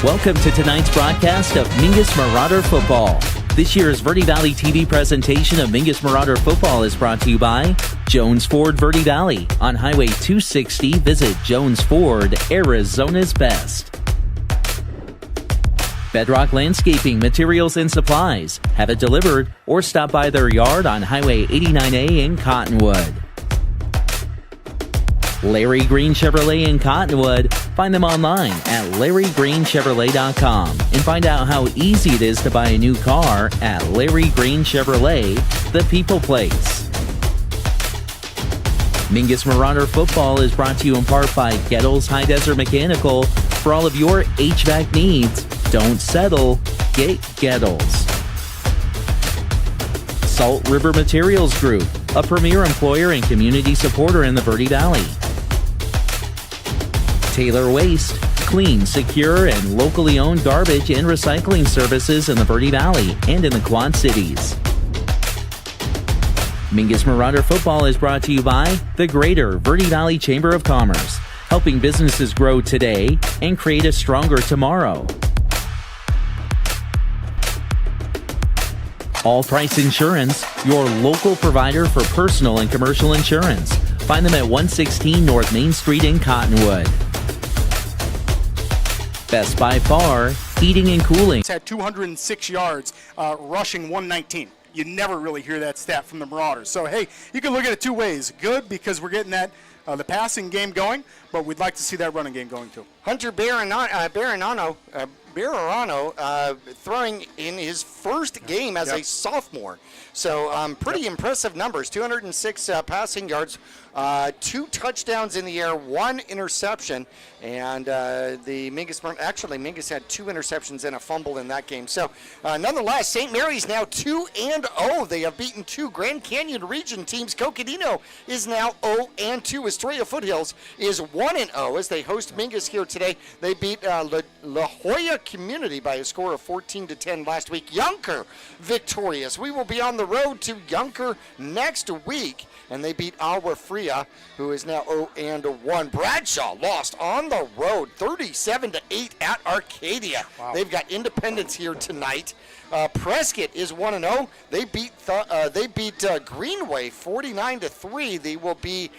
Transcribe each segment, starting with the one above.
Welcome to tonight's broadcast of Mingus Marauder Football. This year's Verde Valley TV presentation of Mingus Marauder Football is brought to you by Jones Ford Verde Valley. On Highway 260, visit Jones Ford, Arizona's best. Bedrock Landscaping, Materials and Supplies. Have it delivered or stop by their yard on Highway 89A in Cottonwood. Larry Green Chevrolet in Cottonwood. Find them online at larrygreenchevrolet.com and find out how easy it is to buy a new car at Larry Green Chevrolet, the people place. Mingus Marauder Football is brought to you in part by Gettles High Desert Mechanical. For all of your HVAC needs, don't settle, get Gettles. Salt River Materials Group, a premier employer and community supporter in the Verde Valley. Taylor Waste, clean, secure, and locally owned garbage and recycling services in the Verde Valley and in the Quad Cities. Mingus Marauder Football is brought to you by the Greater Verde Valley Chamber of Commerce, helping businesses grow today and create a stronger tomorrow. All Price Insurance, your local provider for personal and commercial insurance. Find them at 116 North Main Street in Cottonwood. Best by Far, heating and cooling. It's had 206 yards, rushing 119. You never really hear that stat from the Marauders. So, hey, you can look at it two ways. Good, because we're getting that the passing game going, but we'd like to see that running game going too. Hunter Beranano throwing in his first game as a sophomore. So pretty impressive numbers. 206 passing yards, 2 touchdowns in the air, 1 interception. And Mingus had 2 interceptions and a fumble in that game. So nonetheless, St. Mary's now 2-0. They have beaten 2 Grand Canyon region teams. Coconino is now 0-2. Estrella Foothills is 1-0 as they host Mingus here today. They beat La Jolla Community by a score of 14-10 last week. Yunker victorious. We will be on the road to Yunker next week, and they beat Agua Fria, who is now 0-1. Bradshaw lost on the road 37-8 at Arcadia. Wow. They've got Independence here tonight. Prescott is 1-0. They beat Greenway 49-3. They will be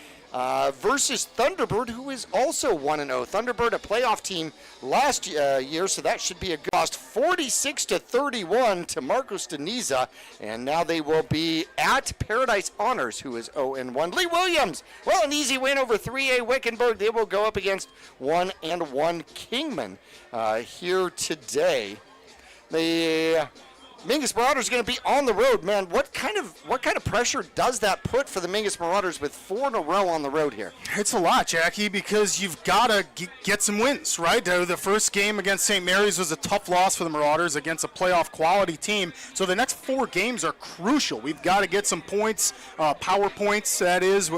versus Thunderbird, who is also 1-0. Thunderbird, a playoff team last year, so that should be a good. Lost 46-31 to Marcos Deniza, and now they will be at Paradise Honors, who is 0-1. Lee Williams, well, an easy win over 3A Wickenburg. They will go up against 1-1 Kingman here today. The Mingus Marauders going to be on the road, man. What kind of pressure does that put for the Mingus Marauders with 4 in a row on the road here? It's a lot, Jackie, because you've got to get some wins, right? The first game against St. Mary's was a tough loss for the Marauders against a playoff quality team. So the next 4 games are crucial. We've got to get some points, power points, that is.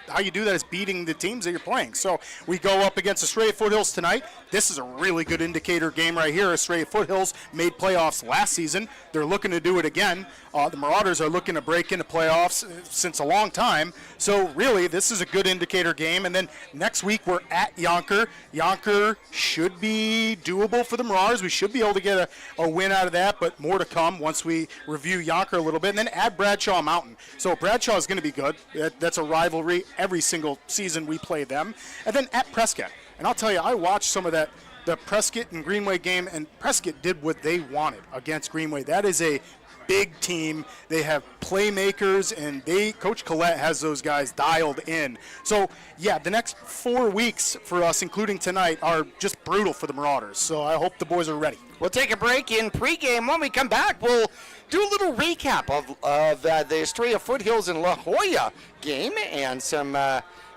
How you do that is beating the teams that you're playing. So we go up against Estrella Foothills tonight. This is a really good indicator game right here. Estrella Foothills made playoffs last season. They're looking to do it again. The Marauders are looking to break into playoffs since a long time. So really, this is a good indicator game. And then next week we're at Yonker. Yonker should be doable for the Marauders. We should be able to get a win out of that, but more to come once we review Yonker a little bit. And then at Bradshaw Mountain. So Bradshaw is going to be good. That's a rivalry. Every single season we play them. And then at Prescott. And I'll tell you, I watched some of the Prescott and Greenway game, and Prescott did what they wanted against Greenway. That is a big team. They have playmakers, and Coach Collette has those guys dialed in. So, yeah, the next 4 weeks for us, including tonight, are just brutal for the Marauders. So I hope the boys are ready. We'll take a break in pregame. When we come back, we'll do a little recap of the Estrella Foothills and La Jolla game and some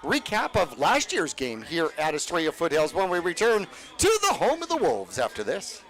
recap of last year's game here at Estrella Foothills when we return to the home of the Wolves after this.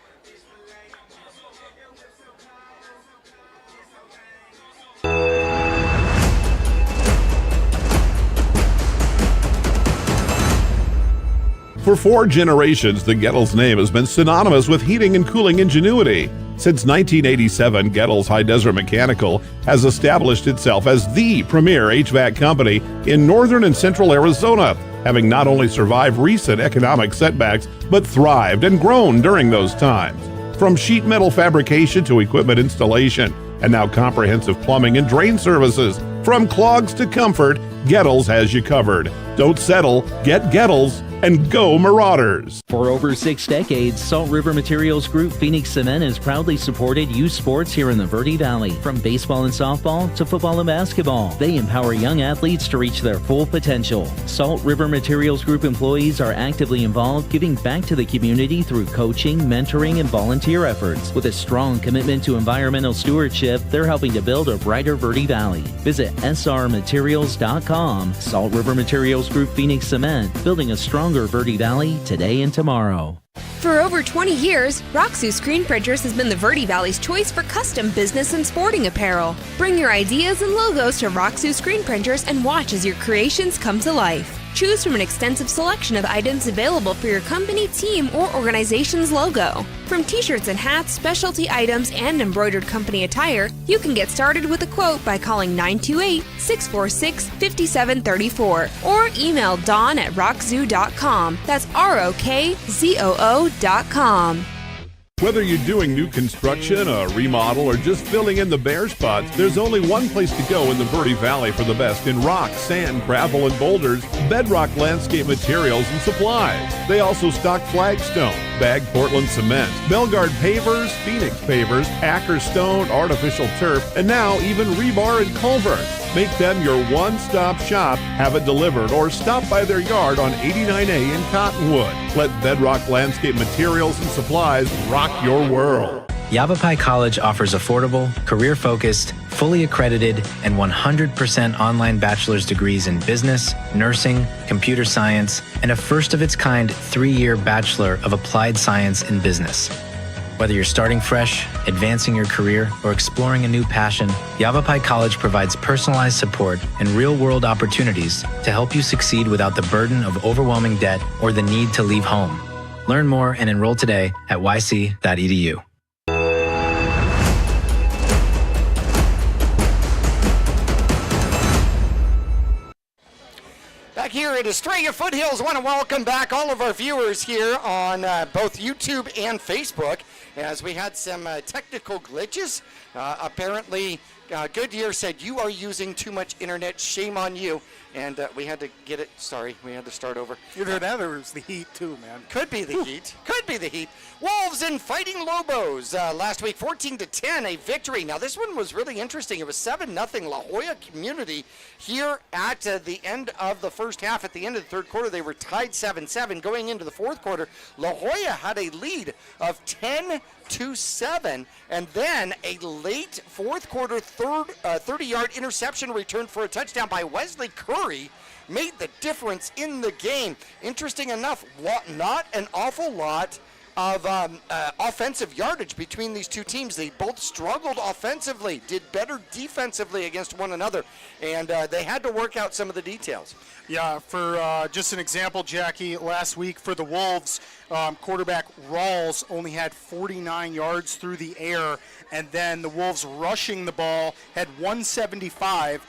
For 4 generations, the Gettles name has been synonymous with heating and cooling ingenuity. Since 1987, Gettles High Desert Mechanical has established itself as the premier HVAC company in northern and central Arizona. having not only survived recent economic setbacks, but thrived and grown during those times. From sheet metal fabrication to equipment installation, and now comprehensive plumbing and drain services. From clogs to comfort, Gettles has you covered. Don't settle, get Gettles, and go Marauders! For over 6 decades, Salt River Materials Group Phoenix Cement has proudly supported youth sports here in the Verde Valley. From baseball and softball to football and basketball, they empower young athletes to reach their full potential. Salt River Materials Group employees are actively involved, giving back to the community through coaching, mentoring, and volunteer efforts. With a strong commitment to environmental stewardship, they're helping to build a brighter Verde Valley. Visit srmaterials.com. Salt River Materials Group Phoenix Cement, building a stronger Verde Valley today and tomorrow. For over 20 years, Roxu Screen Printers has been the Verde Valley's choice for custom business and sporting apparel. Bring your ideas and logos to Roxu Screen Printers and watch as your creations come to life. Choose from an extensive selection of items available for your company, team, or organization's logo. From t-shirts and hats, specialty items, and embroidered company attire, you can get started with a quote by calling 928-646-5734 or email dawn@rockzoo.com. That's ROKZOO.com. Whether you're doing new construction, a remodel, or just filling in the bare spots, there's only one place to go in the Verde Valley for the best in rock, sand, gravel, and boulders, Bedrock Landscape Materials and Supplies. They also stock flagstone, bagged Portland cement, Belgard pavers, Phoenix pavers, Acker stone, artificial turf, and now even rebar and culvert. Make them your one-stop shop, have it delivered, or stop by their yard on 89A in Cottonwood. Let Bedrock Landscape Materials and Supplies rock your world. Yavapai College offers affordable, career-focused, fully accredited, and 100% online bachelor's degrees in business, nursing, computer science, and a first-of-its-kind 3-year Bachelor of Applied Science in Business. Whether you're starting fresh, advancing your career, or exploring a new passion, Yavapai College provides personalized support and real-world opportunities to help you succeed without the burden of overwhelming debt or the need to leave home. Learn more and enroll today at yc.edu. Back here at Estrella Foothills, I want to welcome back all of our viewers here on both YouTube and Facebook, as we had some technical glitches. Apparently, Goodyear said, "You are using too much internet, shame on you." And we had to get it, sorry, we had to start over. Either that or it was the heat too, man. Could be the heat. Could be the heat. Wolves and Fighting Lobos last week, 14-10, a victory. Now this one was really interesting. It was 7-0 La Jolla Community here at the end of the first half. At the end of the third quarter, they were tied 7-7. Going into the fourth quarter, La Jolla had a lead of 10-7, and then a late fourth quarter 30-yard interception return for a touchdown by Wesley Curry made the difference in the game. Interesting enough, not an awful lot of offensive yardage between these two teams. They both struggled offensively, did better defensively against one another, and they had to work out some of the details. Yeah, for just an example, Jackie, last week for the Wolves, quarterback Rawls only had 49 yards through the air, and then the Wolves rushing the ball had 175,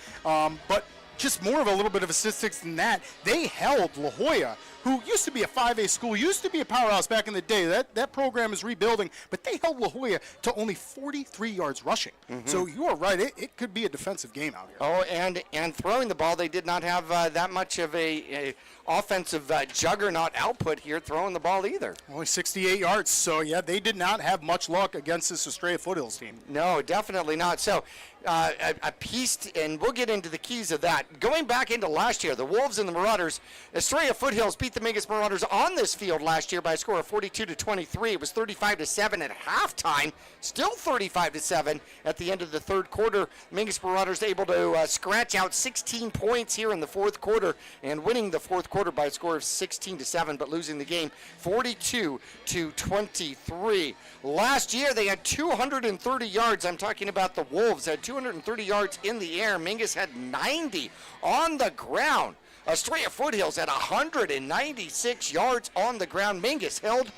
but just more of a little bit of a statistics than that. They held La Jolla, who used to be a 5A school, used to be a powerhouse back in the day. That program is rebuilding, but they held La Jolla to only 43 yards rushing. Mm-hmm. So you are right. It could be a defensive game out here. Oh, and throwing the ball, they did not have that much of a offensive juggernaut output here throwing the ball either. Only 68 yards. So, yeah, they did not have much luck against this Estrella Foothills team. No, definitely not. So, a piece, and we'll get into the keys of that. Going back into last year, the Wolves and the Marauders, Estrella Foothills beat the Mingus Marauders on this field last year by a score of 42-23. It was 35-7 at halftime, still 35-7 at the end of the third quarter. Mingus Marauders able to scratch out 16 points here in the fourth quarter and winning the fourth quarter by a score of 16-7, but losing the game 42-23. Last year they had 230 yards. I'm talking about the Wolves had 230 yards in the air. Mingus had 90 on the ground. Estrella Foothills had 196 yards on the ground. Mingus held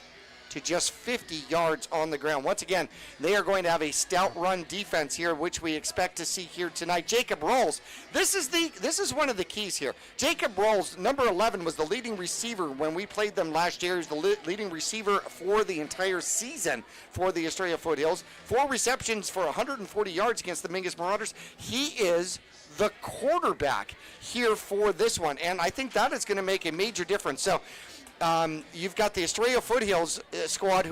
to just 50 yards on the ground. Once again, they are going to have a stout run defense here, which we expect to see here tonight. Jacob Rolls, this is one of the keys here. Jacob Rolls, number 11, was the leading receiver when we played them last year. He's the leading receiver for the entire season for the Estrella Foothills. 4 receptions for 140 yards against the Mingus Marauders. He is the quarterback here for this one, and I think that is going to make a major difference. So you've got the Estrella Foothills squad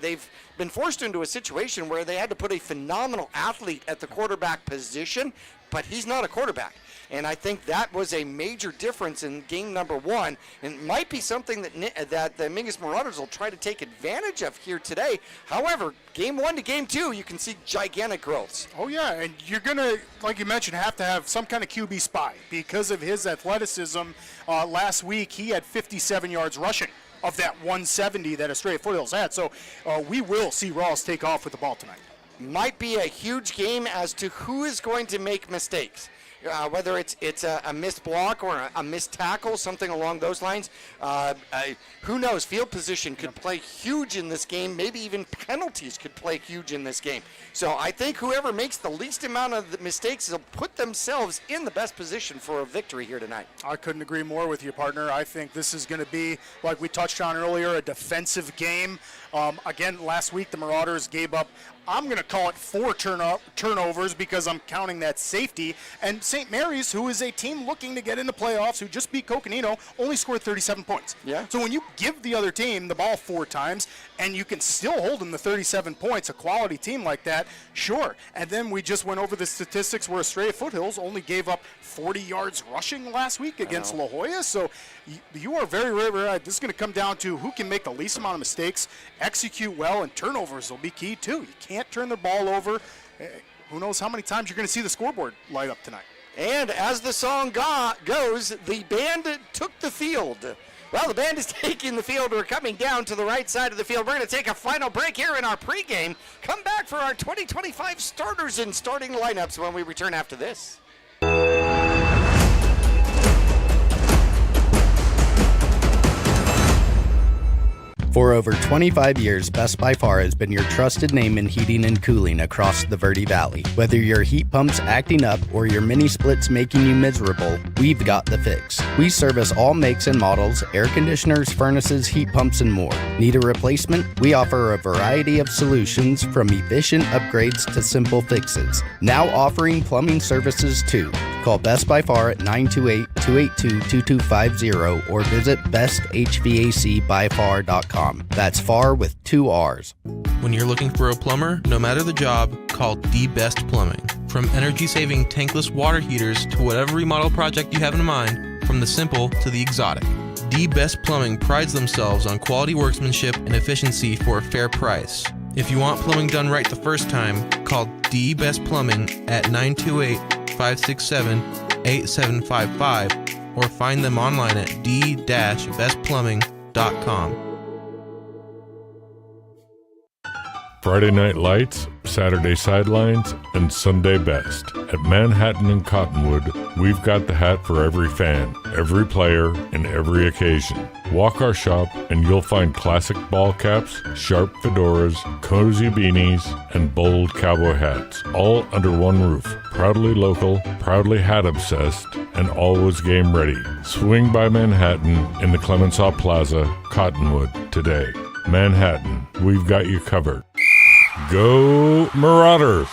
they've been forced into a situation where they had to put a phenomenal athlete at the quarterback position, but he's not a quarterback. And I think that was a major difference in game number 1, and it might be something that the Mingus Marauders will try to take advantage of here today. However, game 1 to game 2, you can see gigantic growths. Oh, yeah, and you're going to, like you mentioned, have to have some kind of QB spy because of his athleticism. Last week, he had 57 yards rushing of that 170 that Estrella Foothills had. So we will see Ross take off with the ball tonight. Might be a huge game as to who is going to make mistakes. Whether it's a missed block or a missed tackle, something along those lines. Who knows? Field position could play huge in this game. Maybe even penalties could play huge in this game. So I think whoever makes the least amount of the mistakes will put themselves in the best position for a victory here tonight. I couldn't agree more with you, partner. I think this is going to be, like we touched on earlier, a defensive game. Again, last week the Marauders gave up, I'm going to call it 4 turnovers because I'm counting that safety. And St. Mary's, who is a team looking to get in the playoffs, who just beat Coconino, only scored 37 points. Yeah. So when you give the other team the ball 4 times and you can still hold them to 37 points, a quality team like that, sure. And then we just went over the statistics where Estrella Foothills only gave up 40 yards rushing last week against La Jolla. So you are very, very right. This is going to come down to who can make the least amount of mistakes, execute well, and turnovers will be key too. You can't turn the ball over. Who knows how many times you're going to see the scoreboard light up tonight. And as the song goes, the band took the field. Well, the band is taking the field. We're coming down to the right side of the field. We're going to take a final break here in our pregame. Come back for our 2025 starters and starting lineups when we return after this. For over 25 years, Best by Far has been your trusted name in heating and cooling across the Verde Valley. Whether your heat pump's acting up or your mini split's making you miserable, we've got the fix. We service all makes and models, air conditioners, furnaces, heat pumps, and more. Need a replacement? We offer a variety of solutions from efficient upgrades to simple fixes. Now offering plumbing services too. Call Best by Far at 928-282-2250 or visit besthvacbyfar.com. That's far with 2 R's. When you're looking for a plumber, no matter the job, call The Best Plumbing. From energy-saving tankless water heaters to whatever remodel project you have in mind, from the simple to the exotic. The Best Plumbing prides themselves on quality workmanship and efficiency for a fair price. If you want plumbing done right the first time, call The Best Plumbing at 928-567-8755 or find them online at d-bestplumbing.com. Friday Night Lights, Saturday Sidelines, and Sunday Best. At Manhattan and Cottonwood, we've got the hat for every fan, every player, and every occasion. Walk our shop and you'll find classic ball caps, sharp fedoras, cozy beanies, and bold cowboy hats, all under one roof. Proudly local, proudly hat obsessed, and always game ready. Swing by Manhattan in the Clemenceau Plaza, Cottonwood, today. Manhattan, we've got you covered. Go Marauders!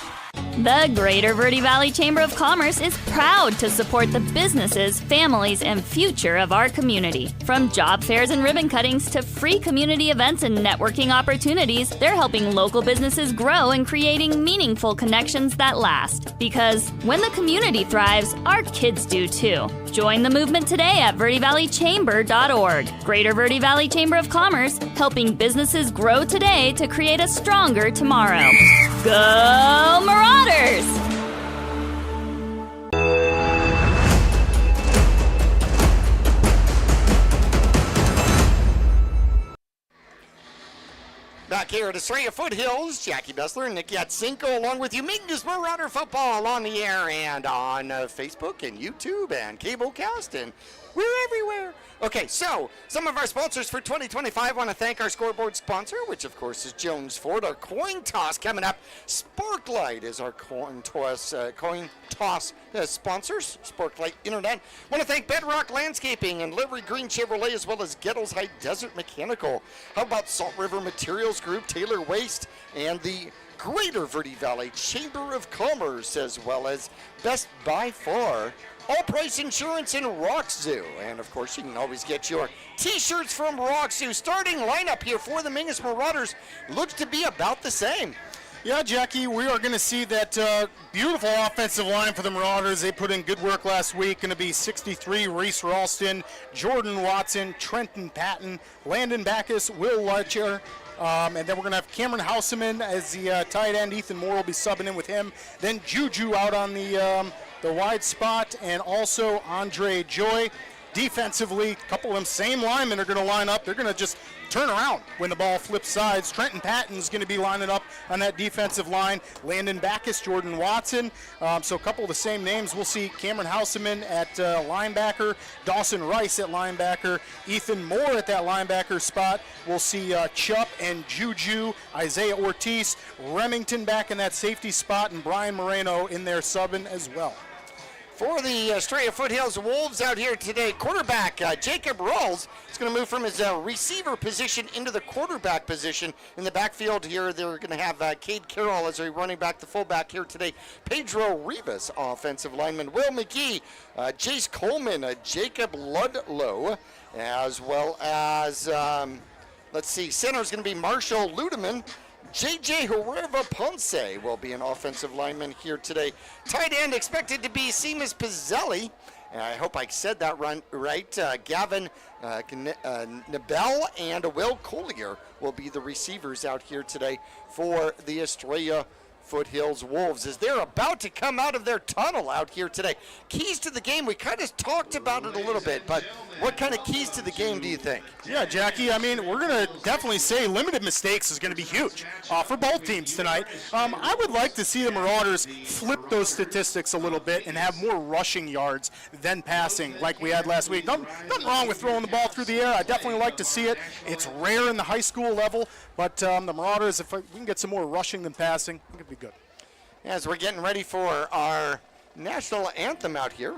The Greater Verde Valley Chamber of Commerce is proud to support the businesses, families, and future of our community. From job fairs and ribbon cuttings to free community events and networking opportunities, they're helping local businesses grow and creating meaningful connections that last. Because when the community thrives, our kids do too. Join the movement today at verdevalleychamber.org. Greater Verde Valley Chamber of Commerce, helping businesses grow today to create a stronger tomorrow. Go Marauders! Back here at Estrella Foothills, Jackie Bessler and Nick Yatsenko along with you. Mingus Marauder Football on the air and on Facebook and YouTube and Cablecast and We're everywhere. Okay, so some of our sponsors for 2025 want to thank our scoreboard sponsor, which of course is Jones Ford. Our coin toss coming up. Sparklight is our coin toss sponsors. Sparklight Internet. Want to thank Bedrock Landscaping and Livery Green Chevrolet, as well as Gettles High Desert Mechanical. How about Salt River Materials Group, Taylor Waste, and the Greater Verde Valley Chamber of Commerce, as well as Best by Far All Price Insurance in Rock Zoo. And of course, you can always get your t-shirts from Rock Zoo. Starting lineup here for the Mingus Marauders looks to be about the same. Yeah, Jackie, we are going to see that beautiful offensive line for the Marauders. They put in good work last week. Going to be 63, Reese Ralston, Jordan Watson, Trenton Patton, Landon Backus, Will Letcher. And then we're going to have Cameron Houseman as the tight end. Ethan Moore will be subbing in with him. Then Juju out on the wide spot, and also Andre Joy. Defensively, a couple of them same linemen are going to line up. They're going to just turn around when the ball flips sides. Trenton Patton's going to be lining up on that defensive line. Landon Backus, Jordan Watson. So a couple of the same names. We'll see Cameron Houseman at linebacker, Dawson Rice at linebacker, Ethan Moore at that linebacker spot. We'll see Chupp and Juju, Isaiah Ortiz, Remington back in that safety spot, and Brian Moreno in there subbing as well. For the Estrella Foothills Wolves out here today, quarterback Jacob Rawls is going to move from his receiver position into the quarterback position. In the backfield here, they're going to have Cade Carroll as a running back, the fullback here today. Pedro Rivas, offensive lineman. Will McGee, Jace Coleman, Jacob Ludlow, as well as, let's see, center is going to be Marshall Ludeman. J.J. Huerva Ponce will be an offensive lineman here today. Tight end expected to be Seamus Pizzelli. I hope I said that right. Gavin Nabel and Will Collier will be the receivers out here today for the Estrella Foothills Wolves as they're about to come out of their tunnel out here today. Keys to the game, we kind of talked about it a little bit, but what kind of keys to the game do you think? Yeah, Jackie, I mean, we're going to definitely say limited mistakes is going to be huge for both teams tonight. I would like to see the Marauders flip those statistics a little bit and have more rushing yards than passing like we had last week. Nothing wrong with throwing the ball through the air. I definitely like to see it. It's rare in the high school level, but the Marauders, if we can get some more rushing than passing, I think it'd be good. As we're getting ready for our national anthem out here.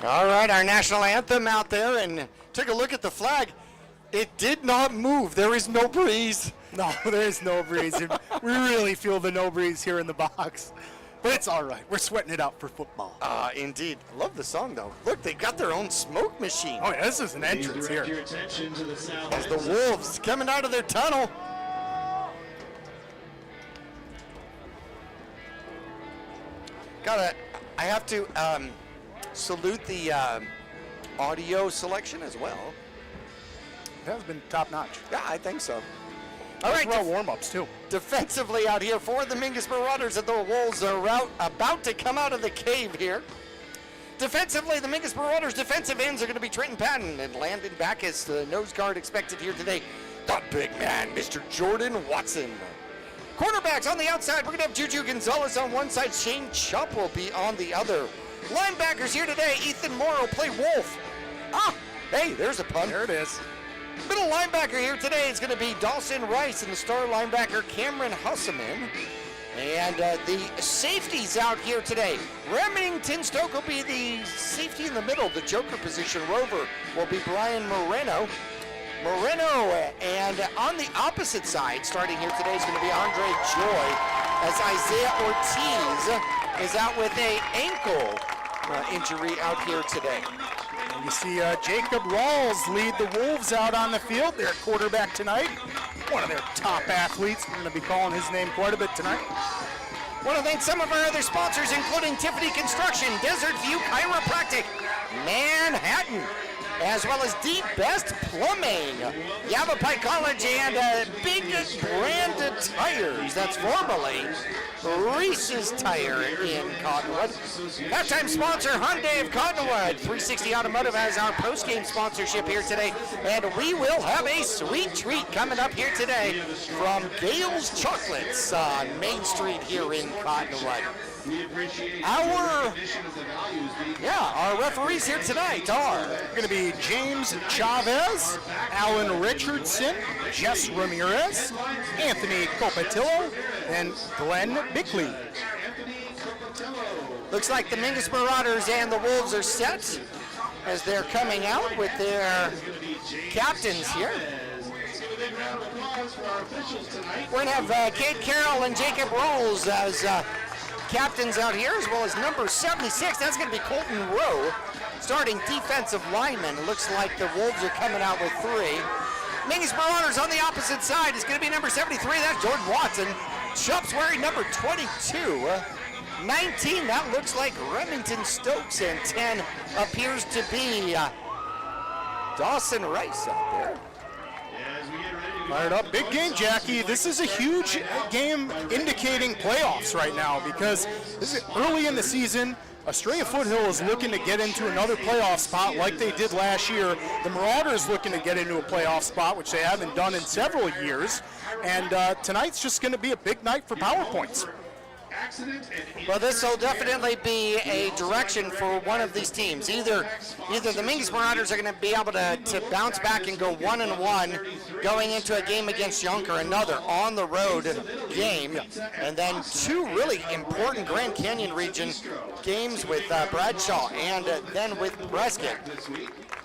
All right, our national anthem out there, and take a look at the flag. It did not move. There is no breeze. No, there is no breeze. We really feel the no breeze here in the box. But it's all right. We're sweating it out for football. Indeed. I love the song, though. Look, they got their own smoke machine. Oh, yeah, this is an entrance here. As the Wolves coming out of their tunnel. I have to salute the audio selection as well. That's been top notch. Yeah, I think so. All right, warm-ups too. Defensively out here for the Mingus Marauders, and the Wolves are about to come out of the cave here. Defensively, the Mingus Marauders defensive ends are going to be Trenton Patton and Landon Backus, the nose guard expected here today. The big man, Mr. Jordan Watson. Quarterbacks on the outside, we're going to have Juju Gonzalez on one side, Shane Chupp will be on the other. Linebackers here today, Ethan Moore will play Wolf. Ah, hey, there's a pun. There it is. Middle linebacker here today is going to be Dawson Rice and the star linebacker Cameron Hussaman. And the safeties out here today. Remington Stoke will be the safety in the middle. The joker position, Rover, will be Brian Moreno. And on the opposite side, starting here today, is going to be Andre Joy, as Isaiah Ortiz is out with a ankle injury out here today. And you see Jacob Rawls lead the Wolves out on the field, their quarterback tonight. One of their top athletes. We're going to be calling his name quite a bit tonight. Want to thank some of our other sponsors, including Tiffany Construction, Desert View Chiropractic, Manhattan, as well as the Best Plumbing, Yavapai College, and Big Brand Tires. That's formerly Reese's Tire in Cottonwood. Halftime sponsor, Hyundai of Cottonwood. 360 Automotive has our post-game sponsorship here today. And we will have a sweet treat coming up here today from Gale's Chocolates on Main Street here in Cottonwood. Our referees here tonight are going to be James Chavez, Alan Richardson, Jess Ramirez, Anthony Copatillo, and Glenn Bickley. Looks like the Mingus Marauders and the Wolves are set as they're coming out with their captains here. We're going to have Kate Carroll and Jacob Rolls as captains out here, as well as number 76. That's going to be Colton Rowe, starting defensive lineman. It looks like the Wolves are coming out with 3. Mingus Marauders on the opposite side is going to be number 73. That's Jordan Watson. Chubb's wearing number 22. 19, that looks like Remington Stokes, and 10 appears to be Dawson Rice out there. Fired up. Big game, Jackie. This is a huge game indicating playoffs right now because this is early in the season. Estrella Foothill is looking to get into another playoff spot like they did last year. The Marauders looking to get into a playoff spot, which they haven't done in several years. And tonight's just going to be a big night for PowerPoints. Well, this will definitely be a direction for one of these teams. Either the Mingus Marauders are going to be able to bounce back and go 1-1 going into a game against Yonker, another on-the-road game, and then 2 really important Grand Canyon region games with Bradshaw and then with Prescott.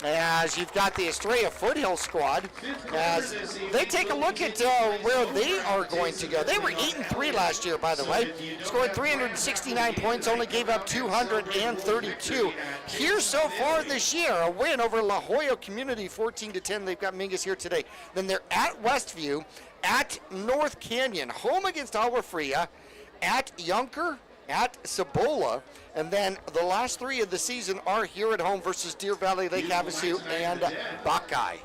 As you've got the Estrella Foothill squad, as they take a look at where they are going to go. They were 8-3 last year, by the way. Scored 369 points, only gave up 232. Here so far this year, a win over La Jolla Community, 14-10. They've got Mingus here today. Then they're at Westview, at North Canyon, home against Agua Fria, at Yonker, at Cibola, and then the last 3 of the season are here at home versus Deer Valley, Lake Havasu, and Buckeye.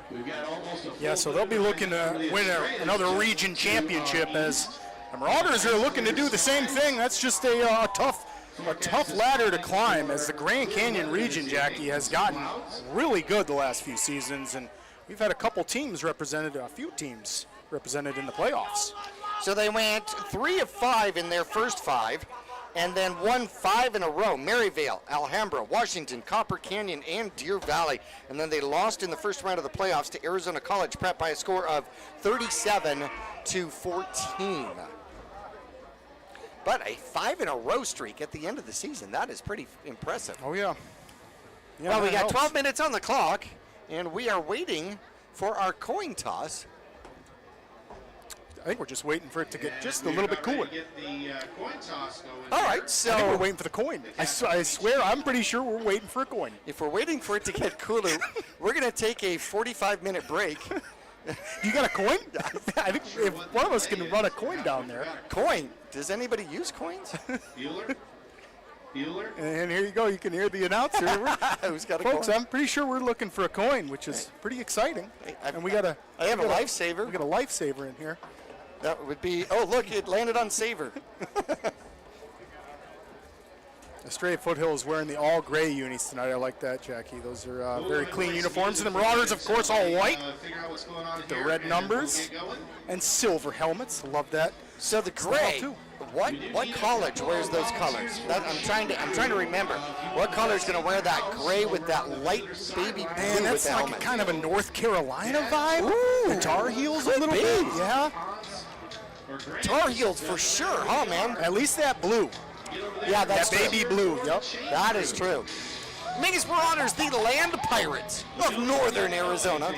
Yeah, so they'll be looking to win another region championship, as the Marauders are looking to do the same thing. That's just a tough ladder to climb, as the Grand Canyon region, Jackie, has gotten really good the last few seasons, and we've had a few teams represented in the playoffs. So they went 3 of 5 in their first 5, and then won 5 in a row. Maryvale, Alhambra, Washington, Copper Canyon, and Deer Valley. And then they lost in the first round of the playoffs to Arizona College Prep by a score of 37-14. But a 5-in-a-row streak at the end of the season, that is pretty impressive. Oh, yeah. Well, we got 12 minutes on the clock, and we are waiting for our coin toss. I think we're just waiting for it to get just a little bit cooler. All right, so I think we're waiting for the coin. I swear, I'm pretty sure we're waiting for a coin. If we're waiting for it to get cooler, we're going to take a 45-minute break. You got a coin? I think if one of us can run a coin down there. Coin? Does anybody use coins? And here you go. You can hear the announcer. Who's got a Folks, coin? I'm pretty sure we're looking for a coin, which is pretty exciting. And we got I have a lifesaver. We got a lifesaver in here. That would be, oh, look, it landed on Saver. Estrella Foothill is wearing the all-gray unis tonight. I like that, Jackie. Those are very clean uniforms. And the Marauders, of course, all white. The red numbers and silver helmets. Love that. So the gray What college wears those colors? I'm trying to remember. What color is going to wear that gray with that light baby blue Man, with that's the like helmet? kind of a North Carolina vibe. Ooh, the Tar Heels a could little be. bit. Yeah. Tar Heels for sure, huh, man? At least that blue. Yeah, that's that baby blue. Yep. That is true. Mingus Marauders, the land pirates of northern Arizona,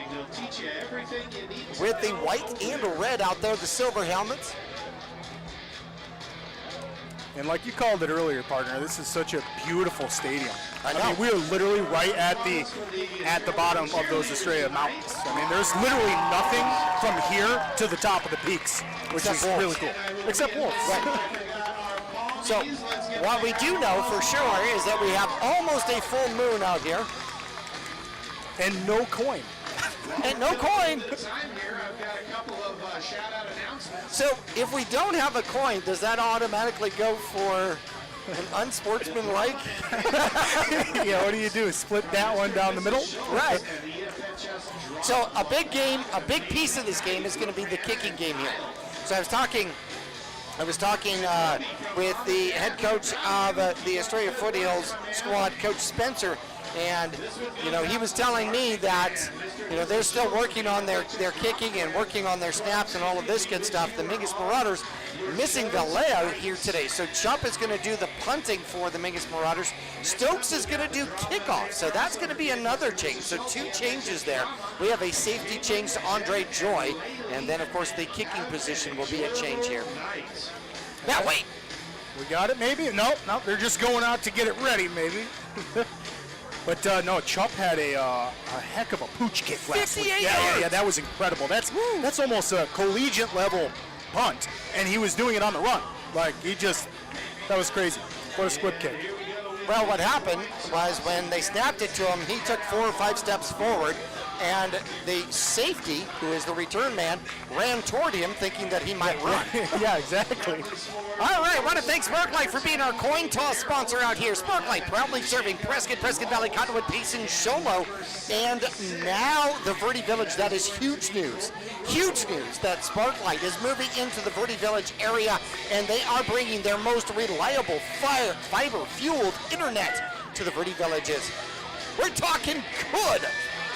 with the white and red out there, the silver helmets. And like you called it earlier, partner, this is such a beautiful stadium. I know. mean, we are literally right at the bottom of those Estrella Mountains. I mean, there's literally nothing from here to the top of the peaks, which Except is wolves. really cool. Except wolves. Right. So what we do know for sure is that we have almost a full moon out here. And no coin. And no coin. So if we don't have a coin, does that automatically go for an unsportsmanlike? Yeah, what do? Split that one down the middle? Right. So a big game, a big piece of this game is going to be the kicking game here. So I was talking with the head coach of the Estrella Foothills squad, Coach Spencer, and he was telling me that they're still working on their kicking and working on their snaps and all of this good stuff. The Mingus Marauders missing the layout here today. So Chump is going to do the punting for the Mingus Marauders. Stokes is going to do kickoff. So that's going to be another change. So 2 changes there. We have a safety change to Andre Joy. And then, of course, the kicking position will be a change here. Now, wait. We got it, maybe? Nope, they're just going out to get it ready, maybe. But no, Chump had a heck of a pooch kick last week. 58 Yeah, that was incredible. That's almost a collegiate level punt, and he was doing it on the run. Like, that was crazy. What a squib kick. Well, what happened was when they snapped it to him, he took 4 or 5 steps forward, and the safety, who is the return man, ran toward him thinking that he might run. Yeah, exactly. All right, I want to thank Sparklight for being our coin toss sponsor out here. Sparklight proudly serving Prescott Valley, Cottonwood, Payson, Shomo, and now the Verde Village. That is huge news. Huge news that Sparklight is moving into the Verde Village area, and they are bringing their most reliable fiber-fueled internet to the Verde Villages. We're talking good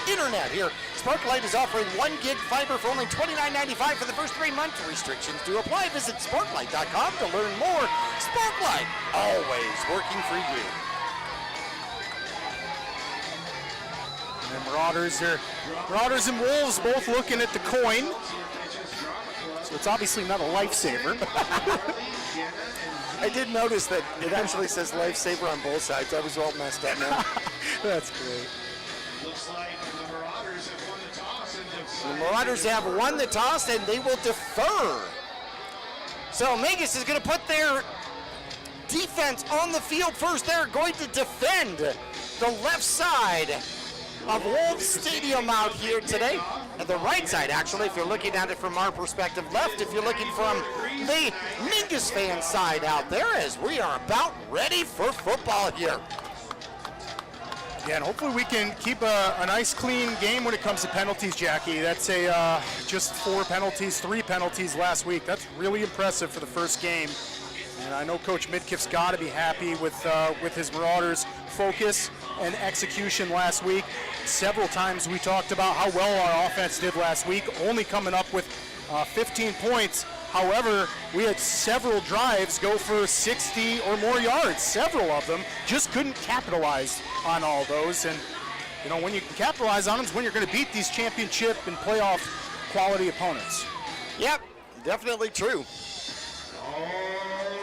internet here. Sparklight is offering 1 gig fiber for only $29.95 for the first 3 months. Restrictions do apply. Visit sparklight.com to learn more. Sparklight, always working for you. And then Marauders and Wolves both looking at the coin. So it's obviously not a lifesaver. I did notice that it actually says lifesaver on both sides. I was all messed up now. That's great. The Marauders have won the toss and they will defer. So Mingus is going to put their defense on the field first. They're going to defend the left side of Wolves Stadium out here today. And the right side, actually, if you're looking at it from our perspective. Left, if you're looking from the Mingus fan side out there, as we are about ready for football here. Yeah, and hopefully we can keep a nice clean game when it comes to penalties, Jackie. That's just 4 penalties, 3 penalties last week. That's really impressive for the first game. And I know Coach Midkiff's got to be happy with his Marauders' focus and execution last week. Several times we talked about how well our offense did last week, only coming up with 15 points. However, we had several drives go for 60 or more yards, several of them. Just couldn't capitalize on all those. And, when you can capitalize on them is when you're going to beat these championship and playoff quality opponents. Yep, definitely true. All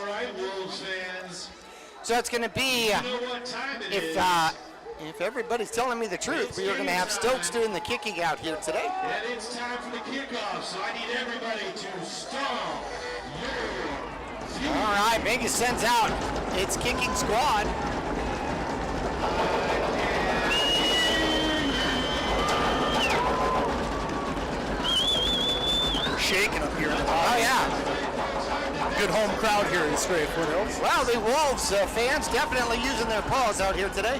right, Wolves fans. So it's going to be, if everybody's telling me the truth, we are going to have Stokes doing the kicking out here today. And it's time for the kickoff, so I need everybody to stall. All right, Mingus sends out its kicking squad. We're shaking up here in the box. Oh, yeah. Good home crowd here in Estrella Foothills. Well, the Wolves fans definitely using their paws out here today.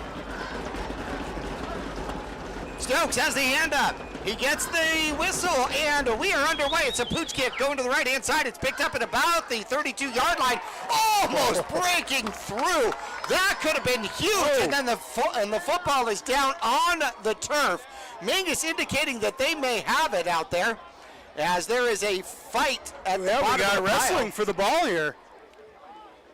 Stokes has the hand up. He gets the whistle, and we are underway. It's a pooch kick going to the right-hand side. It's picked up at about the 32-yard line, almost breaking through. That could have been huge, and then the football is down on the turf. Mingus indicating that they may have it out there, as there is a fight at the bottom we got of the wrestling pile. for the ball here.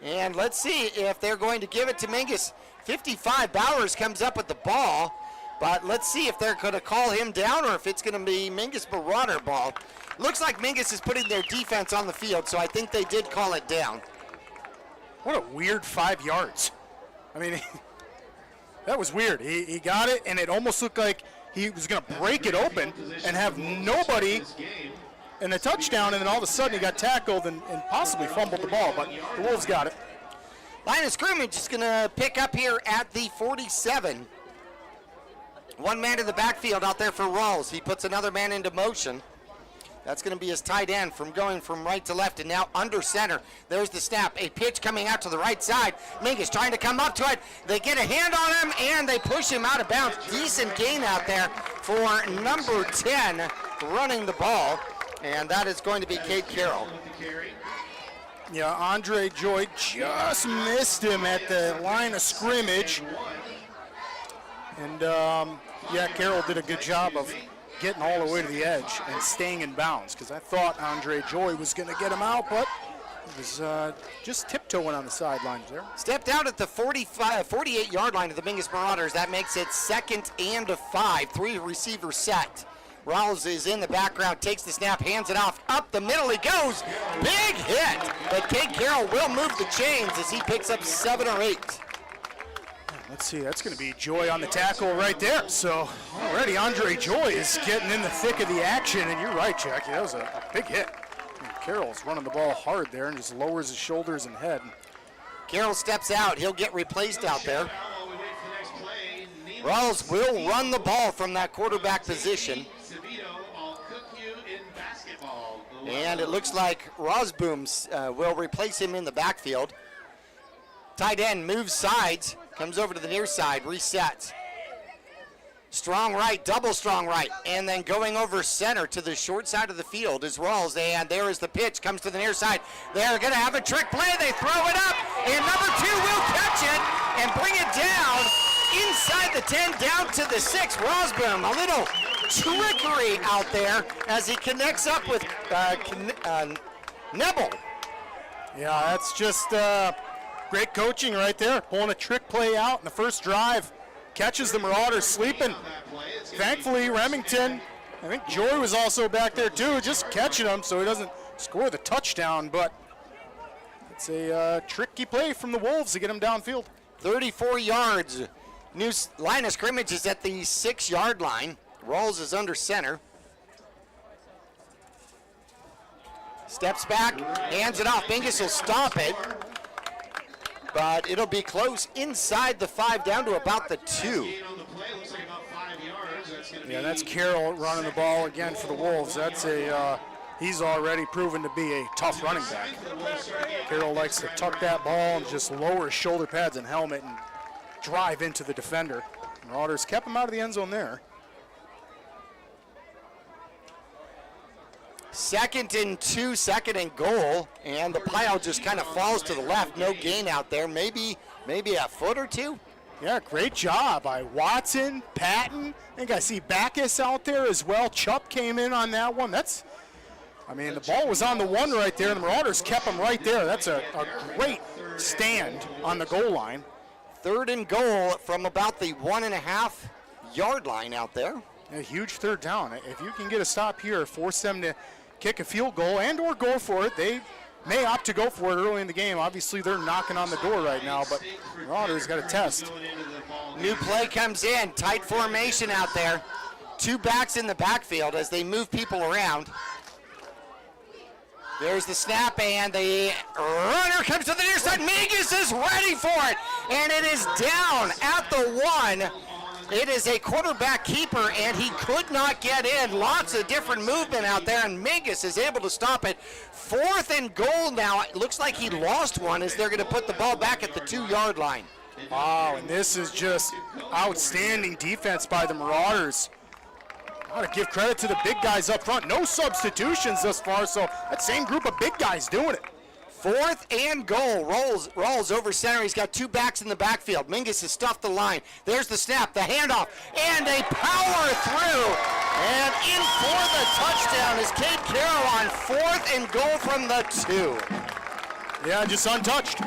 And let's see if they're going to give it to Mingus. 55 Bowers comes up with the ball, but let's see if they're going to call him down or if it's going to be Mingus Marauder ball. Looks like Mingus is putting their defense on the field, so I think they did call it down. What a weird 5 yards. I mean, that was weird. He got it, and it almost looked like he was going to break it open and have nobody in a touchdown, and then all of a sudden he got tackled and possibly fumbled the ball, but the Wolves got it. Line of scrimmage is going to pick up here at the 47. One man in the backfield out there for Rawls. He puts another man into motion. That's going to be his tight end from going from right to left and now under center. There's the snap. A pitch coming out to the right side. Mingus trying to come up to it. They get a hand on him and they push him out of bounds. Decent gain out there for number 10 running the ball. And that is going to be Cade Carroll. Yeah, Andre Joy just missed him at the line of scrimmage. And, yeah, Carroll did a good job of getting all the way to the edge and staying in bounds, because I thought Andre Joy was going to get him out, but he was just tiptoeing on the sidelines there. Stepped out at the 48-yard line of the Mingus Marauders. That makes it 2nd and 5. 3 receivers set. Rawls is in the background, takes the snap, hands it off. Up the middle he goes. Big hit. But Cade Carroll will move the chains as he picks up 7 or 8. Let's see, that's going to be Joy on the tackle right there. So already Andre Joy is getting in the thick of the action, and you're right, Jackie, that was a big hit. And Carroll's running the ball hard there and just lowers his shoulders and head. Carroll steps out. He'll get replaced out there. Rawls will run the ball from that quarterback position. And it looks like Rosboom will replace him in the backfield. Tight end moves sides, comes over to the near side, resets. Strong right, double strong right, and then going over center to the short side of the field is Rawls, and there is the pitch, comes to the near side. They're going to have a trick play, they throw it up, and number 2 will catch it and bring it down inside the 10, down to the 6. Rosboom, a little trickery out there as he connects up with Nebel. Yeah, that's just great coaching right there, pulling a trick play out in the first drive. Catches the Marauders sleeping. Thankfully, Remington, I think Joy was also back there too, just catching him so he doesn't score the touchdown, but it's a tricky play from the Wolves to get him downfield. 34 yards. New line of scrimmage is at the 6-yard line. Rawls is under center. Steps back, hands it off. Mingus will stop it. But it'll be close inside the 5, down to about the 2. Yeah, that's Carroll running the ball again for the Wolves. That's he's already proven to be a tough running back. Carroll likes to tuck that ball and just lower his shoulder pads and helmet and drive into the defender. Marauders kept him out of the end zone there. 2nd and 2, 2nd and goal, and the pile just kind of falls to the left. No gain out there, maybe a foot or 2. Yeah, great job by Watson, Patton. I think I see Backus out there as well. Chubb came in on that one. The ball was on the 1 right there, and the Marauders kept him right there. That's a great stand on the goal line. 3rd and goal from about the 1.5-yard line out there. A huge 3rd down. If you can get a stop here, force them to kick a field goal and or go for it. They may opt to go for it early in the game. Obviously, they're knocking on the door right now, but Marauders got a test. New play comes in. Tight formation out there. 2 backs in the backfield as they move people around. There's the snap, and the runner comes to the near side. Mingus is ready for it, and it is down at the 1. It is a quarterback keeper, and he could not get in. Lots of different movement out there, and Mingus is able to stop it. 4th and goal now. It looks like he lost one as they're going to put the ball back at the 2-yard line. Wow, and this is just outstanding defense by the Marauders. Got to give credit to the big guys up front. No substitutions thus far, so that same group of big guys doing it. 4th and goal. Rolls over center. He's got 2 backs in the backfield. Mingus has stuffed the line. There's the snap, the handoff, and a power through. And in for the touchdown is Cade Carroll on 4th and goal from the 2. Yeah, just untouched.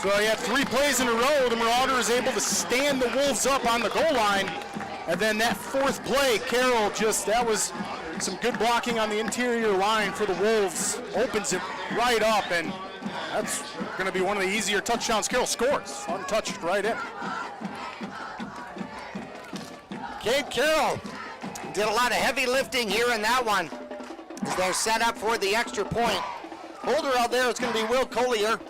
So he had 3 plays in a row. The Marauder is able to stand the Wolves up on the goal line. And then that 4th play, Carroll that was some good blocking on the interior line for the Wolves. Opens it right up, and that's going to be one of the easier touchdowns. Carroll scores, untouched right in. Cade Carroll did a lot of heavy lifting here in that one as they're set up for the extra point. Holder out there is going to be Will Collier.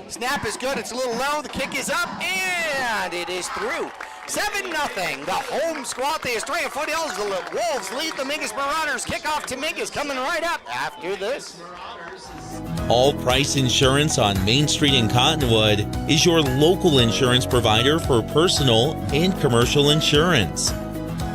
Snap is good, it's a little low, the kick is up, and it is through. 7-0, the home squad, the Estrella Foothills. The Wolves lead the Mingus Marauders. Kickoff to Mingus coming right up after this. All Price Insurance on Main Street in Cottonwood is your local insurance provider for personal and commercial insurance.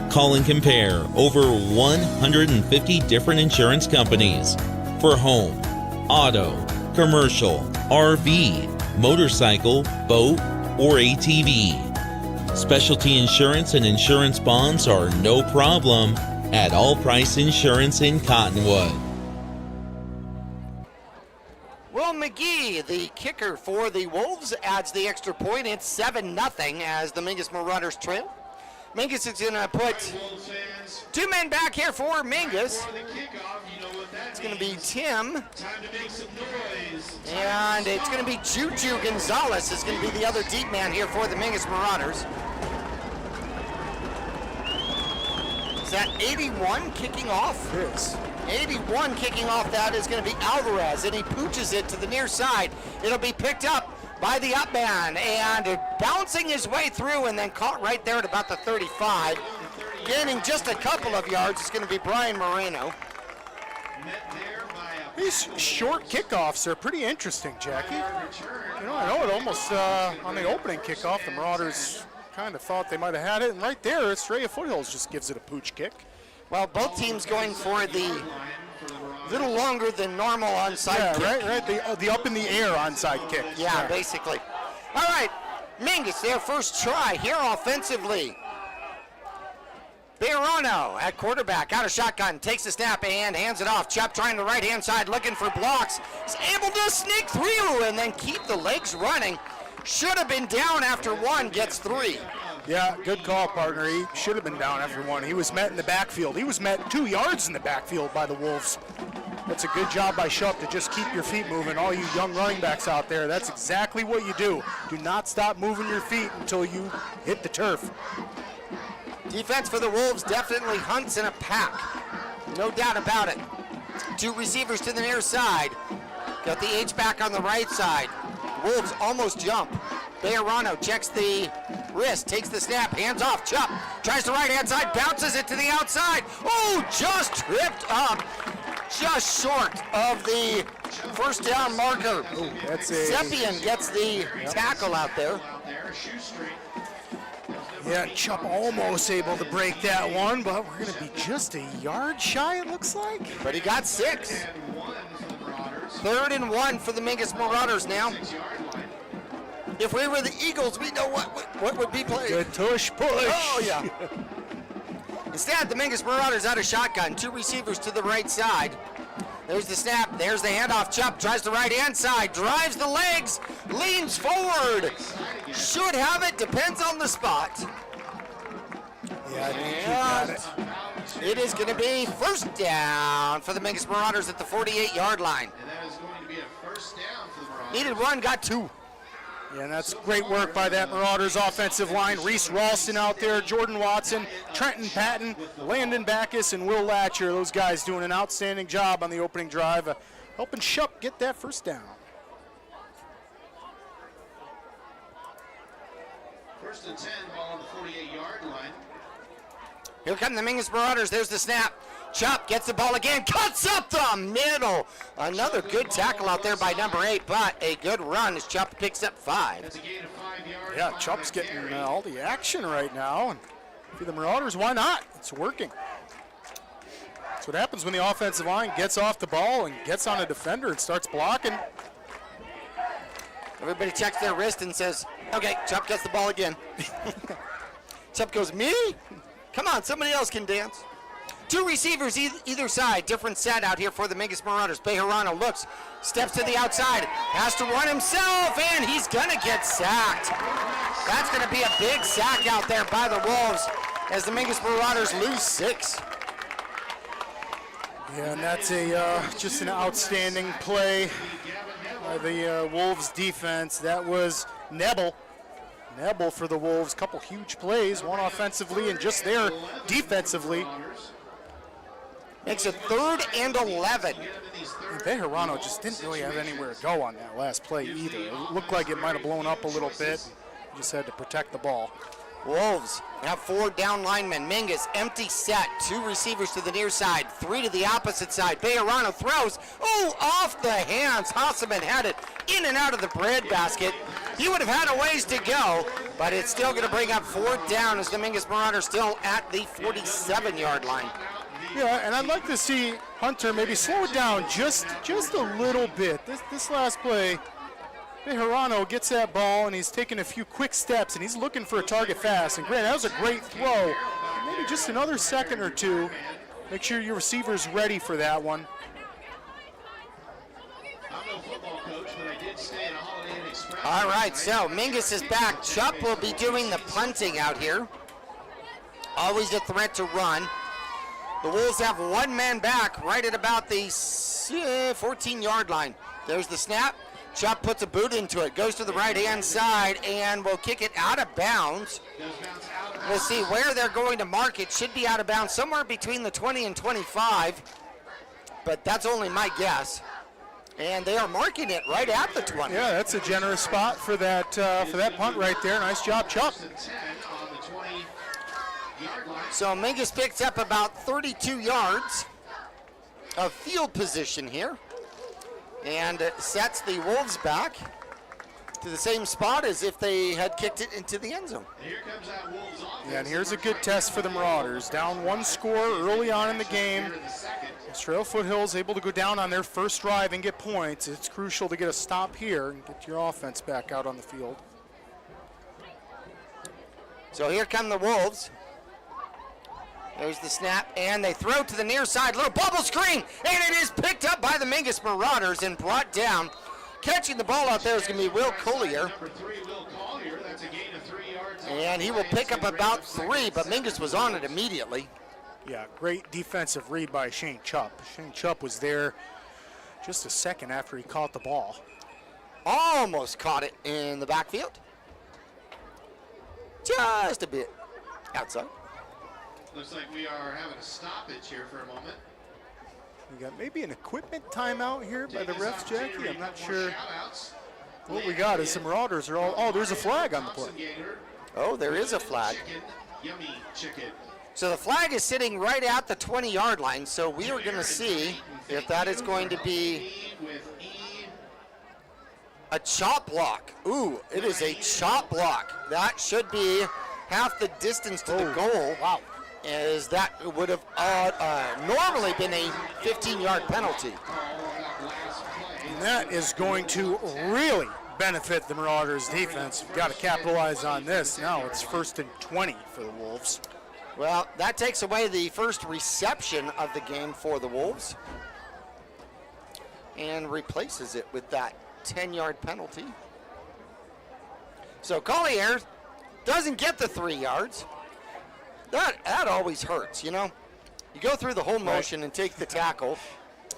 Call and compare over 150 different insurance companies for home, auto, commercial, RV, motorcycle, boat, or ATV. Specialty insurance and insurance bonds are no problem at All Price Insurance in Cottonwood. Will McGee, the kicker for the Wolves, adds the extra point. It's 7-0 as the Mingus Marauders trail. Mingus is going to put 2 men back here for Mingus. It's going to be Tim. And it's going to be Juju Gonzalez is going to be the other deep man here for the Mingus Marauders. Is that 81 kicking off? Yes. 81 kicking off, that is going to be Alvarez, and he pooches it to the near side. It'll be picked up by the up man, and bouncing his way through and then caught right there at about the 35. Gaining just a couple of yards is going to be Brian Moreno. These short kickoffs are pretty interesting, Jackie. I know it almost, on the opening kickoff, the Marauders kind of thought they might have had it, and right there, Estrella Foothills just gives it a pooch kick. Well, both teams going for the little longer than normal onside kick. Right, the up in the air onside kick. Yeah, basically. All right, Mingus, their first try here offensively. Bejarano at quarterback, out of shotgun, takes the snap and hands it off. Chubb trying the right-hand side, looking for blocks. He's able to sneak through and then keep the legs running. Should have been down after 1, gets 3. Yeah, good call, partner. He should have been down after 1. He was met in the backfield. He was met 2 yards in the backfield by the Wolves. That's a good job by Shupp to just keep your feet moving. All you young running backs out there, that's exactly what you do. Do not stop moving your feet until you hit the turf. Defense for the Wolves definitely hunts in a pack. No doubt about it. 2 receivers to the near side. Got the H-back on the right side. Wolves almost jump. Bejarano checks the wrist, takes the snap, hands off. Chubb tries the right-hand side, bounces it to the outside. Oh, just tripped up. Just short of the first down marker. Ooh, Seppian gets the tackle out there. Yeah, Chubb almost able to break that one, but we're going to be just a yard shy, it looks like. But he got 6. 3rd and 1 for the Mingus Marauders now. If we were the Eagles, we know what would be played. Good push. Oh, yeah. Instead, the Mingus Marauders out of shotgun. 2 receivers to the right side. There's the snap. There's the handoff. Chubb tries the right-hand side. Drives the legs. Leans forward. Should have it. Depends on the spot. Yeah, I think you got it. It is going to be first down for the Mingus Marauders at the 48-yard line. And that is going to be a first down for the Marauders. Needed 1, got 2. Yeah, and that's great work by that Marauders offensive line. Reese Ralston out there, Jordan Watson, Trenton Patton, Landon Backus, and Will Latcher. Those guys doing an outstanding job on the opening drive, helping Shupp get that first down. First and 10, ball on the 48-yard line. Here come the Mingus Marauders. There's the snap. Chubb gets the ball again, cuts up the middle. Another good tackle out there by number 8, but a good run as Chubb picks up 5. That's a gain of 5 yards. Yeah, Chubb's getting all the action right now. And for the Marauders, why not? It's working. That's what happens when the offensive line gets off the ball and gets on a defender and starts blocking. Everybody checks their wrist and says, okay, Chup gets the ball again. Chup goes, me? Come on, somebody else can dance. Two receivers either side, different set out here for the Mingus Marauders. Bejarano looks, steps to the outside, has to run himself, and he's gonna get sacked. That's gonna be a big sack out there by the Wolves as the Mingus Marauders lose 6. Yeah, and that's just an outstanding play by the Wolves defense. That was Nebel for the Wolves. Couple huge plays, one offensively and just there defensively. Makes it 3rd and 11. And Bejarano just didn't really have anywhere to go on that last play either. It looked like it might have blown up a little bit. He just had to protect the ball. Wolves have 4 down linemen. Mingus, empty set. 2 receivers to the near side, 3 to the opposite side. Bejarano throws. Oh, off the hands. Hasseman had it in and out of the breadbasket. He would have had a ways to go, but it's still going to bring up 4th down as the Mingus Marauders still at the 47-yard line. Yeah, and I'd like to see Hunter maybe slow it down just a little bit. This last play, Bejarano gets that ball and he's taking a few quick steps and he's looking for a target fast. And Grant, that was a great throw. Maybe just another second or two. Make sure your receiver's ready for that one. I'm no football coach, but I did stay at a Holiday Inn Express. All right, so Mingus is back. Chup will be doing the punting out here. Always a threat to run. The Wolves have 1 man back right at about the 14-yard line. There's the snap. Chup puts a boot into it, goes to the right-hand side, and will kick it out of bounds. We'll see where they're going to mark it. Should be out of bounds somewhere between the 20 and 25, but that's only my guess. And they are marking it right at the 20. Yeah, that's a generous spot for that punt right there. Nice job, Chup. So Mingus picks up about 32 yards of field position here and sets the Wolves back to the same spot as if they had kicked it into the end zone. Here comes that Wolves offense. Yeah, and here's a good test for the Marauders. Down 1 score early on in the game. Estrella Foothills able to go down on their first drive and get points. It's crucial to get a stop here and get your offense back out on the field. So here come the Wolves. There's the snap, and they throw to the near side. Little bubble screen, and it is picked up by the Mingus Marauders and brought down. Catching the ball out there is going to be Will Collier. Number 3, Will Collier. That's a gain of 3 yards. And he will pick up about 3, but Mingus was on it immediately. Yeah, great defensive read by Shane Chup. Shane Chup was there just a second after he caught the ball. Almost caught it in the backfield. Just a bit outside. Looks like we are having a stoppage here for a moment. We got maybe an equipment timeout here by the refs, Jackie. I'm not sure. What we got is the Marauders are all. Oh, there's a flag on the play. Oh, there is a flag. Yummy chicken. So the flag is sitting right at the 20-yard line, so we are going to see if that is going to be a chop block. Ooh, it is a chop block. That should be half the distance to the goal. Wow. As that would have normally been a 15-yard penalty. And that is going to really benefit the Marauders defense. You've got to capitalize on this. Now it's 1st and 20 for the Wolves. Well, that takes away the first reception of the game for the Wolves and replaces it with that 10-yard penalty. So Collier doesn't get the 3 yards. That always hurts, you know. You go through the whole motion and take the tackle,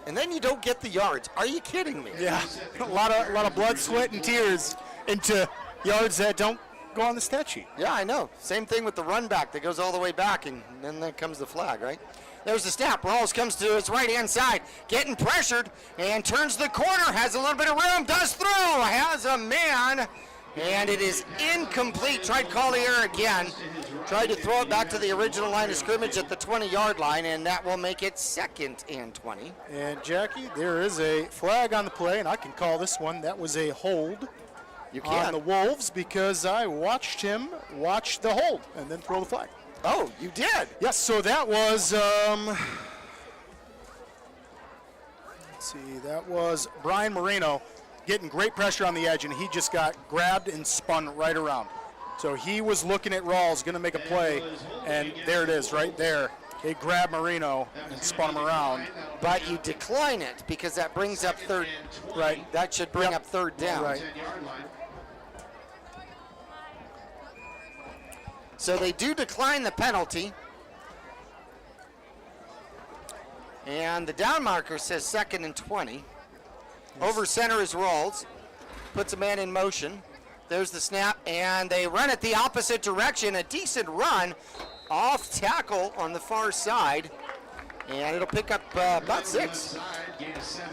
and then you don't get the yards. Are you kidding me? Yeah, a lot of blood, sweat, and tears into yards that don't go on the stat sheet. Yeah, I know. Same thing with the run back that goes all the way back, and then there comes the flag, right? There's the snap. Rawls comes to his right-hand side, getting pressured, and turns the corner, has a little bit of room, does throw, has a man, and it is incomplete. Tried Collier again. Tried to throw it back to the original line of scrimmage at the 20-yard line, and that will make it 2nd and 20. And Jackie, there is a flag on the play, and I can call this one. That was a hold on the Wolves because I watched him watch the hold and then throw the flag. Oh, you did? Yes, so that was Let's see, that was Brian Marino getting great pressure on the edge, and he just got grabbed and spun right around. So he was looking at Rawls, going to make a play, and there it is right there. They grabbed Marino and spun him around. But you decline it because that brings up third. Right. That should bring up third down. Right. So they do decline the penalty. And the down marker says 2nd and 20. Over center is Rawls. Puts a man in motion. There's the snap, and they run it the opposite direction. A decent run off tackle on the far side. And it'll pick up about 6.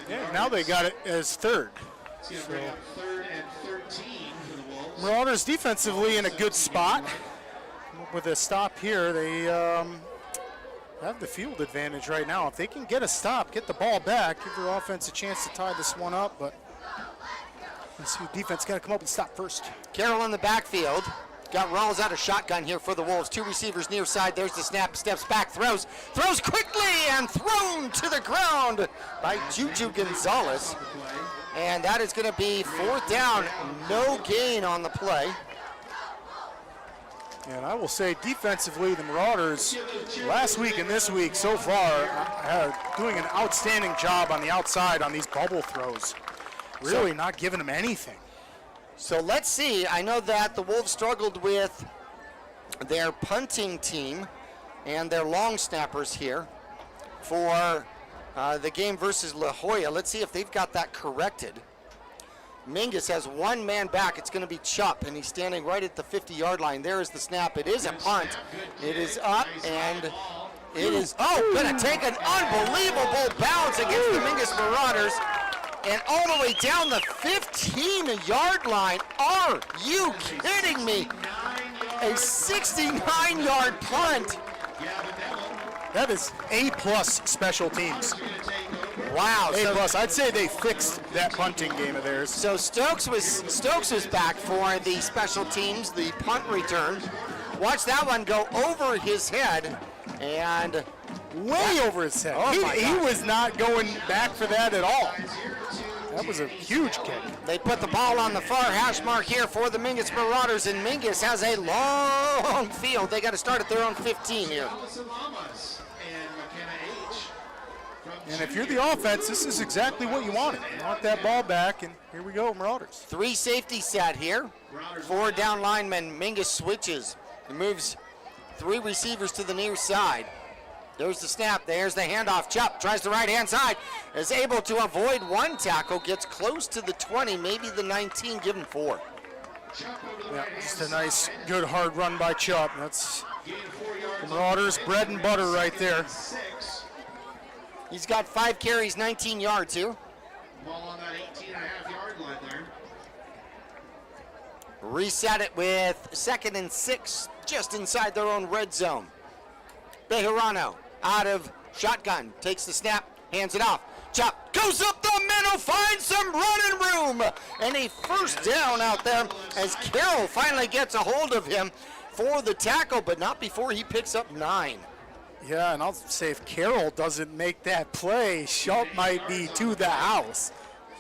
Yeah, now they got it as third. So bring up 3rd and 13 for the Wolves. Marauders defensively in a good spot. With a stop here, they have the field advantage right now. If they can get a stop, get the ball back, give their offense a chance to tie this one up, but let's see, defense got to come up and stop first. Carroll in the backfield. Got Rawls out of shotgun here for the Wolves. 2 receivers near side. There's the snap. Steps back. Throws quickly and thrown to the ground by Juju Gonzalez. And that is going to be 4th down. No gain on the play. And I will say defensively, the Marauders last week and this week so far are doing an outstanding job on the outside on these bubble throws. Really not giving them anything. So let's see. I know that the Wolves struggled with their punting team and their long snappers here for the game versus La Jolla. Let's see if they've got that corrected. Mingus has 1 man back. It's going to be Chupp, and he's standing right at the 50-yard line. There is the snap. It is a punt. It is up, and it is, going to take an unbelievable bounce against the Mingus Marauders, and all the way down the 15-yard line. Are you kidding me? A 69-yard punt. That is A+ special teams. Wow. A+. I'd say they fixed that punting game of theirs. So Stokes was back for the special teams, the punt return. Watch that one go over his head and way over his head. Oh He was not going back for that at all. That was a huge kick. They put the ball on the far hash mark here for the Mingus Marauders, and Mingus has a long field. They got to start at their own 15 here. And if you're the offense, this is exactly what you wanted. You want that ball back, and here we go, Marauders. 3 safety set here. 4 down linemen. Mingus switches. He moves 3 receivers to the near side. There's the snap. There's the handoff. Chupp tries the right-hand side. Is able to avoid 1 tackle. Gets close to the 20, maybe the 19. Give him 4. Yeah, just a nice, good, hard run by Chupp. That's the Marauders' bread and butter right there. He's got 5 carries, 19 yards here. Ball on that 18.5-yard line there. Reset it with 2nd and 6, just inside their own red zone. Bejarano out of shotgun, takes the snap, hands it off. Chupp goes up the middle, finds some running room, and a 1st down out there as Carroll finally gets a hold of him for the tackle, but not before he picks up 9. Yeah, and I'll say if Carroll doesn't make that play, Schultz might be to the house.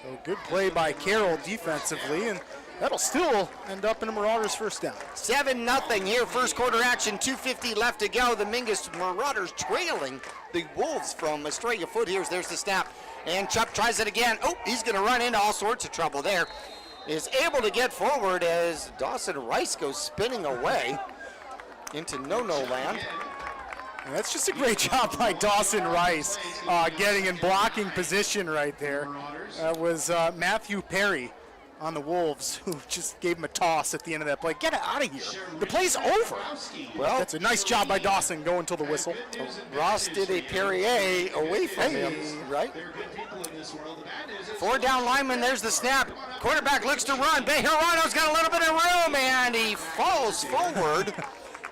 So good play by Carroll defensively, and that'll still end up in a Marauders 1st down. 7-0 here, 1st quarter action, 2:50 left to go. The Mingus Marauders trailing the Wolves from Estrella Foothills. There's the snap, and Chupp tries it again. Oh, he's going to run into all sorts of trouble there. Is able to get forward as Dawson Rice goes spinning away into no-no land. And that's just a great job by Dawson Rice getting in blocking position right there. That was Matthew Perry on the Wolves who just gave him a toss at the end of that play. Get it out of here. The play's over. Well, that's a nice job by Dawson going till the whistle. Ross did a Perrier away from him, right? 4 down linemen, there's the snap. Quarterback looks to run. Bejarano's got a little bit of room, and he falls forward.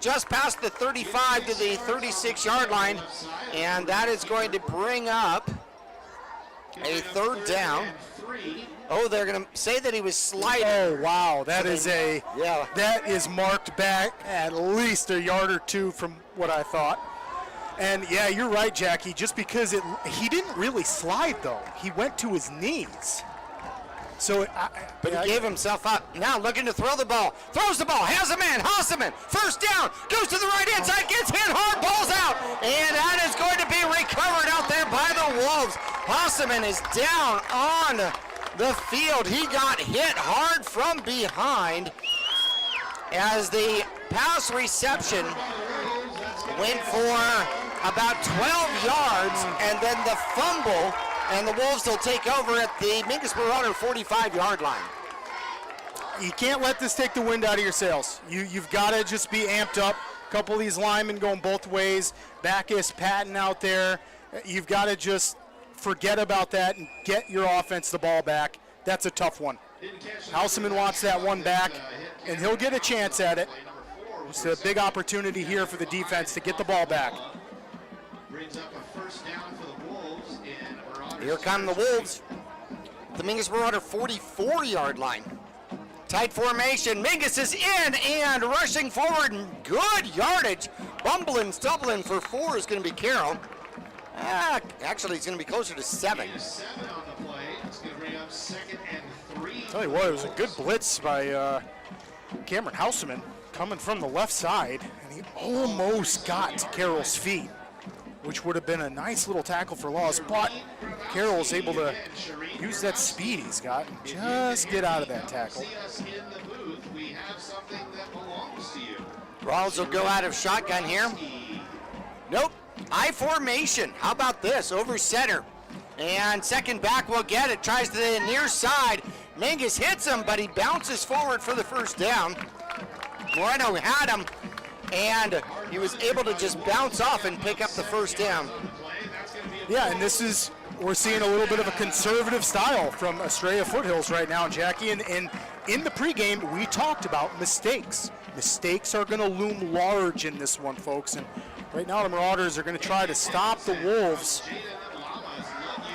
Just past the 35 to the 36-yard line, and that is going to bring up a 3rd down. Oh, they're going to say that he was sliding. Oh, wow, that is marked back at least a yard or 2 from what I thought. And yeah, you're right, Jackie. Just because he didn't really slide though, he went to his knees. So, but he gave himself up. Now looking to throw the ball. Throws the ball. Has a man. Hasseman. First down. Goes to the right hand side. Gets hit hard. Ball's out. And that is going to be recovered out there by the Wolves. Hasseman is down on the field. He got hit hard from behind as the pass reception went for about 12 yards, and then the fumble, and the Wolves will take over at the Mingus Marauder 45-yard line. You can't let this take the wind out of your sails. You've got to just be amped up. A couple of these linemen going both ways. Backus, Patton out there. You've got to just forget about that and get your offense the ball back. That's a tough one. Houseman wants that one back, and he'll get a chance at it. It's a big opportunity here for the defense to get the ball back. Here come the Wolves. The Mingus Marauder 44-yard line. Tight formation. Mingus is in and rushing forward. Good yardage. Bumbling, stumbling for 4 is going to be Carroll. Actually, it's going to be closer to 7. Tell you what, it was a good blitz by Cameron Houseman coming from the left side, and he almost got to Carroll's feet, which would have been a nice little tackle for loss, but Carroll's able to use that speed he's got and just get out of that tackle. Rawls will go out of shotgun here. Nope. I formation. How about this? Over center. And second back will get it. Tries to the near side. Mingus hits him, but he bounces forward for the first down. Moreno had him, and he was able to just bounce off and pick up the first down. Yeah, and we're seeing a little bit of a conservative style from Estrella Foothills right now, Jackie. And in the pregame, we talked about mistakes. Mistakes are going to loom large in this one, folks. And right now, the Marauders are going to try to stop the Wolves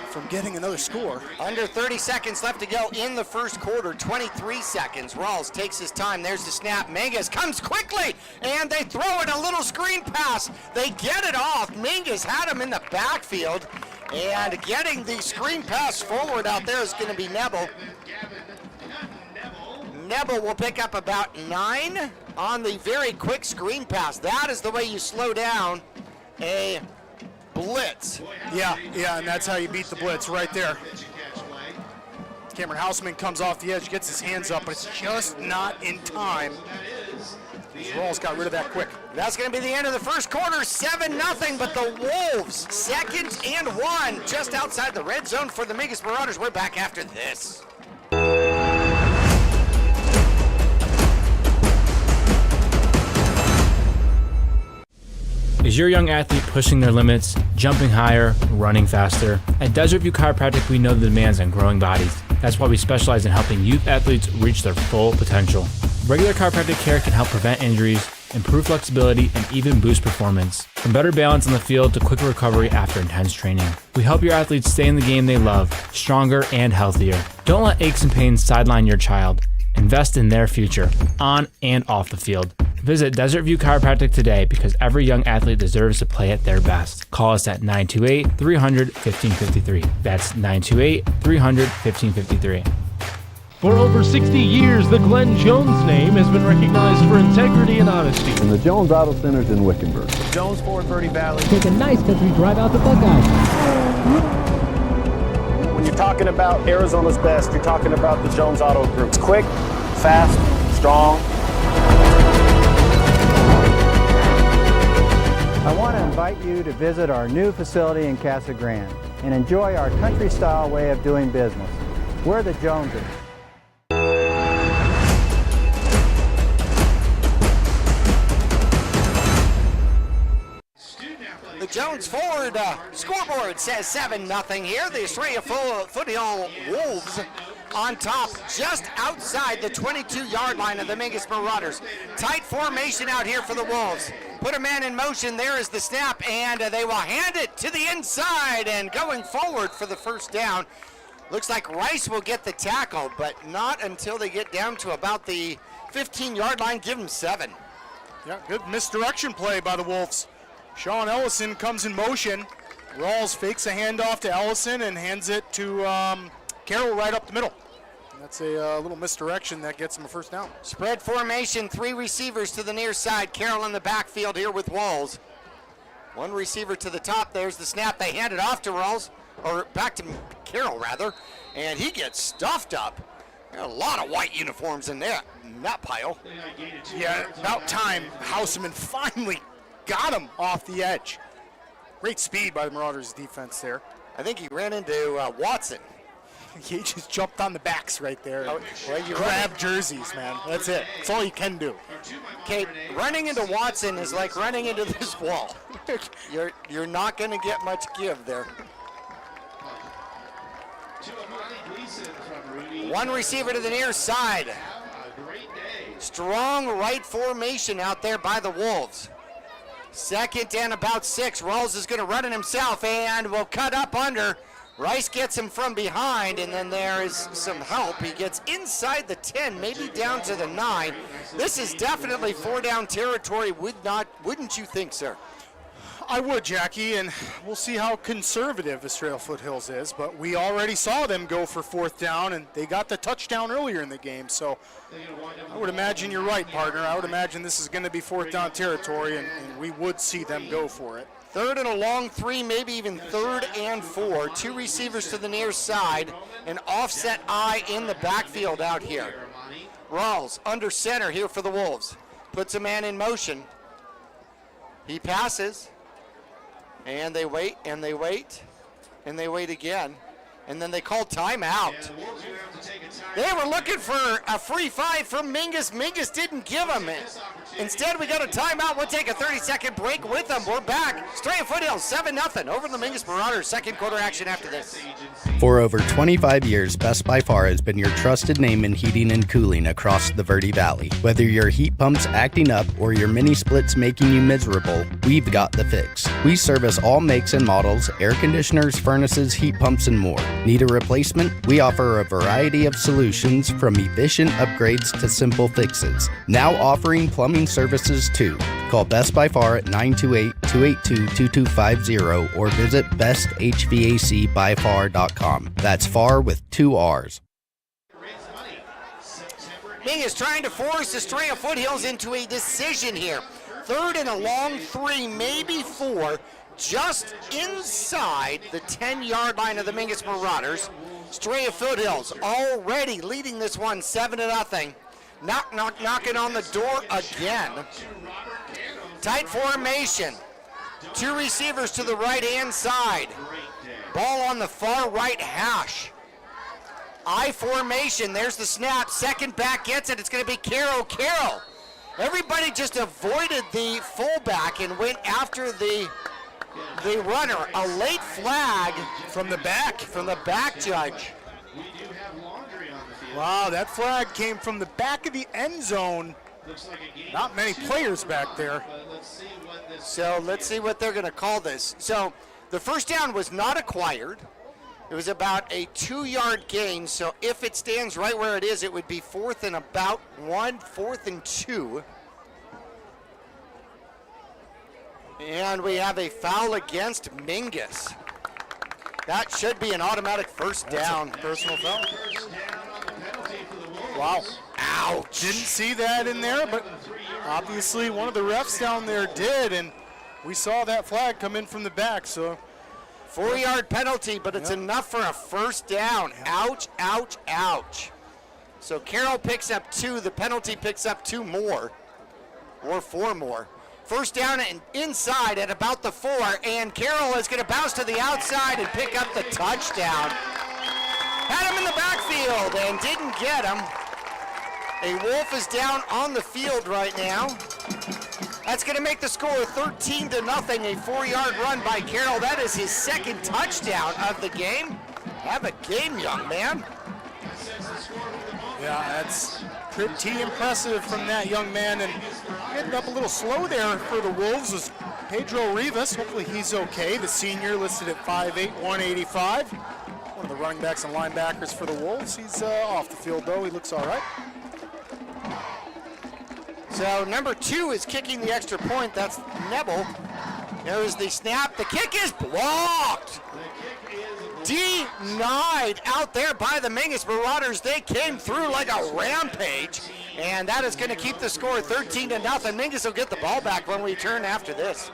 from getting another score. Under 30 seconds left to go in the first quarter, 23 seconds. Rawls takes his time. There's the snap. Mingus comes quickly, and they throw it a little screen pass. They get it off. Mingus had him in the backfield, and getting the screen pass forward out there is going to be Nebel. Nebel will pick up about 9 on the very quick screen pass. That is the way you slow down a blitz. Yeah, and that's how you beat the blitz right there. Cameron Houseman comes off the edge, gets his hands up, but it's just not in time. Rawls got rid of that quick. That's going to be the end of the first quarter, 7-0, but the Wolves, 2nd and 1, just outside the red zone for the Mingus Marauders. We're back after this. Is your young athlete pushing their limits, jumping higher, running faster? At Desert View Chiropractic, we know the demands on growing bodies. That's why we specialize in helping youth athletes reach their full potential. Regular chiropractic care can help prevent injuries, improve flexibility, and even boost performance. From better balance on the field to quick recovery after intense training. We help your athletes stay in the game they love, stronger and healthier. Don't let aches and pains sideline your child. Invest in their future, on and off the field. Visit Desert View Chiropractic today because every young athlete deserves to play at their best. Call us at 928-300-1553. That's 928-300-1553. For over 60 years, the Glenn Jones name has been recognized for integrity and honesty. And the Jones Auto Center's in Wickenburg. Jones Ford Verde Valley. Take a nice country drive out to Buckeye. When you're talking about Arizona's best, you're talking about the Jones Auto Group. It's quick, fast, strong. I want to invite you to visit our new facility in Casa Grande and enjoy our country-style way of doing business. We're the Joneses. The Jones Ford scoreboard says 7-0 here. The Estrella Foothills Wolves on top, just outside the 22-yard line of the Mingus Marauders. Tight formation out here for the Wolves. Put a man in motion. There is the snap, and they will hand it to the inside and going forward for the first down. Looks like Rice will get the tackle, but not until they get down to about the 15-yard line. Give them 7. Yeah, good misdirection play by the Wolves. Sean Ellison comes in motion. Rawls fakes a handoff to Ellison and hands it to Carroll right up the middle. And that's a little misdirection that gets him a first down. Spread formation, 3 receivers to the near side. Carroll in the backfield here with Walls. 1 receiver to the top. There's the snap. They hand it off to Rawls, or back to Carroll rather, and he gets stuffed up. There are a lot of white uniforms in there, in that pile. Yeah, about time Houseman finally got him off the edge. Great speed by the Marauders defense there. I think he ran into Watson. He just jumped on the backs right there. Oh, well, you grab jerseys, man. That's it. That's all you can do. Okay, running into Watson is like running into this wall. You're not going to get much give there. 1 receiver to the near side. Strong right formation out there by the Wolves. 2nd and about 6. Rawls is going to run it himself and will cut up under. Rice gets him from behind, and then there is some help. He gets inside the 10, maybe down to the 9. This is definitely 4-down territory, wouldn't you think, sir? I would, Jackie, and we'll see how conservative Estrella Foothills is, but we already saw them go for 4th down, and they got the touchdown earlier in the game, so I would imagine you're right, partner. I would imagine this is going to be 4th down territory, and we would see them go for it. 3rd and a long 3, maybe even 3rd and 4. 2 receivers to the near side, an offset eye in the backfield out here. Rawls under center here for the Wolves. Puts a man in motion. He passes. And they wait, and they wait, and they wait again. And then they call timeout. They were looking for a free 5 from Mingus. Mingus didn't give them it. Instead, we got a timeout. We'll take a 30-second break with them. We're back. Estrella Foothills, 7-0 over the Mingus Marauders. 2nd quarter action after this. For over 25 years, Best by Far has been your trusted name in heating and cooling across the Verde Valley. Whether your heat pump's acting up or your mini splits making you miserable, we've got the fix. We service all makes and models, air conditioners, furnaces, heat pumps, and more. Need a replacement? We offer a variety of solutions from efficient upgrades to simple fixes. Now offering plumbing services too. Call Best by Far at 928-282-2250 or visit besthvacbyfar.com. That's far with 2 R's. Ming is trying to force Estrella Foothills into a decision here. 3rd and a long 3, maybe 4, just inside the 10-yard line of the Mingus Marauders. Estrella Foothills already leading this one 7-0. Knocking on the door again. Tight formation. 2 receivers to the right-hand side. Ball on the far right hash. I formation. There's the snap. 2nd back gets it. It's going to be Carroll. Everybody just avoided the fullback and went after the runner. A late flag from the back judge. Wow, that flag came from the back of the end zone. Not many players back there. So let's see what they're going to call this. So the first down was not acquired. It was about a 2-yard gain. So if it stands right where it is, it would be 4th and about 1, 4th and 2. And we have a foul against Mingus. That should be an automatic first down. Personal foul. Wow. Ouch. Didn't see that in there, but obviously one of the refs down there did, and we saw that flag come in from the back. So 4-yard penalty, but it's enough for a first down. Ouch, ouch, ouch. So Carroll picks up 2. The penalty picks up 2 more, or 4 more. First down and inside at about the 4, and Carroll is going to bounce to the outside and pick up the touchdown. Had him in the backfield and didn't get him. A Wolf is down on the field right now. That's going to make the score 13-0, a 4-yard run by Carroll. That is his 2nd touchdown of the game. Have a game, young man. Yeah, that's pretty impressive from that young man, and ended up a little slow there for the Wolves was Pedro Rivas. Hopefully he's okay. The senior listed at 5'8", 185. One of the running backs and linebackers for the Wolves. He's off the field, though. He looks all right. So number 2 is kicking the extra point. That's Nebel. There's the snap. The kick is blocked. Denied out there by the Mingus Marauders. They came through like a rampage, and that is going to keep the score 13-0. Mingus will get the ball back when we return after this.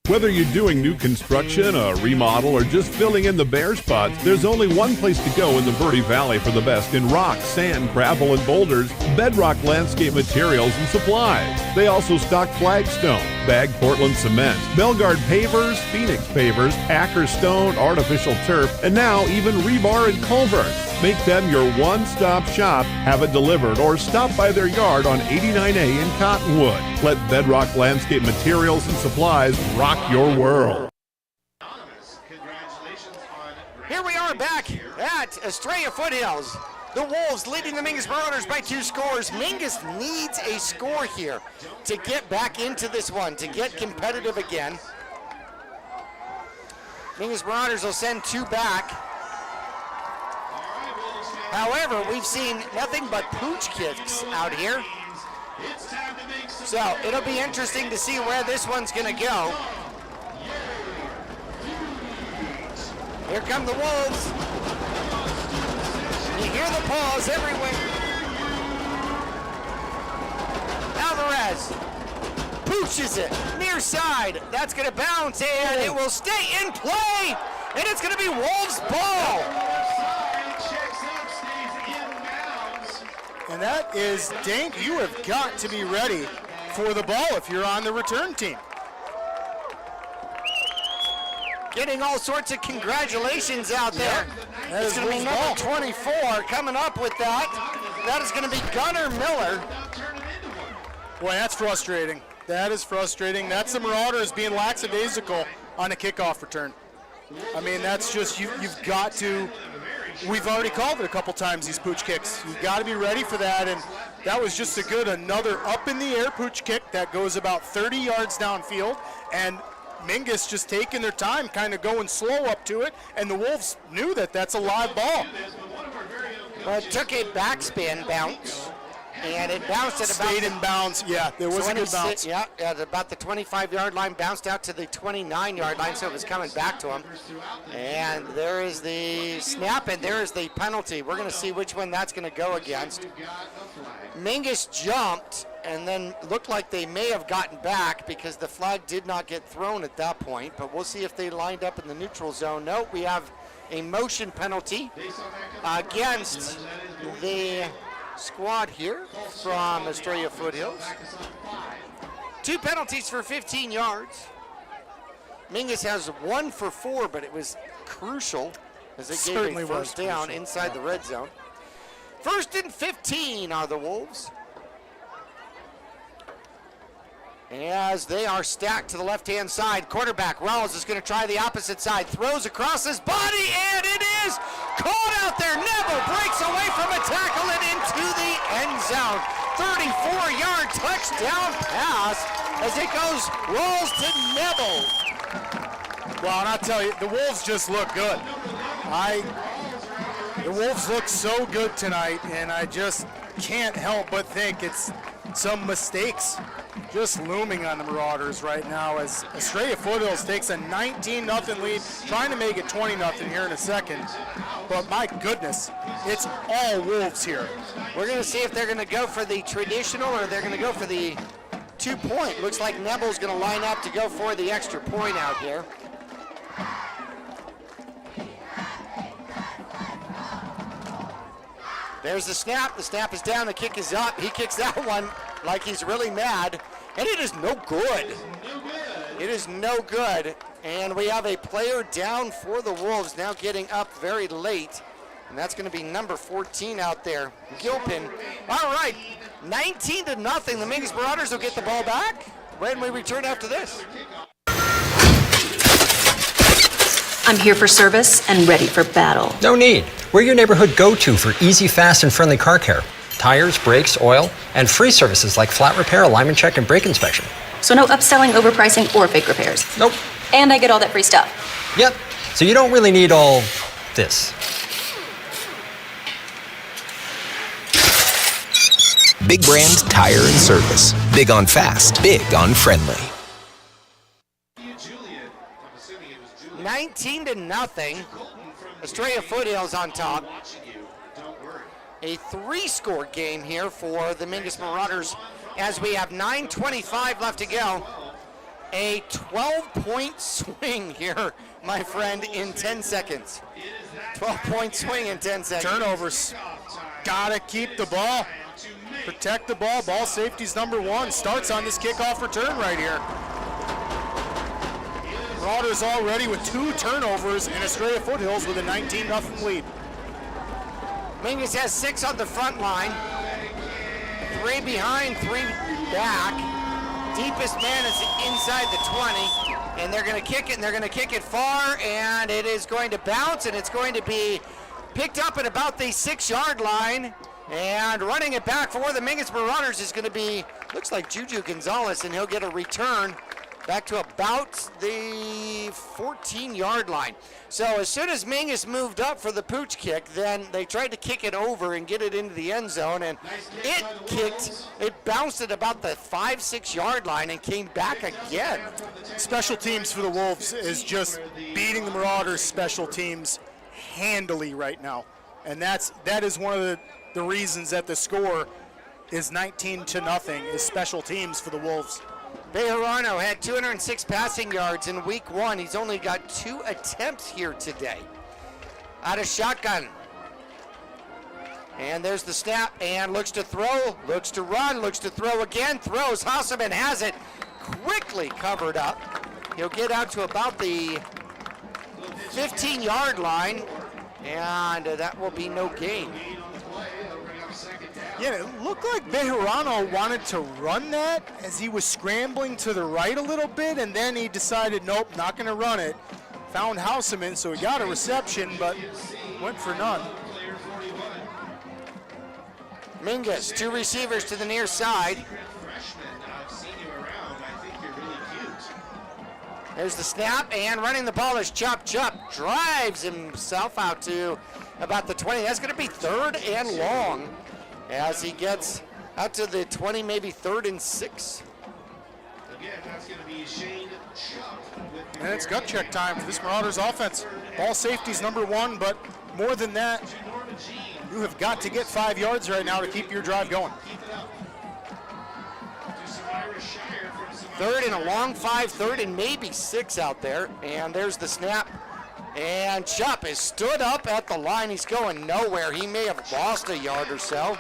Whether you're doing new construction, a remodel, or just filling in the bare spots, there's only one place to go in the Verde Valley for the best in rock, sand, gravel, and boulders, Bedrock Landscape Materials and Supplies. They also stock flagstone, bagged Portland cement, Belgard pavers, Phoenix pavers, Acker stone, artificial turf, and now even rebar and culverts. Make them your one-stop shop, have it delivered, or stop by their yard on 89A in Cottonwood. Let Bedrock Landscape Materials and Supplies rock your world. Here we are back at Estrella Foothills. The Wolves leading the Mingus Marauders by 2 scores. Mingus needs a score here to get back into this one, to get competitive again. Mingus Marauders will send 2 back. However, we've seen nothing but pooch kicks out here. So it'll be interesting to see where this one's going to go. Here come the Wolves. You hear the paws everywhere. Alvarez pooches it near side. That's going to bounce, and it will stay in play. And it's going to be Wolves' ball. And that is Dink. You have got to be ready for the ball if you're on the return team. Getting all sorts of congratulations out there. That It's going to be number 24 coming up with that. That is going to be Gunnar Miller. Boy, that's frustrating. That is frustrating. That's the Marauders being lackadaisical on a kickoff return. I mean, that's just, you've got to, we've already called it a couple times, these pooch kicks. You've got to be ready for that, and that was just another up in the air pooch kick that goes about 30 yards downfield, and Mingus just taking their time, kind of going slow up to it, and the Wolves knew that that's a live ball. Well, it took a backspin bounce, and it bounced at about... Stayed in bounds, yeah, there was a good bounce. Yeah, at about the 25-yard line, bounced out to the 29-yard line, so it was coming back to him. And there is the snap, and there is the penalty. We're going to see which one that's going to go against. Mingus jumped, and then looked like they may have gotten back because the flag did not get thrown at that point, but we'll see if they lined up in the neutral zone. No, we have a motion penalty against the squad here from Estrella Foothills. 2 penalties for 15 yards. Mingus has 1 for 4, but it was crucial as it gave a first down inside the red zone. 1st and 15 are the Wolves, as they are stacked to the left-hand side. Quarterback Rawls is going to try the opposite side, throws across his body, and it is caught out there. Neville breaks away from a tackle and into the end zone. 34-yard touchdown pass as it goes, rolls to Neville. Well, and I'll tell you, the Wolves just look good. The Wolves look so good tonight, and I just can't help but think it's some mistakes just looming on the Marauders right now as Estrella Foothills takes a 19-0 lead, trying to make it 20-0 here in a second. But my goodness, it's all Wolves here. We're going to see if they're going to go for the traditional or they're going to go for the 2-point. Looks like Neville's going to line up to go for the extra point out here. There's the snap. The snap is down. The kick is up. He kicks that one like he's really mad. And it is no good. It is no good. And we have a player down for the Wolves, now getting up very late. And that's going to be number 14 out there, Gilpin. All right, 19-0. The Mingus Marauders will get the ball back when we return after this. I'm here for service and ready for battle. No need. We're your neighborhood go-to for easy, fast, and friendly car care. Tires, brakes, oil, and free services like flat repair, alignment check, and brake inspection. So no upselling, overpricing, or fake repairs. Nope. And I get all that free stuff. Yep. So you don't really need all this. Big brand tire and service. Big on fast, big on friendly. 19-0. Estrella Foothills on top. A 3-score game here for the Mingus Marauders as we have 9:25 left to go. A 12-point swing here, my friend, in 10 seconds. 12-point swing in 10 seconds. Turnovers. Gotta keep the ball. Protect the ball. Ball safety's number one. Starts on this kickoff return right here. Marauders already with 2 turnovers and Estrella Foothills with a 19-0 lead. Mingus has 6 on the front line. 3 behind, 3 back. Deepest man is inside the 20. And they're going to kick it, and they're going to kick it far, and it is going to bounce, and it's going to be picked up at about the 6-yard line. And running it back for the Mingus Marauders is going to be, looks like Juju Gonzalez, and he'll get a return back to about the 14-yard line. So as soon as Mingus moved up for the pooch kick, then they tried to kick it over and get it into the end zone, and it bounced at about the 5-6 yard line and came back again. Special teams for the Wolves is just beating the Marauders' special teams handily right now. And that is one of the reasons that the score is 19-0 is special teams for the Wolves. Bejarano had 206 passing yards in week 1. He's only got 2 attempts here today. Out of shotgun. And there's the snap, and looks to throw, looks to run, looks to throw again, throws. Hasselman has it quickly covered up. He'll get out to about the 15-yard line, and that will be no gain. Yeah, it looked like Bejarano wanted to run that as he was scrambling to the right a little bit, and then he decided, nope, not going to run it. Found Houseman, so he got a reception, but went for none. Mingus, 2 receivers to the near side. There's the snap, and running the ball is Chop. Chop drives himself out to about the 20. That's going to be 3rd and long as he gets out to the 20, maybe 3rd and 6. And it's gut check time for this Marauders offense. Ball safety's number 1, but more than that, you have got to get 5 yards right now to keep your drive going. 3rd and a long 5, 3rd and maybe 6 out there. And there's the snap. And Chupp is stood up at the line. He's going nowhere. He may have lost a yard or so.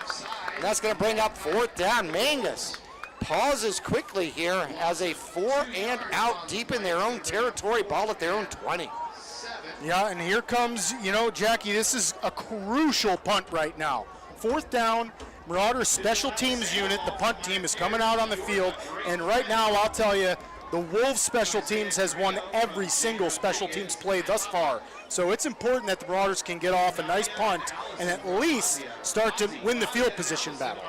And that's going to bring up 4th down. Mingus pauses quickly here as a 4 and out deep in their own territory. Ball at their own 20. Yeah, and here comes, Jackie, this is a crucial punt right now. 4th down, Marauders special teams unit, the punt team is coming out on the field. And right now, I'll tell you, the Wolves special teams has won every single special teams play thus far. So it's important that the Marauders can get off a nice punt and at least start to win the field position battle.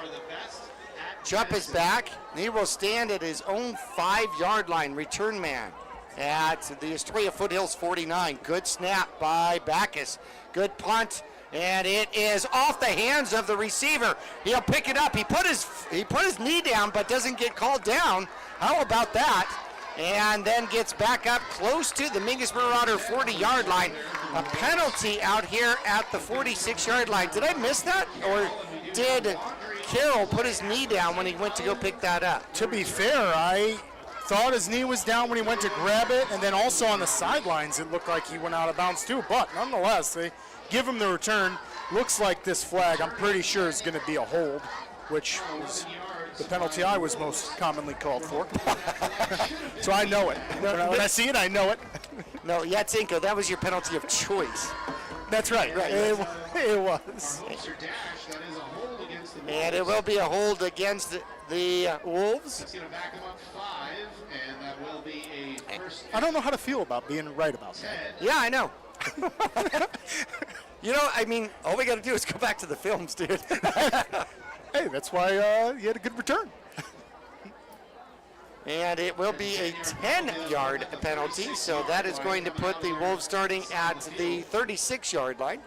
Chupp is back. He will stand at his own 5-yard line, return man at the Estrella Foothills 49. Good snap by Backus. Good punt, and it is off the hands of the receiver. He'll pick it up. He put his knee down, but doesn't get called down. How about that? And then gets back up close to the Mingus Marauder 40-yard line. A penalty out here at the 46-yard line. Did I miss that? Or did Carroll put his knee down when he went to go pick that up? To be fair, I thought his knee was down when he went to grab it, and then also on the sidelines it looked like he went out of bounds too. But nonetheless, they give him the return. Looks like this flag, I'm pretty sure, is going to be a hold, which was the penalty I was most commonly called for. So I know it. When I see it, I know it. No, Yatsenko, that was your penalty of choice. That's right. It was. And it will be a hold against the Wolves. I don't know how to feel about being right about that. Yeah, I know. All we got to do is go back to the films, dude. Hey, that's why you had a good return. And it will be a 10-yard penalty, so that is going to put the Wolves starting at the 36-yard line.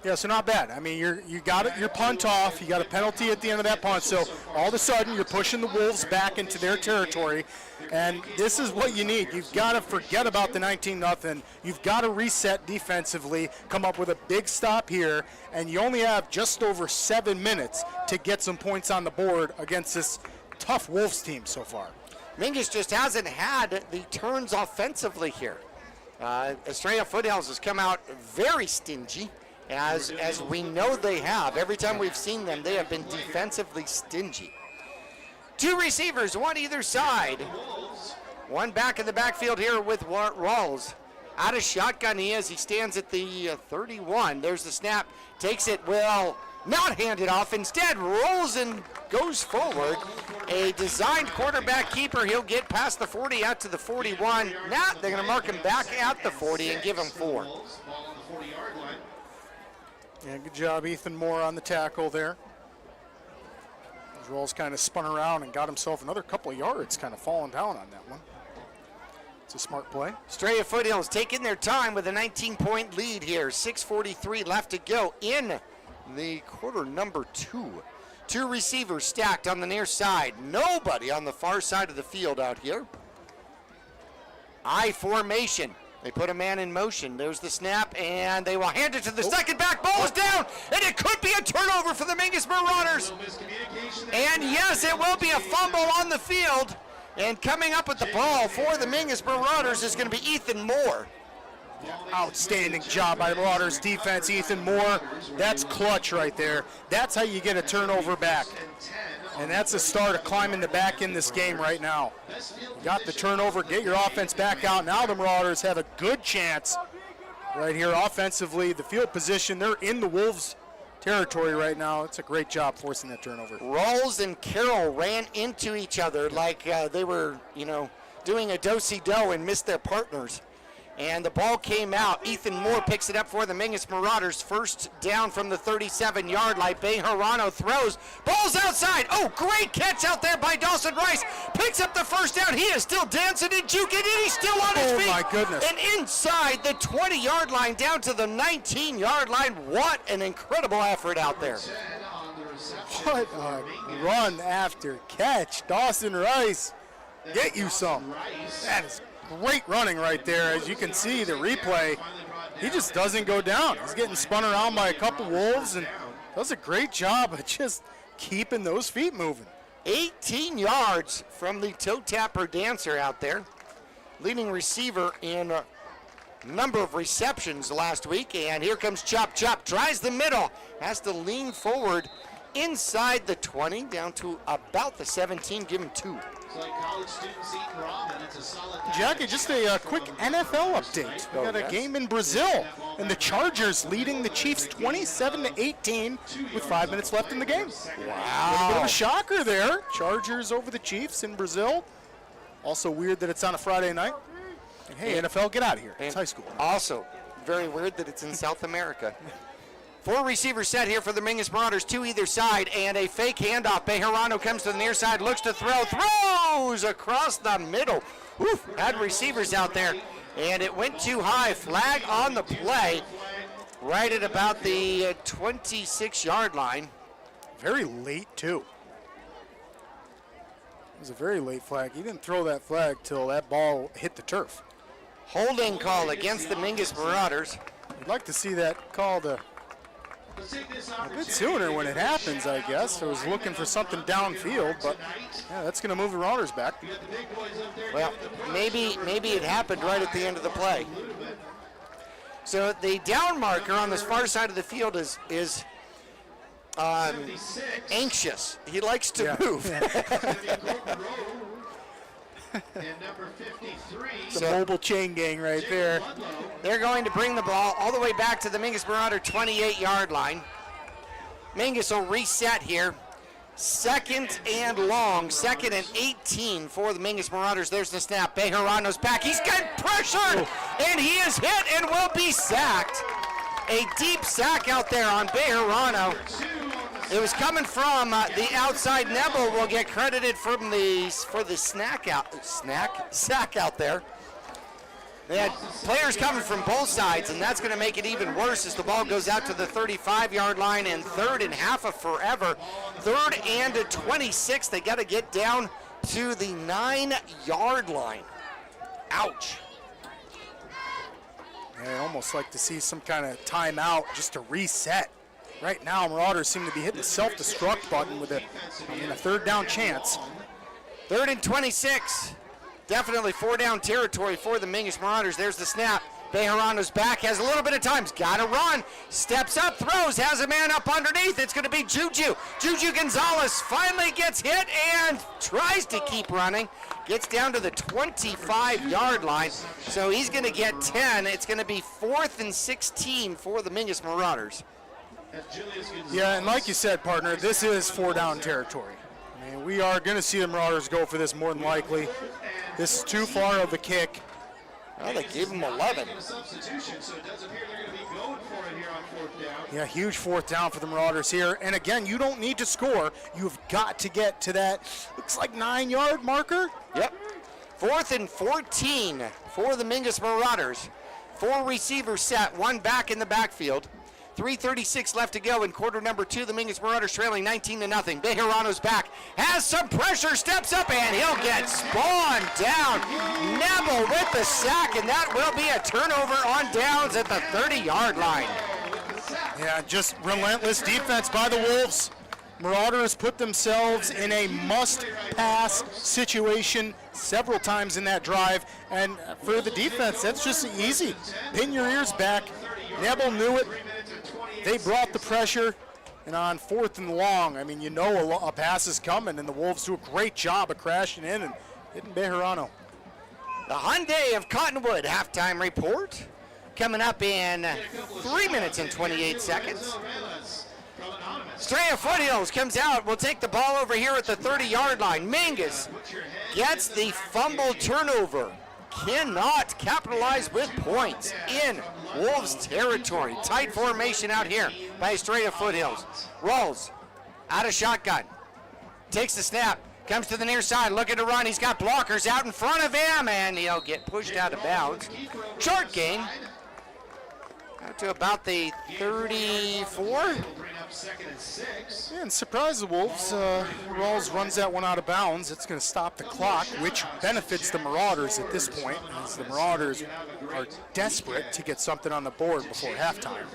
Yeah, so not bad. I mean, you got it. Your punt off. You got a penalty at the end of that punt. So all of a sudden, you're pushing the Wolves back into their territory, and this is what you need. You've got to forget about the 19-0. You've got to reset defensively, come up with a big stop here, and you only have just over 7 minutes to get some points on the board against this tough Wolves team so far. Mingus just hasn't had the turns offensively here. Estrella Foothills has come out very stingy. As we know they have. Every time we've seen them, they have been defensively stingy. 2 receivers, one either side. One back in the backfield here with Rawls. Out of shotgun he is. He stands at the 31. There's the snap. Takes it, will not hand it off. Instead, rolls and goes forward. A designed quarterback keeper. He'll get past the 40 out to the 41. Now they're going to mark him back at the 40 and give him 4. Yeah, good job, Ethan Moore, on the tackle there. His rolls kind of spun around and got himself another couple of yards, kind of falling down on that one. It's a smart play. Estrella Foothills taking their time with a 19-point lead here. 6:43 left to go in the quarter number 2. 2 receivers stacked on the near side. Nobody on the far side of the field out here. I formation. They put a man in motion. There's the snap, and they will hand it to the second back. Ball is down, and it could be a turnover for the Mingus Marauders. And yes, it will be a fumble on the field. And coming up with the ball for the Mingus Marauders is going to be Ethan Moore. Outstanding job by the Marauders defense, Ethan Moore. That's clutch right there. That's how you get a turnover back. And that's the start of climbing the back in this game right now. You got the turnover, get your offense back out. Now the Marauders have a good chance right here offensively. The field position, they're in the Wolves territory right now. It's a great job forcing that turnover. Rawls and Carroll ran into each other like they were, doing a do-si-do and missed their partners. And the ball came out. Ethan Moore picks it up for the Mingus Marauders. First down from the 37-yard line. Bejarano throws. Ball's outside. Oh, great catch out there by Dawson Rice. Picks up the first down. He is still dancing and juking, and he's still on his feet. Oh, my goodness. And inside the 20-yard line down to the 19-yard line. What an incredible effort out there. What a run after catch. Dawson Rice, get you some. That is great running right there. As you can see, the replay, he just doesn't go down. He's getting spun around by a couple Wolves and does a great job of just keeping those feet moving. 18 yards from the toe tapper dancer out there. Leading receiver in a number of receptions last week. And here comes Chop. Chop tries the middle. Has to lean forward inside the 20 down to about the 17. Give him 2. Jackie, just a quick NFL update. We got a game in Brazil, and the Chargers leading the Chiefs 27-18 with 5 minutes left in the game. Wow. A bit of a shocker there. Chargers over the Chiefs in Brazil. Also weird that it's on a Friday night. And hey, NFL, get out of here. It's high school. Also, very weird that it's in South America. 4 receivers set here for the Mingus Marauders, 2 either side, and a fake handoff. Bejarano comes to the near side, looks to throw, throws across the middle. Oof, had receivers out there, and it went too high. Flag on the play, right at about the 26-yard line. Very late, too. It was a very late flag. He didn't throw that flag till that ball hit the turf. Holding call against the Mingus Marauders. I'd like to see that called a bit sooner when it happens, I guess. I was looking for something downfield, but yeah, that's going to move the Marauders back. Well, maybe it happened right at the end of the play. So the down marker on this far side of the field is anxious. He likes to move. And number 53. The mobile chain gang right there. They're going to bring the ball all the way back to the Mingus Marauder 28-yard line. Mingus will reset here. 2nd and long, 2nd and 18 for the Mingus Marauders. There's the snap. Bejarano's back. He's got pressured, and he is hit and will be sacked. A deep sack out there on Bejarano. It was coming from the outside. Neville will get credited for the sack out there. They had players coming from both sides, and that's going to make it even worse as the ball goes out to the 35-yard line, and 3rd and half of forever. 3rd and 26. They got to get down to the 9-yard line. Ouch. I almost like to see some kind of timeout just to reset. Right now, Marauders seem to be hitting the self-destruct button with a 3rd down chance. 3rd and 26. Definitely 4-down territory for the Mingus Marauders. There's the snap. Bejarano's back, has a little bit of time. He's got to run. Steps up, throws, has a man up underneath. It's going to be Juju. Juju Gonzalez finally gets hit and tries to keep running. Gets down to the 25-yard line. So he's going to get 10. It's going to be 4th and 16 for the Mingus Marauders. Yeah, and like you said, partner, this is 4-down territory. I mean, we are going to see the Marauders go for this more than likely. This is too far of a kick. Well, they gave him 11. Yeah, huge 4th down for the Marauders here. And again, you don't need to score. You've got to get to that, looks like 9-yard marker. Yep. 4th and 14 for the Mingus Marauders. 4 receivers set, 1 back in the backfield. 3:36 left to go in quarter number 2. The Mingus Marauders trailing 19-0. Bejarano's back, has some pressure, steps up, and he'll get spawned down. Neville with the sack, and that will be a turnover on downs at the 30-yard line. Yeah, just relentless defense by the Wolves. Marauders put themselves in a must-pass situation several times in that drive, and for the defense, that's just easy. Pin your ears back. Neville knew it. They brought the pressure, and on 4th and long, I mean, you know a pass is coming, and the Wolves do a great job of crashing in and hitting Bejarano. The Hyundai of Cottonwood halftime report coming up in 3 minutes and 28 seconds. Estrella Foothills comes out. We'll take the ball over here at the 30-yard line. Mingus gets the fumble turnover. Cannot capitalize with points in Wolves territory. Tight formation out here by Estrella Foothills. Rolls out of shotgun. Takes the snap. Comes to the near side. Looking to run. He's got blockers out in front of him, and he'll get pushed out of bounds. Short gain. Out to about the 34. Yeah, and surprise the Wolves. Rawls runs that one out of bounds. It's going to stop the clock, which benefits the Marauders at this point, as the Marauders are desperate to get something on the board before halftime.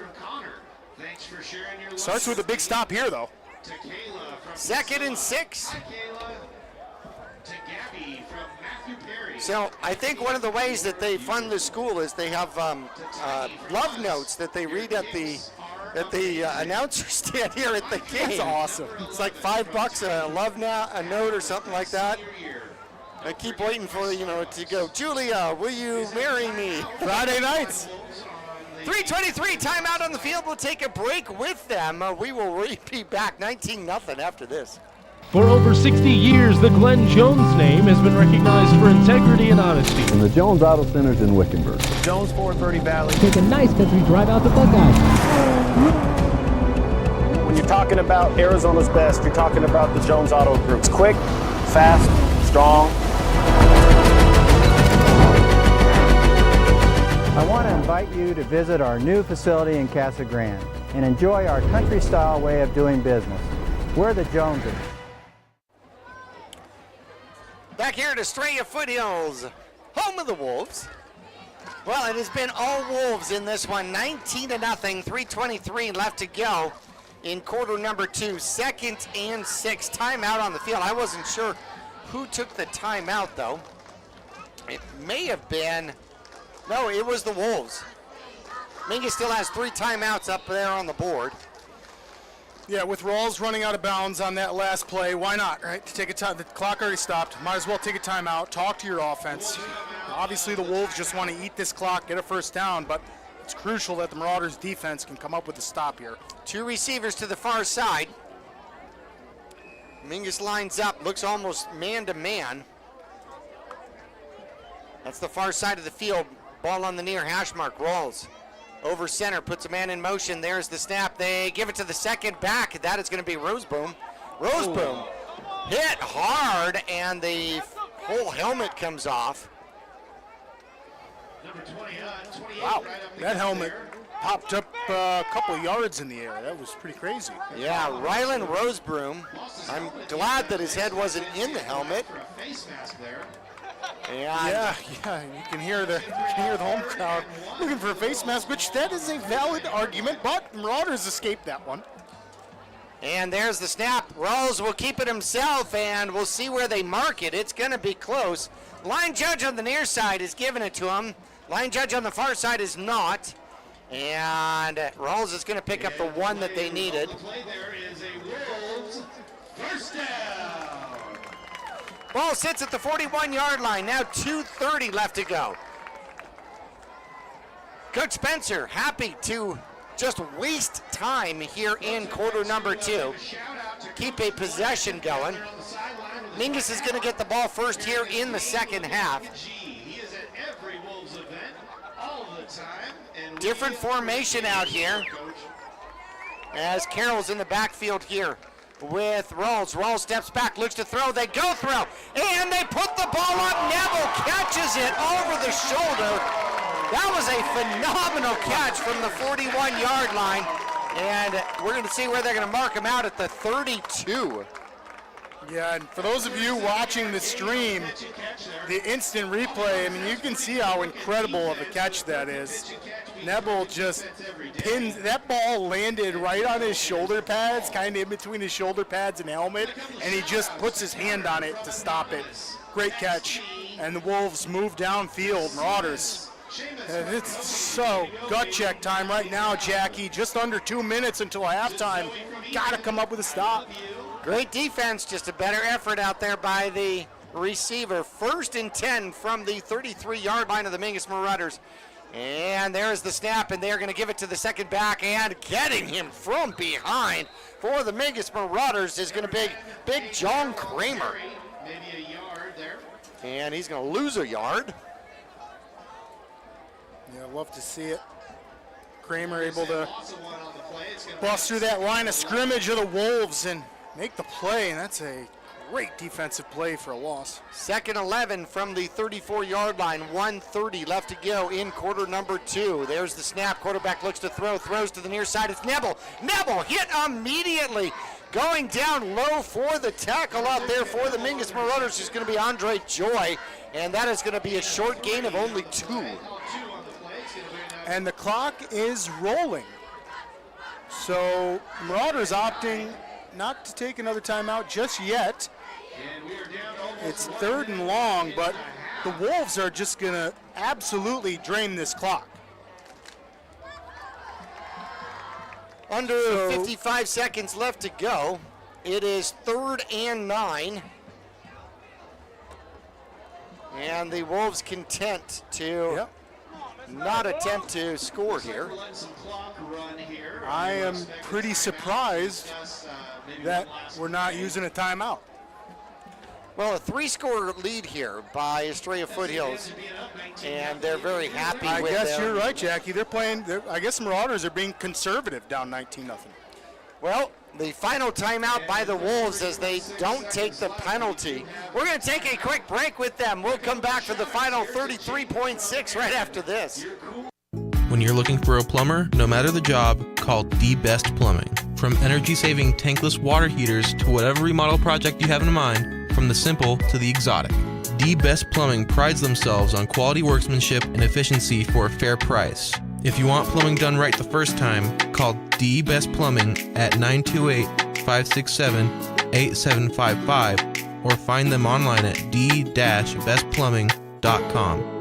Starts with a big stop here, though. 2nd and 6. So I think one of the ways that they fund the school is they have love notes that they read at the announcer stand here at the game. That's awesome. It's like $5 a note or something like that. I keep waiting for to go. Julia, will you marry me? Friday nights. 3:23 timeout on the field. We'll take a break with them. We will be back 19-0 after this. For over 60 years, the Glenn Jones name has been recognized for integrity and honesty. And the Jones Auto Center's in Wickenburg. Jones Ford Verde Valley. Take a nice country drive out the Buckeyes. When you're talking about Arizona's best, you're talking about the Jones Auto Group. It's quick, fast, strong. I want to invite you to visit our new facility in Casa Grande and enjoy our country-style way of doing business. We're the Joneses. Back here at Estrella Foothills, home of the Wolves. Well, it has been all Wolves in this one. 19-0, 3:23 left to go in quarter number 2. 2nd and 6. Timeout on the field. I wasn't sure who took the timeout, though. It may have been, no, it was the Wolves. Mingus still has 3 timeouts up there on the board. Yeah, with Rawls running out of bounds on that last play, why not, right? To take a time, the clock already stopped. Might as well take a timeout, talk to your offense. Obviously, the Wolves just want to eat this clock, get a first down, but it's crucial that the Marauders' defense can come up with a stop here. 2 receivers to the far side. Mingus lines up, looks almost man-to-man. That's the far side of the field. Ball on the near hash mark, Rawls. Over center, puts a man in motion. There's the snap. They give it to the second back. That is going to be Roseboom. Roseboom hit hard, and the whole helmet comes off. Wow, that helmet popped up a couple of yards in the air. That was pretty crazy. Yeah, Rylan Rosebroom. I'm glad that his head wasn't in the helmet. Yeah, you can hear the home crowd looking for a face mask, which that is a valid argument, but Marauders escaped that one. And there's the snap. Rawls will keep it himself, and we'll see where they mark it. It's going to be close. Line judge on the near side is giving it to him. Line judge on the far side is not. And Rawls is going to pick up the one that they needed. Ball sits at the 41-yard line. Now 2:30 left to go. Coach Spencer happy to just waste time here in quarter number 2. Keep a possession going. Mingus is going to get the ball first here in the second half. Different formation out here as Carroll's in the backfield here with Rawls. Rawls steps back, looks to throw. They go throw, and they put the ball up. Neville catches it over the shoulder. That was a phenomenal catch from the 41-yard line, and we're going to see where they're going to mark him out at the 32. Yeah, and for those of you watching the stream, the instant replay, I mean, you can see how incredible of a catch that is. Neville just pins, that ball landed right on his shoulder pads, kind of in between his shoulder pads and helmet, and he just puts his hand on it to stop it. Great catch. And the Wolves move downfield. Marauders. And it's so gut check time right now, Jackie. Just under 2 minutes until halftime. Got to come up with a stop. Great defense, just a better effort out there by the receiver. 1st and 10 from the 33-yard line of the Mingus Marauders. And there's the snap, and they're going to give it to the second back, and getting him from behind for the Mingus Marauders is going to be big John Kramer. And he's going to lose a yard. Yeah, I'd love to see it. Kramer able to bust through that line of scrimmage of the Wolves and make the play, and that's a great defensive play for a loss. 2nd 11 from the 34-yard line. 1:30 left to go in quarter number 2. There's the snap. Quarterback looks to throw. Throws to the near side. It's Neville. Neville hit immediately. Going down low for the tackle out there for the Mingus Marauders is going to be Andre Joy, and that is going to be a short gain of only 2. And the clock is rolling. So Marauders opting not to take another timeout just yet. It's 3rd and long, but the Wolves are just going to absolutely drain this clock. Under 55 seconds left to go. It is 3rd and 9. And the Wolves content to not attempt to score here. I am pretty surprised that we're not using a timeout. Well, a 3-score lead here by Estrella Foothills, and they're very happy with it. I guess you're right, Jackie. I guess Marauders are being conservative down 19-0. Well, the final timeout by the Wolves as they don't take the penalty. We're going to take a quick break with them. We'll come back for the final 33.6 right after this. When you're looking for a plumber, no matter the job, call The Best Plumbing. From energy-saving tankless water heaters to whatever remodel project you have in mind, from the simple to the exotic, The Best Plumbing prides themselves on quality workmanship and efficiency for a fair price. If you want plumbing done right the first time, call The Best Plumbing at 928-567-8755 or find them online at d-bestplumbing.com.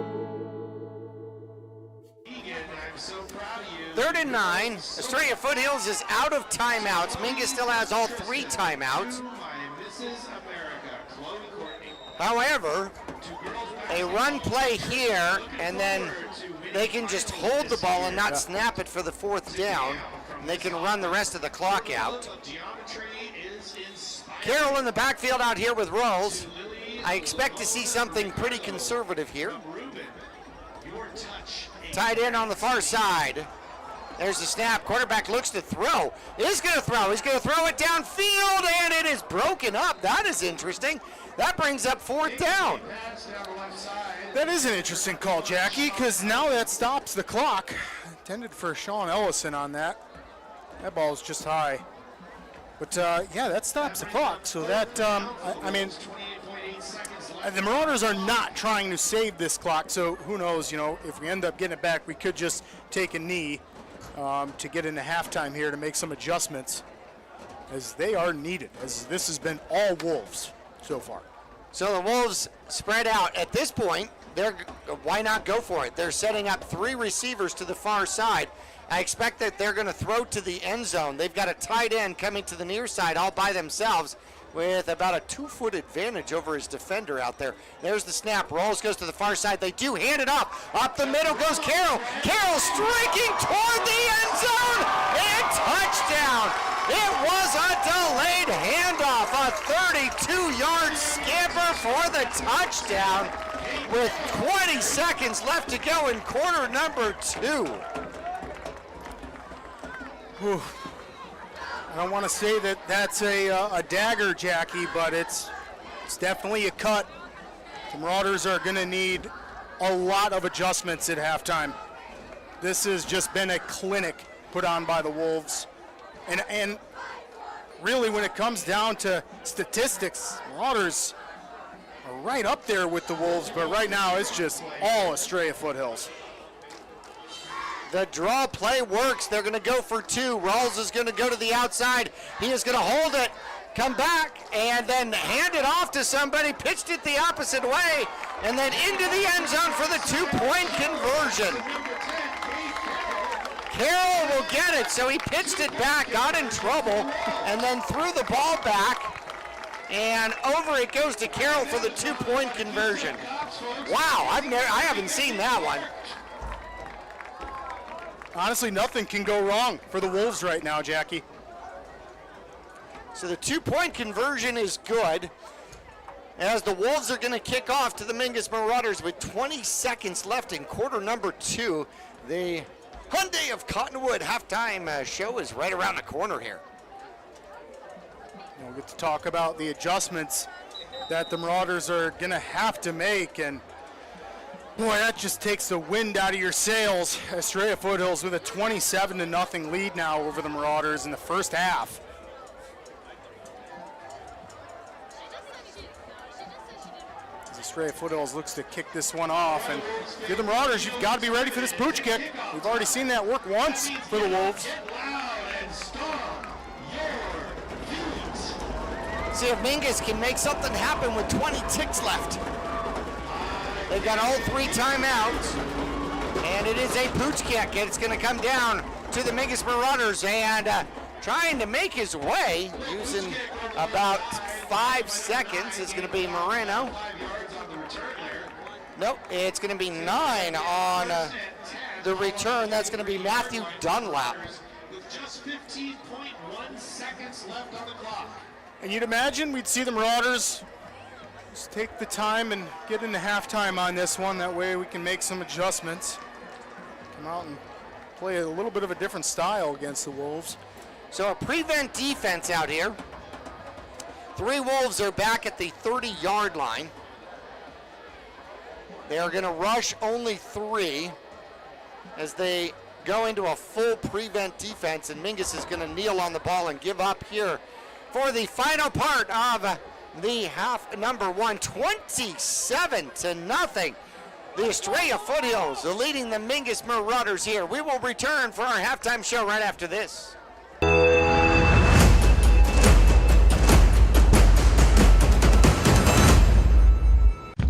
3rd and 9. Estrella Foothills is out of timeouts. Mingus still has all 3 timeouts. However, a run play here, and then they can just hold the ball and not snap it for the 4th down, and they can run the rest of the clock out. Carroll in the backfield out here with Rawls. I expect to see something pretty conservative here. Tied in on the far side. There's the snap. Quarterback looks to throw. He's going to throw. He's going to throw it downfield, and it is broken up. That is interesting. That brings up 4th down. That is an interesting call, Jackie, because now that stops the clock. Intended for Sean Ellison on that. That ball is just high. But, yeah, that stops the clock. So that, I mean, the Marauders are not trying to save this clock. So who knows, you know, if we end up getting it back, we could just take a knee to get into halftime here to make some adjustments, as they are needed, as this has been all Wolves so far. So the Wolves spread out. At this point, why not go for it? They're setting up 3 receivers to the far side. I expect that they're going to throw to the end zone. They've got a tight end coming to the near side all by themselves with about a 2-foot advantage over his defender out there. There's the snap. Rolls goes to the far side. They do hand it off. Up the middle goes Carroll. Carroll streaking toward the end zone. And touchdown. It was a delayed handoff. A 32-yard scamper for the touchdown with 20 seconds left to go in quarter number 2. Whew. I don't want to say that that's a dagger, Jackie, but it's definitely a cut. The Marauders are going to need a lot of adjustments at halftime. This has just been a clinic put on by the Wolves. And really, when it comes down to statistics, Marauders are right up there with the Wolves, but right now it's just all Estrella Foothills. The draw play works. They're going to go for 2. Rawls is going to go to the outside. He is going to hold it, come back, and then hand it off to somebody, pitched it the opposite way, and then into the end zone for the 2-point conversion. Carroll will get it, so he pitched it back, got in trouble, and then threw the ball back, and over it goes to Carroll for the 2-point conversion. Wow, I haven't seen that one. Honestly, nothing can go wrong for the Wolves right now, Jackie. So the 2-point conversion is good, as the Wolves are going to kick off to the Mingus Marauders with 20 seconds left in quarter number 2. The Hyundai of Cottonwood halftime show is right around the corner here. We'll get to talk about the adjustments that the Marauders are going to have to make, and boy, that just takes the wind out of your sails. Estrella Foothills with a 27-0 lead now over the Marauders in the first half. As Estrella Foothills looks to kick this one off, and if you're the Marauders, you've got to be ready for this pooch kick. We've already seen that work once for the Wolves. See if Mingus can make something happen with 20 ticks left. They've got all 3 timeouts, and it is a pooch kick. It's going to come down to the Mingus Marauders, and trying to make his way using about 5 seconds. It's going to be Moreno. Nope, it's going to be 9 on the return. That's going to be Matthew Dunlap. With just 15.1 seconds left on the clock. And you'd imagine we'd see the Marauders just take the time and get into halftime on this one. That way we can make some adjustments. Come out and play a little bit of a different style against the Wolves. So a prevent defense out here. 3 Wolves are back at the 30-yard line. They are going to rush only 3 as they go into a full prevent defense, and Mingus is going to kneel on the ball and give up here for the final part of the half number 1, 27-0. The Estrella Foothills are leading the Mingus Marauders here. We will return for our halftime show right after this.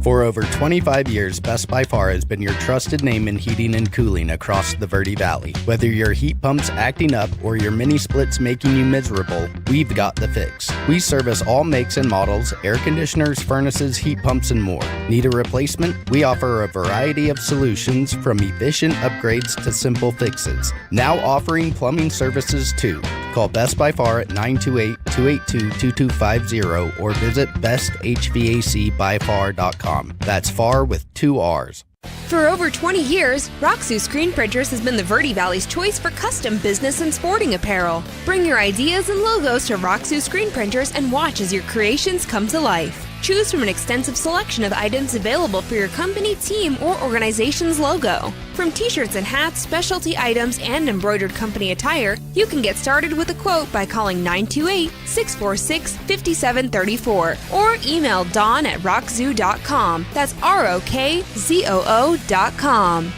For over 25 years, Best by Far has been your trusted name in heating and cooling across the Verde Valley. Whether your heat pump's acting up or your mini splits making you miserable, we've got the fix. We service all makes and models, air conditioners, furnaces, heat pumps, and more. Need a replacement? We offer a variety of solutions from efficient upgrades to simple fixes. Now offering plumbing services too. Call Best by Far at 928-282-2250 or visit besthvacbyfar.com. That's far with 2 R's. For over 20 years, Roxu Screen Printers has been the Verde Valley's choice for custom business and sporting apparel. Bring your ideas and logos to Roxu Screen Printers and watch as your creations come to life. Choose from an extensive selection of items available for your company, team, or organization's logo. From t-shirts and hats, specialty items, and embroidered company attire, you can get started with a quote by calling 928-646-5734 or email dawn@rockzoo.com. That's ROKZOO.com.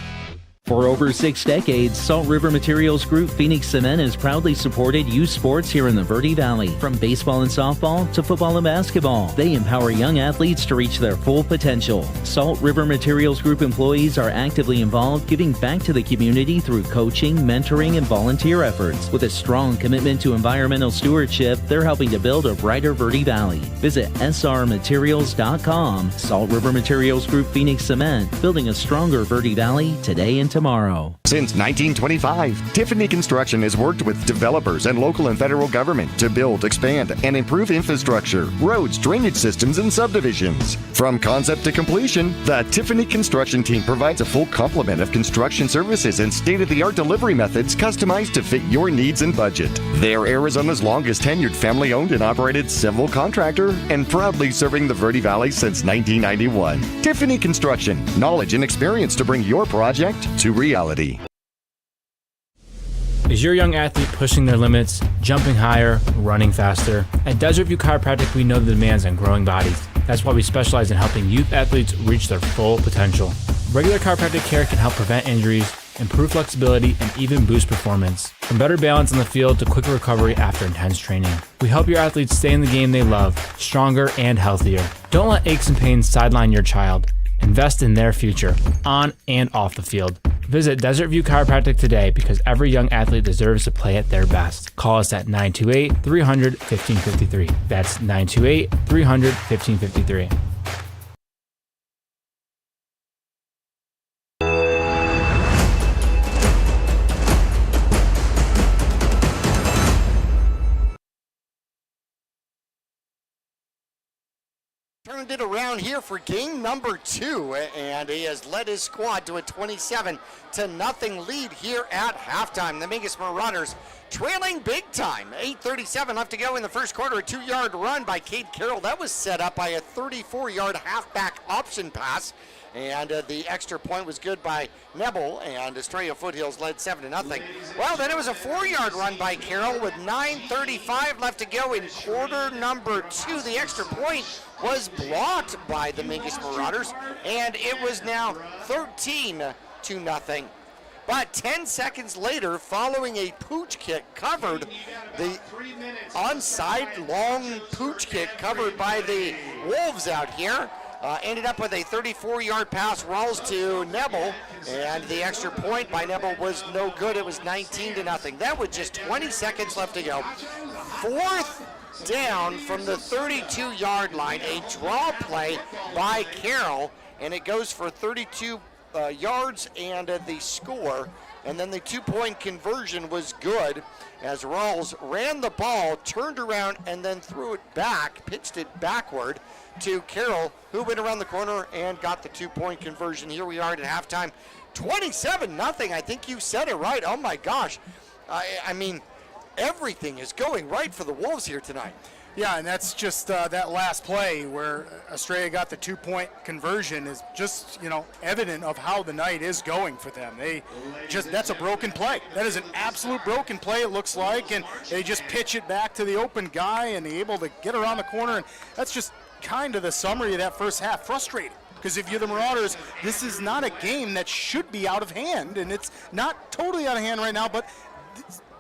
For over 6 decades, Salt River Materials Group Phoenix Cement has proudly supported youth sports here in the Verde Valley. From baseball and softball to football and basketball, they empower young athletes to reach their full potential. Salt River Materials Group employees are actively involved, giving back to the community through coaching, mentoring, and volunteer efforts. With a strong commitment to environmental stewardship, they're helping to build a brighter Verde Valley. Visit srmaterials.com. Salt River Materials Group Phoenix Cement, building a stronger Verde Valley today and tomorrow. Since 1925, Tiffany Construction has worked with developers and local and federal government to build, expand, and improve infrastructure, roads, drainage systems, and subdivisions. From concept to completion, the Tiffany Construction team provides a full complement of construction services and state-of-the-art delivery methods customized to fit your needs and budget. They're Arizona's longest tenured family-owned and operated civil contractor and proudly serving the Verde Valley since 1991. Tiffany Construction, knowledge and experience to bring your project to reality. Is your young athlete pushing their limits, jumping higher, running faster? At Desert View Chiropractic, we know the demands on growing bodies. That's why we specialize in helping youth athletes reach their full potential. Regular chiropractic care can help prevent injuries, improve flexibility, and even boost performance. From better balance on the field to quicker recovery after intense training. We help your athletes stay in the game they love, stronger and healthier. Don't let aches and pains sideline your child. Invest in their future, on and off the field. Visit Desert View Chiropractic today because every young athlete deserves to play at their best. Call us at 928-300-1553. That's 928-300-1553. Turned it around here for game number 2, and he has led his squad to a 27-0 lead here at halftime. The Mingus Marauders trailing big time. 8:37 left to go in the first quarter. A 2-yard run by Cade Carroll. That was set up by a 34-yard halfback option pass. And the extra point was good by Nebel, and Estrella Foothills led 7-0. Well, then it was a 4-yard run by Carroll with 9:35 left to go in quarter number 2. The extra point was blocked by the Mingus Marauders, and it was now 13-0. But 10 seconds later, following a pooch kick covered, the onside long pooch kick covered by the Wolves out here, ended up with a 34-yard pass, rolls to Nebel, and the extra point by Nebel was no good. It was 19-0. That was just 20 seconds left to go. 4th down from the 32-yard line, a draw play by Carroll, and it goes for 32 yards and the score. And then the 2-point conversion was good as Rawls ran the ball, turned around, and then threw it back, pitched it backward to Carroll, who went around the corner and got the 2-point conversion. Here we are at halftime, 27-0. I think you said it right. Oh my gosh. I mean, everything is going right for the Wolves here tonight. Yeah, and that's just that last play where Estrella got the 2-point conversion is just, evident of how the night is going for them. That's a broken play. That is an absolute broken play, it looks like, and they just pitch it back to the open guy, and they're able to get around the corner, and that's just kind of the summary of that first half. Frustrating, because if you're the Marauders, this is not a game that should be out of hand, and it's not totally out of hand right now, but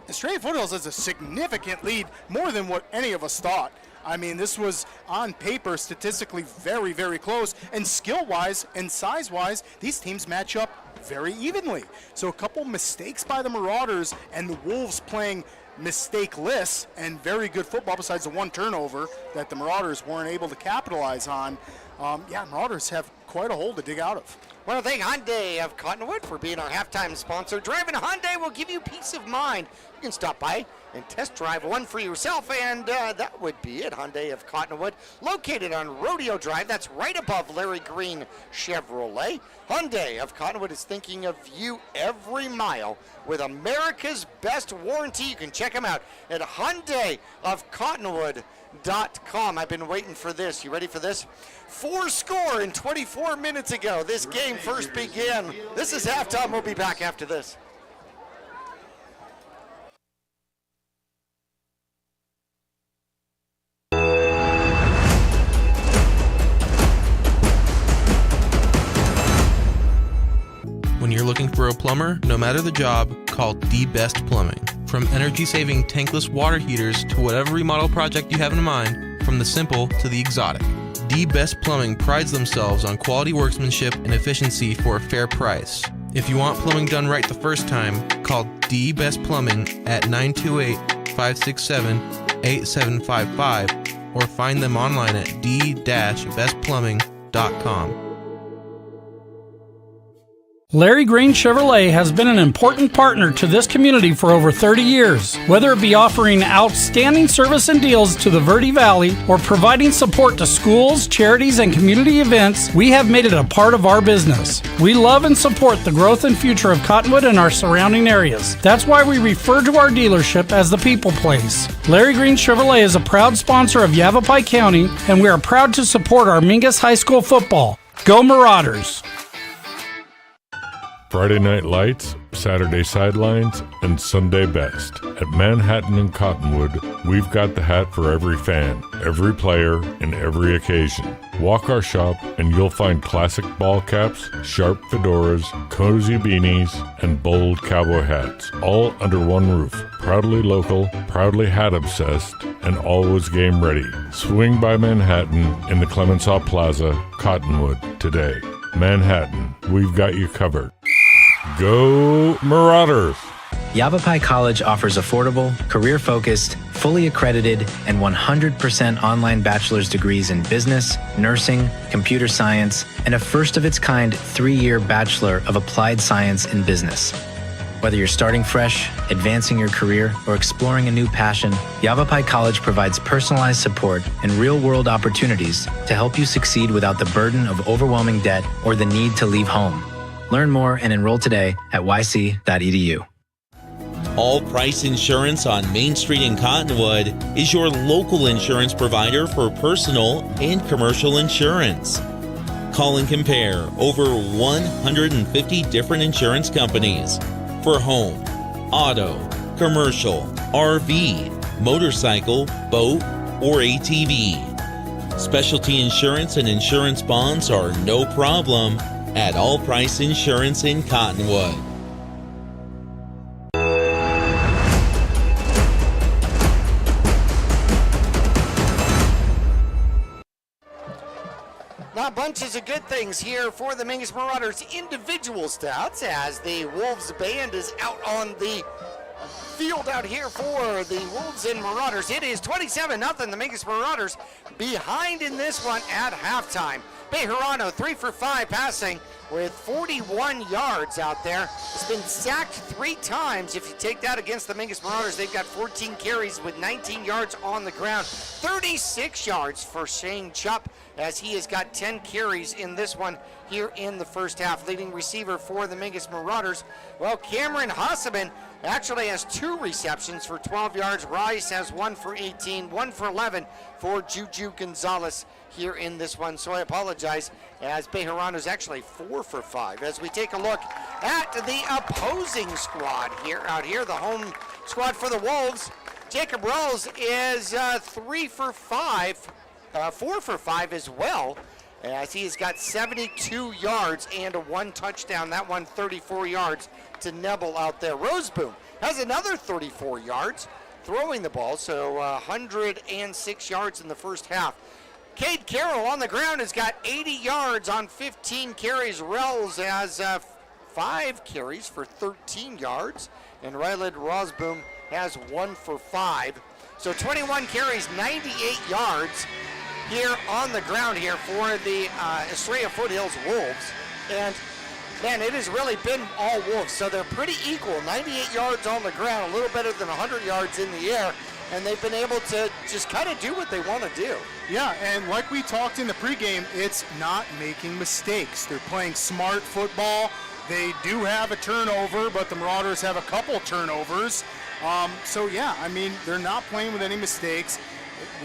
Estrella Foothills has a significant lead, more than what any of us thought. I mean, this was on paper statistically very, very close, and skill-wise and size-wise, these teams match up very evenly. So a couple mistakes by the Marauders, and the Wolves playing mistake-less and very good football besides the one turnover that the Marauders weren't able to capitalize on. Marauders have quite a hole to dig out of. I want to thank Hyundai of Cottonwood for being our halftime sponsor. Driving a Hyundai will give you peace of mind. You can stop by and test drive one for yourself, and that would be it. Hyundai of Cottonwood, located on Rodeo Drive. That's right above Larry Green Chevrolet. Hyundai of Cottonwood is thinking of you every mile with America's best warranty. You can check them out at Hyundai of Cottonwood. MUHS.com. I've been waiting for this. You ready for this? 4 score in 24 minutes ago. This game first began. This is halftime. We'll be back after this. When you're looking for a plumber, no matter the job, call The Best Plumbing. From energy-saving tankless water heaters to whatever remodel project you have in mind, from the simple to the exotic. The Best Plumbing prides themselves on quality workmanship and efficiency for a fair price. If you want plumbing done right the first time, call The Best Plumbing at 928-567-8755 or find them online at d-bestplumbing.com. Larry Green Chevrolet has been an important partner to this community for over 30 years. Whether it be offering outstanding service and deals to the Verde Valley or providing support to schools, charities, and community events, we have made it a part of our business. We love and support the growth and future of Cottonwood and our surrounding areas. That's why we refer to our dealership as the People Place. Larry Green Chevrolet is a proud sponsor of Yavapai County, and we are proud to support our Mingus High School football. Go Marauders! Friday Night Lights, Saturday Sidelines, and Sunday Best. At Manhattan and Cottonwood, we've got the hat for every fan, every player, and every occasion. Walk our shop and you'll find classic ball caps, sharp fedoras, cozy beanies, and bold cowboy hats, all under one roof. Proudly local, proudly hat obsessed, and always game ready. Swing by Manhattan in the Clemenceau Plaza, Cottonwood, today. Manhattan, we've got you covered. Go Marauders! Yavapai College offers affordable, career-focused, fully accredited, and 100% online bachelor's degrees in business, nursing, computer science, and a first-of-its-kind 3-year Bachelor of Applied Science in Business. Whether you're starting fresh, advancing your career, or exploring a new passion, Yavapai College provides personalized support and real-world opportunities to help you succeed without the burden of overwhelming debt or the need to leave home. Learn more and enroll today at yc.edu. All Price Insurance on Main Street in Cottonwood is your local insurance provider for personal and commercial insurance. Call and compare over 150 different insurance companies for home, auto, commercial, RV, motorcycle, boat, or ATV. Specialty insurance and insurance bonds are no problem at All Price Insurance in Cottonwood. Not bunches of good things here for the Mingus Marauders. Individual stats as the Wolves band is out on the field out here for the Wolves and Marauders. It is 27-0. The Mingus Marauders behind in this one at halftime. Bejarano 3 for 5 passing with 41 yards out there. It's been sacked 3 times. If you take that against the Mingus Marauders, they've got 14 carries with 19 yards on the ground. 36 yards for Shane Chupp as he has got 10 carries in this one here in the first half. Leading receiver for the Mingus Marauders, well, Cameron Hasseman actually has 2 receptions for 12 yards. Rice has 1 for 18, 1 for 11 for Juju Gonzalez here in this one. So I apologize as Bejarano is actually 4 for 5. As we take a look at the opposing squad here, out here, the home squad for the Wolves, Jacob Rawls is 3 for 5, 4 for 5 as well, as he has got 72 yards and 1 touchdown. That one 34 yards to Nebel out there. Roseboom has another 34 yards throwing the ball, so 106 yards in the first half. Cade Carroll on the ground has got 80 yards on 15 carries. Rells has 5 carries for 13 yards, and Ryled Rosboom has 1 for 5. So 21 carries, 98 yards here on the ground here for the Estrella Foothills Wolves. And man, it has really been all Wolves, so they're pretty equal. 98 yards on the ground, a little better than 100 yards in the air, and they've been able to just kind of do what they want to do. Yeah, and like we talked in the pregame, it's not making mistakes. They're playing smart football. They do have a turnover, but the Marauders have a couple turnovers. So yeah, I mean, they're not playing with any mistakes.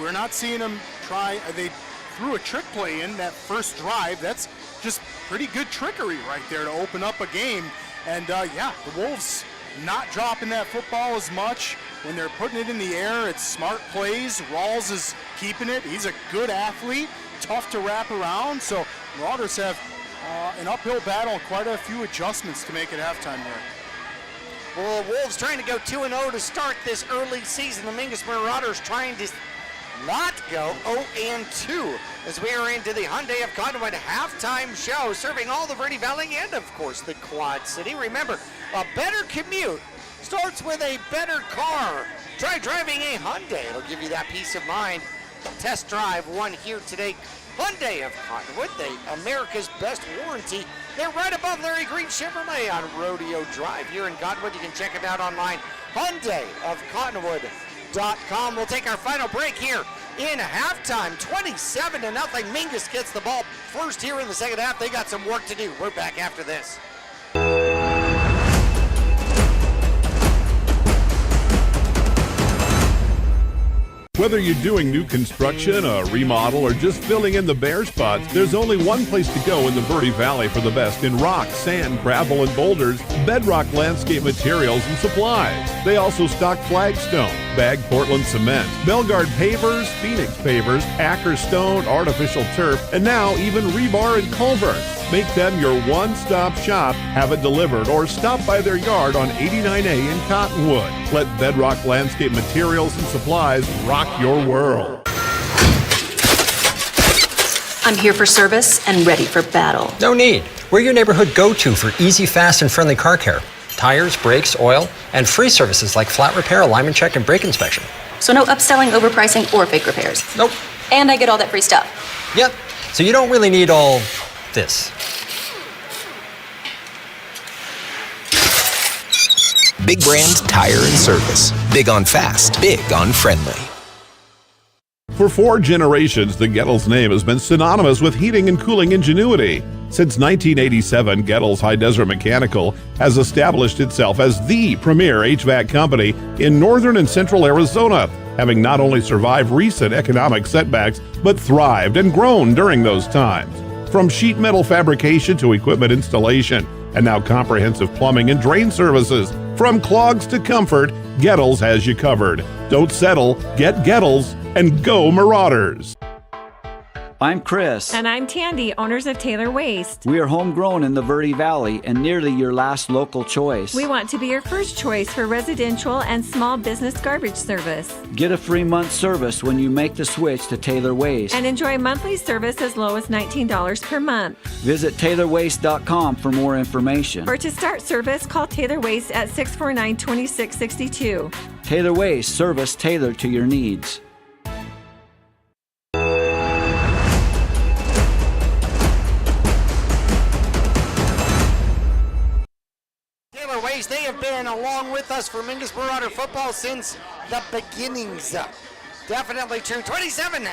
we're not seeing them try. They threw a trick play in that first drive. That's just pretty good trickery right there to open up a game. And the Wolves not dropping that football as much. When they're putting it in the air, it's smart plays. Rawls is keeping it. He's a good athlete, tough to wrap around. So Marauders have an uphill battle and quite a few adjustments to make at halftime here. Well, Wolves trying to go 2-0 to start this early season. The Mingus Marauders trying to not go 0-2 as we are into the Hyundai of Cottonwood halftime show, serving all the Verde Valley and, of course, the Quad City. Remember, a better commute starts with a better car. Try driving a Hyundai. It'll give you that peace of mind. Test drive one here today. Hyundai of Cottonwood, America's best warranty. They're right above Larry Green Chevrolet on Rodeo Drive here in Cottonwood. You can check them out online, HyundaiofCottonwood.com. We'll take our final break here in halftime. 27-0. Mingus gets the ball first here in the second half. They got some work to do. We're back after this. Whether you're doing new construction, a remodel, or just filling in the bare spots, there's only one place to go in the Verde Valley for the best in rock, sand, gravel, and boulders, Bedrock Landscape Materials and Supplies. They also stock flagstone, bagged Portland cement, Belgard pavers, Phoenix pavers, Acker stone, artificial turf, and now even rebar and culvert. Make them your one-stop shop, have it delivered, or stop by their yard on 89A in Cottonwood. Let Bedrock Landscape Materials and Supplies rock your world. I'm here for service and ready for battle. No need. We're your neighborhood go-to for easy, fast, and friendly car care. Tires, brakes, oil, and free services like flat repair, alignment check, and brake inspection. So no upselling, overpricing, or fake repairs. Nope. And I get all that free stuff. Yep. So you don't really need all this. Big Brand Tire and Service. Big on fast, big on friendly. For 4 generations, the Gettles name has been synonymous with heating and cooling ingenuity. Since 1987, Gettles High Desert Mechanical has established itself as the premier HVAC company in northern and central Arizona, having not only survived recent economic setbacks, but thrived and grown during those times. From sheet metal fabrication to equipment installation, and now comprehensive plumbing and drain services. From clogs to comfort, Gettles has you covered. Don't settle, get Gettles, and go Marauders. I'm Chris. And I'm Tandy, owners of Taylor Waste. We are homegrown in the Verde Valley and nearly your last local choice. We want to be your first choice for residential and small business garbage service. Get a free month service when you make the switch to Taylor Waste. And enjoy monthly service as low as $19 per month. Visit TaylorWaste.com for more information. Or to start service, call Taylor Waste at 649-2662. Taylor Waste, service tailored to your needs. They have been along with us for Mingus Marauder football since the beginnings. Definitely true. 27-0.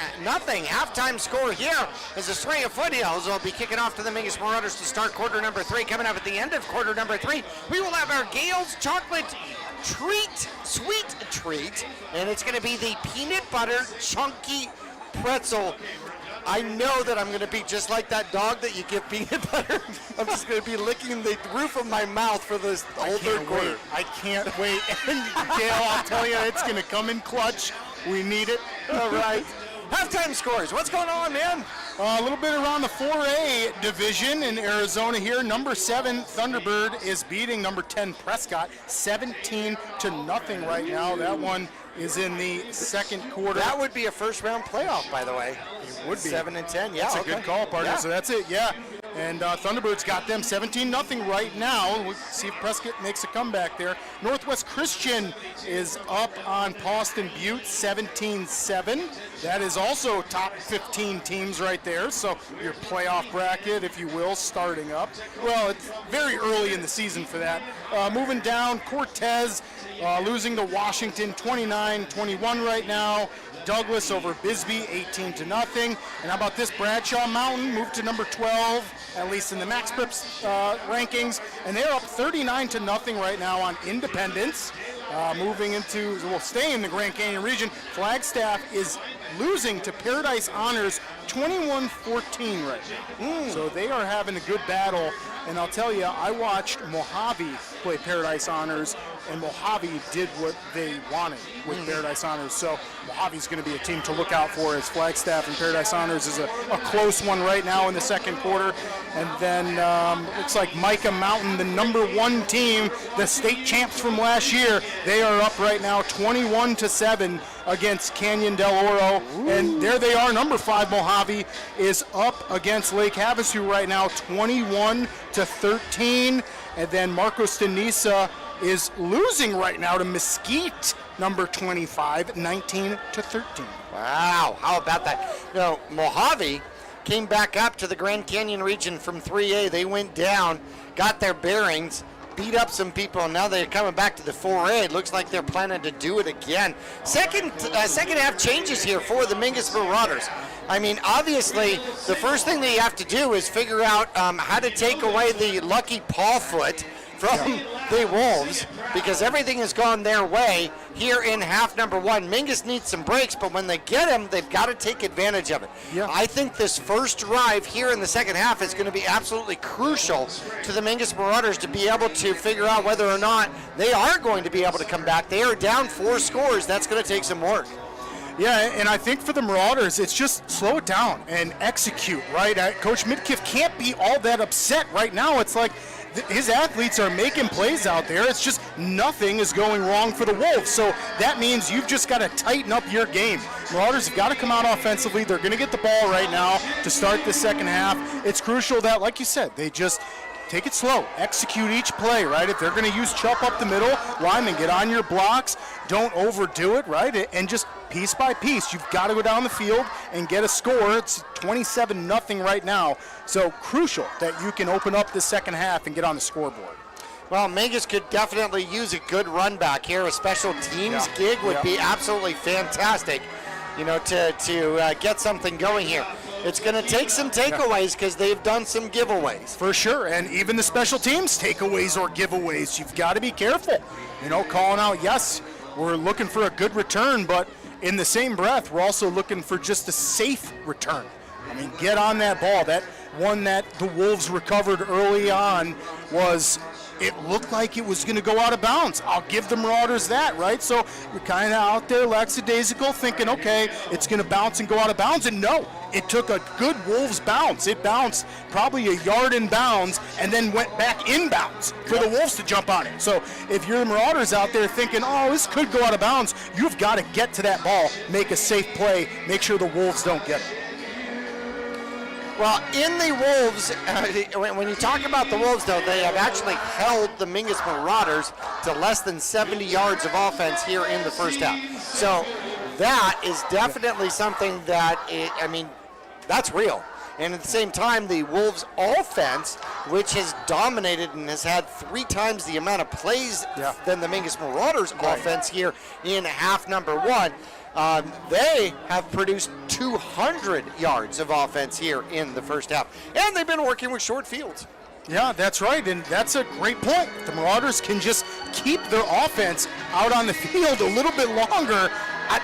Halftime score here as Estrella Foothills will be kicking off to the Mingus Marauders to start quarter number 3. Coming up at the end of quarter number 3, we will have our Gale's chocolate treat, sweet treat, and it's going to be the peanut butter chunky pretzel. I know that I'm going to be just like that dog that you give peanut butter. I'm just going to be licking the roof of my mouth for this whole third quarter. I can't wait. And Gail, I'll tell you, it's going to come in clutch. We need it. All right. Halftime scores. What's going on, man? A little bit around the 4A division in Arizona here. Number 7 Thunderbird is beating number 10 Prescott 17-0 right now. That one is in the second quarter. That would be a first round playoff, by the way. It would be. 7-10. Yeah, that's a good call, partner. Yeah. So that's it. Yeah. And Thunderbirds got them 17-0 right now. We'll see if Prescott makes a comeback there. Northwest Christian is up on Pauston Butte 17-7. That is also top 15 teams right there. So your playoff bracket, if you will, starting up. Well, it's very early in the season for that. Moving down, Cortez losing to Washington 29-21 right now. Douglas over Bisbee 18-0. And how about this? Bradshaw Mountain moved to number 12, at least in the Max Preps rankings, and they're up 39-0 right now on Independence. Moving into, we'll stay in the Grand Canyon region. Flagstaff is losing to Paradise Honors 21-14 right now. So they are having a good battle. And I'll tell you, I watched Mojave play Paradise Honors, and Mojave did what they wanted with Paradise Honors. So Mojave's going to be a team to look out for, as Flagstaff and Paradise Honors is a close one right now in the second quarter. And then looks like Micah Mountain, the number 1 team, the state champs from last year, they are up right now 21-7 against Canyon del Oro. And there they are, number 5 Mojave is up against Lake Havasu right now 21-13. And then Marcos Tenisa is losing right now to Mesquite, number 25, 19-13. Wow, how about that? You know, Mojave came back up to the Grand Canyon region from 3A. They went down, got their bearings, beat up some people, and now they're coming back to the 4A. It looks like they're planning to do it again. Second half changes here for the Mingus Marauders. I mean, obviously, the first thing that you have to do is figure out how to take away the lucky paw foot from the Wolves, because everything has gone their way here in half number 1. Mingus needs some breaks, but when they get him, they've got to take advantage of it. I think this first drive here in the second half is going to be absolutely crucial to the Mingus Marauders to be able to figure out whether or not they are going to be able to come back. They are down 4 scores. That's going to take some work. Yeah, and I think for the Marauders, it's just slow it down and execute, right? Coach Midkiff can't be all that upset right now. It's like his athletes are making plays out there. It's just nothing is going wrong for the Wolves. So that means you've just got to tighten up your game. Marauders have got to come out offensively. They're going to get the ball right now to start the second half. It's crucial that, like you said, they just take it slow. Execute each play, right? If they're going to use chop up the middle, linemen, get on your blocks. Don't overdo it, right? And just piece by piece, you've got to go down the field and get a score. It's 27-0 right now. So crucial that you can open up the second half and get on the scoreboard. Well, Mingus could definitely use a good run back here. A special teams gig would be absolutely fantastic, you know, to get something going here. It's going to take some takeaways because they've done some giveaways. For sure, and even the special teams takeaways or giveaways, you've got to be careful. You know, calling out, yes, we're looking for a good return, but in the same breath, we're also looking for just a safe return. I mean, get on that ball. That one that the Wolves recovered early on was, it looked like it was going to go out of bounds. I'll give the Marauders that, right? So you're kind of out there lackadaisical thinking, okay, it's going to bounce and go out of bounds. And no, it took a good Wolves bounce. It bounced probably a yard in bounds and then went back in bounds for the Wolves to jump on it. So if you're the Marauders out there thinking, oh, this could go out of bounds, you've got to get to that ball, make a safe play, make sure the Wolves don't get it. Well, in the Wolves, when you talk about the Wolves, though, they have actually held the Mingus Marauders to less than 70 yards of offense here in the first half. So that is definitely something that, that's real. And at the same time, the Wolves' offense, which has dominated and has had 3 times the amount of plays than the Mingus Marauders' offense here in half number 1, they have produced 200 yards of offense here in the first half. And they've been working with short fields. Yeah, that's right, and that's a great point. The Marauders can just keep their offense out on the field a little bit longer,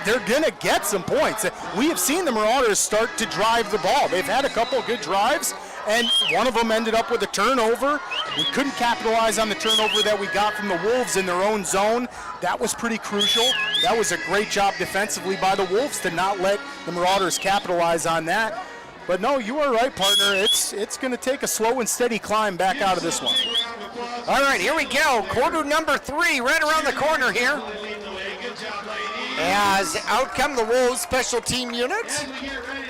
they're going to get some points. We have seen the Marauders start to drive the ball. They've had a couple of good drives, and one of them ended up with a turnover. We couldn't capitalize on the turnover that we got from the Wolves in their own zone. That was pretty crucial. That was a great job defensively by the Wolves to not let the Marauders capitalize on that. But no, you are right, partner. It's going to take a slow and steady climb back out of this one. All right, here we go. Quarter number 3, right around the corner here. As out come the Wolves special team unit.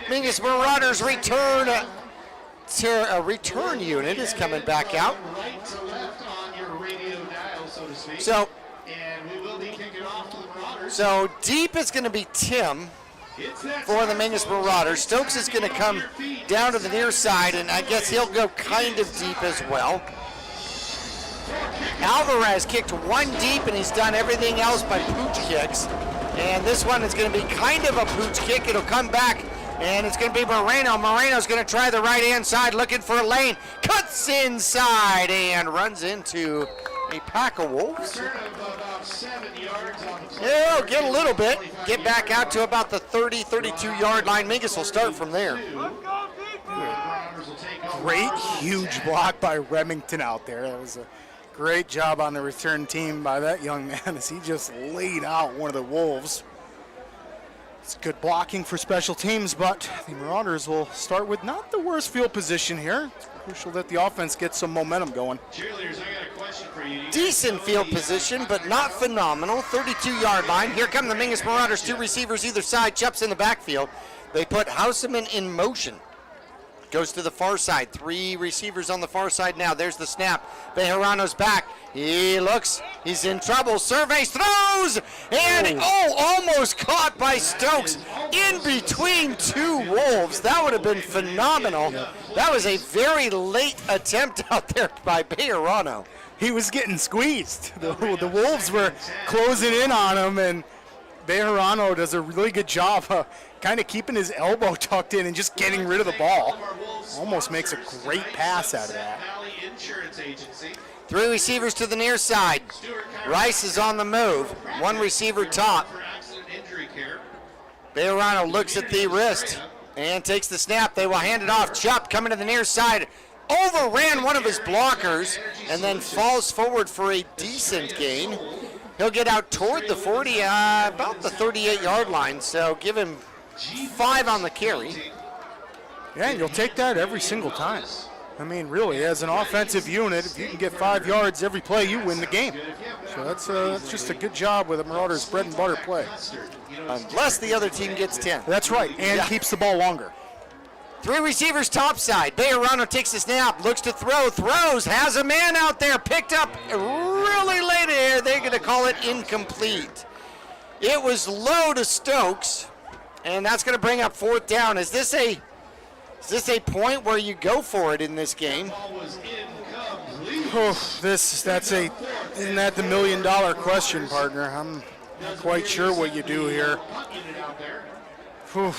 Mingus Marauders return to a return unit is coming back out. So deep is going to be Tim for the Mingus Marauders. Stokes is going to come down to the near side, and I guess he'll go kind of deep as well. Alvarez kicked 1 deep, and he's done everything else by pooch kicks. And this one is going to be kind of a pooch kick. It'll come back, and it's going to be Moreno. Moreno's going to try the right-hand side, looking for a lane. Cuts inside and runs into a pack of Wolves. Return of about 7 yards on the play. Yeah, get a little bit. Get back out to about the 30, 32-yard line. Mingus will start from there. Great, huge block by Remington out there. That was a great job on the return team by that young man as he just laid out one of the Wolves. It's good blocking for special teams, but the Marauders will start with not the worst field position here. It's crucial that the offense gets some momentum going. Cheerleaders, I got a question for you. Decent field position, but not phenomenal. 32-yard line. Here come the Mingus Marauders. 2 receivers either side. Chups in the backfield. They put Houseman in motion. Goes to the far side. 3 receivers on the far side now. There's the snap. Bejarano's back. He looks. He's in trouble. Surveys, throws, and almost caught by Stokes in between 2 Wolves. That would have been phenomenal. That was a very late attempt out there by Bejarano. He was getting squeezed. The Wolves were closing in on him, and Bejarano does a really good job kind of keeping his elbow tucked in and just getting rid of the ball. Almost makes a great pass out of that. 3 receivers to the near side. Rice is on the move. 1 receiver top. Bejarano looks at the wrist and takes the snap. They will hand it off. Chup coming to the near side. Overran one of his blockers and then falls forward for a decent gain. He'll get out toward the 40, about the 38-yard line, so give him 5 on the carry. Yeah, and you'll take that every single time. I mean, really, as an offensive unit, if you can get 5 yards every play, you win the game. So that's just a good job with a Marauders' bread and butter play. Unless the other team gets 10. That's right, and keeps the ball longer. 3 receivers topside. Bejarano takes the snap, looks to throw, throws, has a man out there, picked up really late here. They're going to call it incomplete. It was low to Stokes, and that's going to bring up 4th down. Is this a point where you go for it in this game? Isn't that the $1 million question, partner? I'm not quite sure what you do here.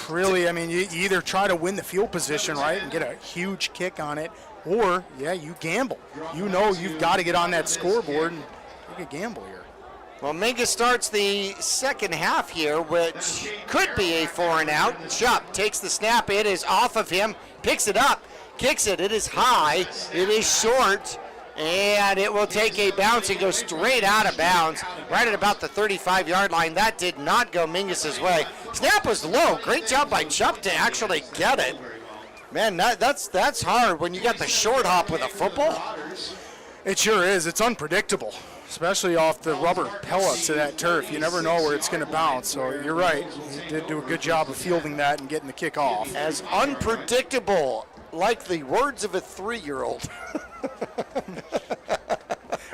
Really, I mean, you either try to win the field position, right, and get a huge kick on it, or, you gamble. You know you've got to get on that scoreboard and take a gamble here. Well, Mingus starts the second half here, which could be a 4 and out. Chup takes the snap. It is off of him, picks it up, kicks it. It is high, it is short, and it will take a bounce and go straight out of bounds, right at about the 35-yard line. That did not go Mingus's way. Snap was low. Great job by Chup to actually get it. Man, that's hard when you got the short hop with a football. It sure is. It's unpredictable, especially off the rubber pellets of that turf. You never know where it's going to bounce. So you're right. He did do a good job of fielding that and getting the kick off. As unpredictable, like the words of a 3-year-old.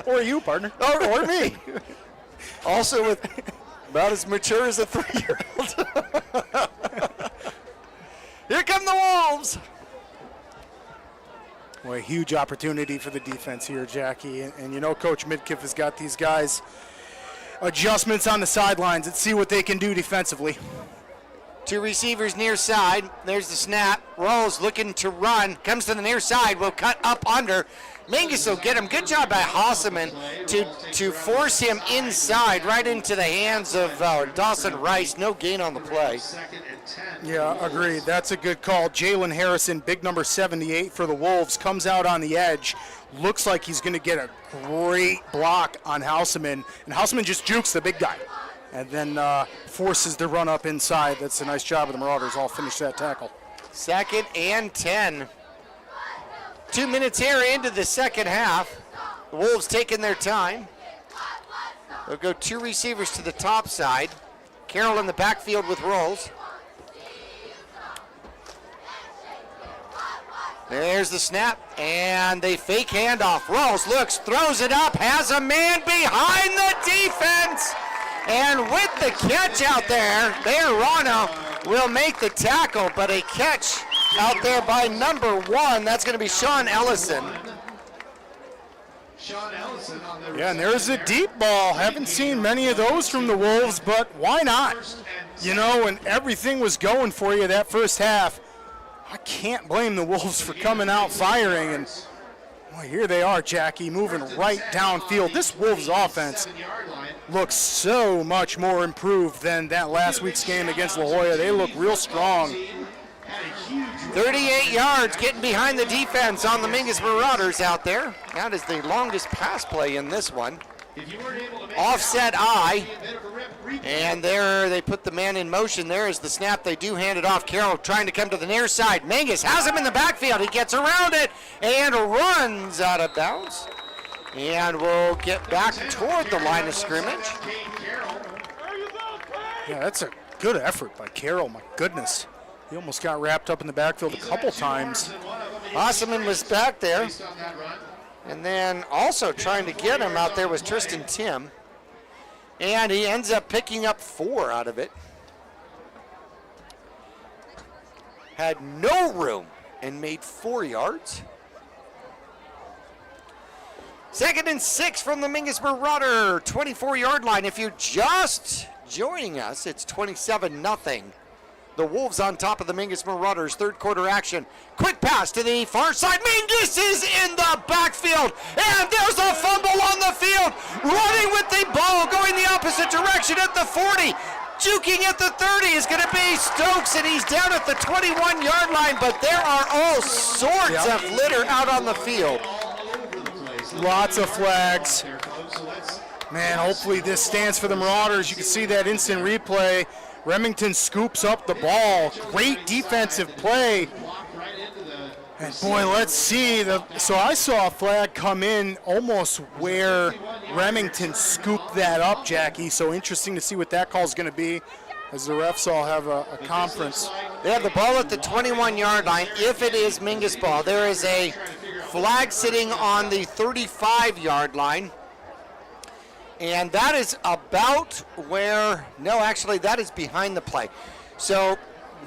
Or you, partner. Or me. Also with about as mature as a 3-year-old. Here come the Wolves. Well, a huge opportunity for the defense here, Jackie. And you know Coach Midkiff has got these guys adjustments on the sidelines. Let's see what they can do defensively. 2 receivers near side. There's the snap. Rolls looking to run. Comes to the near side. Will cut up under. Mingus will get him. Good job by Hossaman to force him inside, right into the hands of Dawson Rice. No gain on the play. Yeah, agreed. That's a good call. Jalen Harrison, big number 78 for the Wolves, comes out on the edge. Looks like he's going to get a great block on Houseman. And Houseman just jukes the big guy and then forces the run up inside. That's a nice job of the Marauders. All finish that tackle. 2nd and 10. 2 minutes here into the second half. The Wolves taking their time. They'll go 2 receivers to the top side. Carroll in the backfield with Rolls. There's the snap, and they fake handoff. Rolls looks, throws it up, has a man behind the defense. And with the catch out there, Bejarano will make the tackle, but a catch out there by number 1. That's going to be Sean Ellison. Yeah, and there's a deep ball. Haven't seen many of those from the Wolves, but why not? You know, when everything was going for you that first half, I can't blame the Wolves for coming out firing, and Well, here they are, Jackie, moving right downfield. This Wolves offense looks so much more improved than that last week's game against La Jolla. They look real strong. 38 yards getting behind the defense on the Mingus Marauders out there. That is the longest pass play in this one. Offset eye. And there they put the man in motion. There is the snap. They do hand it off. Carroll trying to come to the near side. Mingus has him in the backfield. He gets around it and runs out of bounds. And we'll get back toward the line of scrimmage. Yeah, that's a good effort by Carroll. My goodness. He almost got wrapped up in the backfield a couple times. Osman was back there. And then also trying to get him out there was Tristan Tim. And he ends up picking up 4 out of it. Had no room and made 4 yards. 2nd and 6 from the Mingus Marauder 24-yard line. If you're just joining us, it's 27-0. The Wolves on top of the Mingus Marauders. 3rd quarter action. Quick pass to the far side. Mingus is in the backfield. And there's a fumble on the field. Running with the ball, going the opposite direction at the 40. Juking at the 30 is going to be Stokes, and he's down at the 21-yard line. But there are all sorts of litter out on the field. Lots of flags. Man, hopefully this stands for the Marauders. You can see that instant replay. Remington scoops up the ball. Great defensive play. And boy, let's see. So I saw a flag come in almost where Remington scooped that up, Jackie. So interesting to see what that call is going to be as the refs all have a conference. They have the ball at the 21-yard line. If it is Mingus ball, there is a flag sitting on the 35-yard line. And that is about where, no, actually that is behind the play. So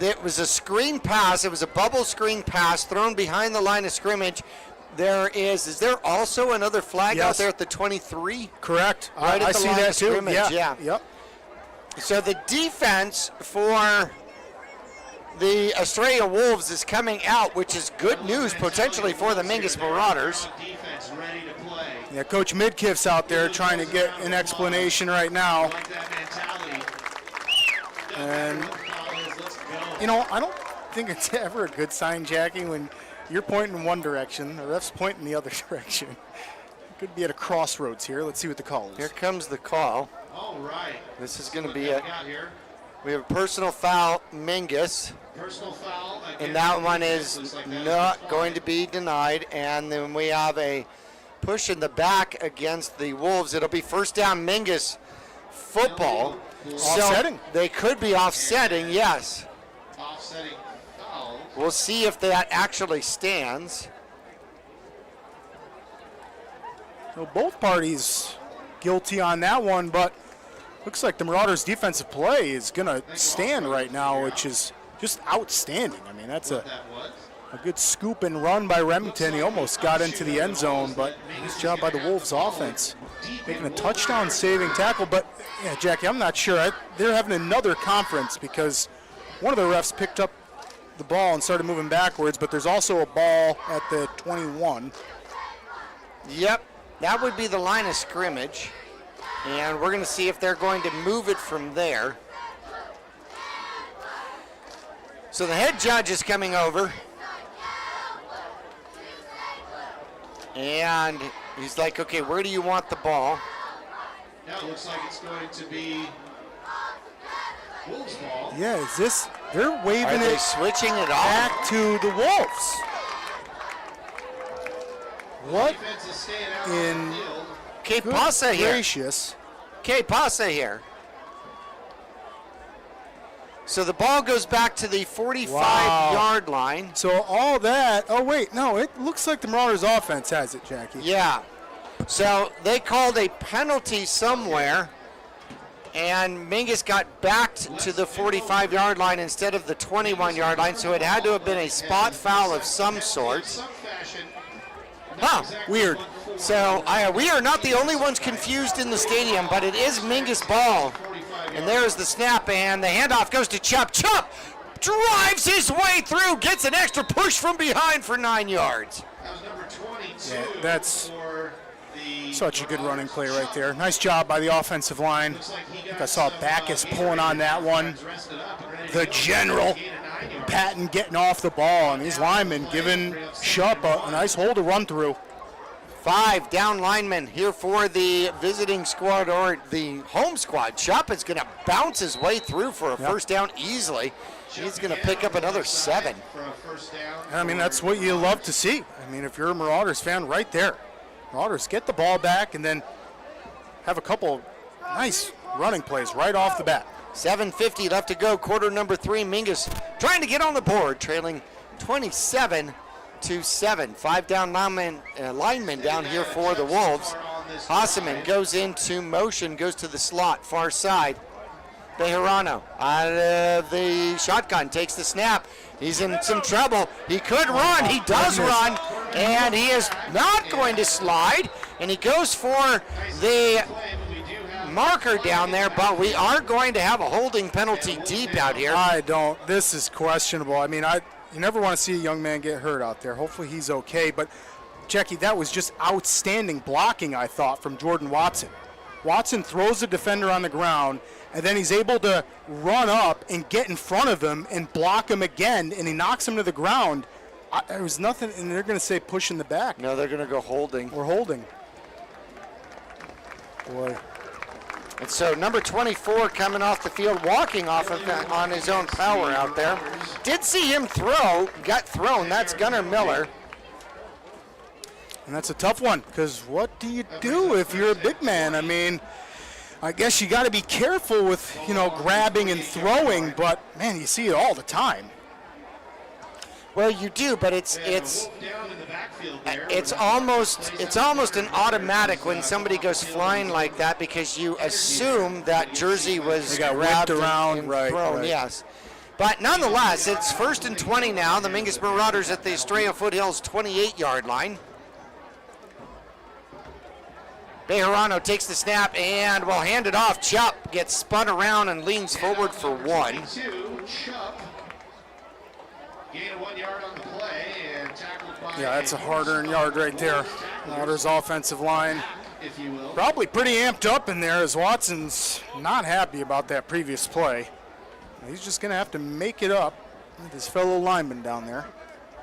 it was a screen pass, it was a bubble screen pass thrown behind the line of scrimmage. Is there also another flag out there at the 23? Correct. Right at I the see line that of too. scrimmage, Yeah. Yep. So the defense for the Estrella Wolves is coming out, which is good news potentially for the Mingus Marauders. Yeah, Coach Midkiff's out there trying to get an explanation right now. And, you know, I don't think it's ever a good sign, Jackie, when you're pointing in one direction, the ref's pointing the other direction. Could be at a crossroads here. Let's see what the call is. Here comes the call. All right. This is going to be we have a personal foul, Mingus. Personal foul. And that one is not going to be denied. And then we have a push in the back against the Wolves. It'll be first down Mingus football. Offsetting. So they could be offsetting, yes. Offsetting foul. We'll see if that actually stands. So both parties guilty on that one, but looks like the Marauders' defensive play is going to stand right now, which is just outstanding. I mean, that's a good scoop and run by Remington. He almost got into the end zone, but nice job by the Wolves offense. Making a touchdown-saving tackle, but, yeah, Jackie, I'm not sure. They're having another conference because one of the refs picked up the ball and started moving backwards, but there's also a ball at the 21. Yep, that would be the line of scrimmage. And we're going to see if they're going to move it from there. So the head judge is coming over. And he's like, okay, where do you want the ball? Now it looks like it's going to be Wolves ball. Yeah, is this, they're waving Are they switching it off? back to the Wolves. What in Que pasa here? gracious. Que pasa here? So the ball goes back to the 45-yard line. So all that, oh wait, no, it looks like the Marauders offense has it, Jackie. Yeah. So they called a penalty somewhere, and Mingus got backed to the 45-yard line instead of the 21-yard line, so it had to have been a spot foul of some sort. Huh, weird. So we are not the only ones confused in the stadium, but it is Mingus ball. And there's the snap, and the handoff goes to Chubb. Chubb drives his way through, gets an extra push from behind for 9 yards. Yeah, that's such a good running play right there. Nice job by the offensive line. I think I saw Backus pulling on that one. The general, Patton getting off the ball, and these linemen giving Shupp a nice hole to run through. 5 down linemen here for the visiting squad or the home squad. Shupp is going to bounce his way through for a first down easily. He's going to pick up another 7. I mean, that's what you love to see. I mean, if you're a Marauders fan, right there. Marauders get the ball back and then have a couple nice running plays right off the bat. 7:50 left to go, quarter number 3. Mingus trying to get on the board, trailing 27-7. 5 down linemen down here for the Wolves. Hasseman goes into motion, goes to the slot, far side. Bejarano out of the shotgun, takes the snap. He's in some trouble. He could run. He does run, and he is not going to slide. And he goes for the marker down there, but we are going to have a holding penalty deep out here. I don't. This is questionable. I mean, you never want to see a young man get hurt out there. Hopefully he's okay. But, Jackie, that was just outstanding blocking, I thought, from Jordan Watson. Watson throws the defender on the ground, and then he's able to run up and get in front of him and block him again, and he knocks him to the ground. There was nothing, and they're going to say push in the back. No, they're going to go holding. We're holding. Boy. And so number 24 coming off the field, walking off of on his own power out there. Did see him throw, got thrown. That's Gunnar Miller. And that's a tough one, because what do you do if you're a big man? I mean, I guess you got to be careful with, grabbing and throwing, but, man, you see it all the time. Well, you do, but it's almost an automatic when somebody goes flying like that, because you assume that jersey was grabbed around, and right, thrown. right. Yes, but nonetheless, it's 1st and 20 now. The Mingus Marauders at the Estrella Foothills 28-yard line. Bejarano takes the snap and will hand it off. Chupp gets spun around and leans forward for 1. Yeah, that's a hard-earned yard right there. Marauders offensive line probably pretty amped up in there, as Watson's not happy about that previous play. He's just going to have to make it up with his fellow lineman down there.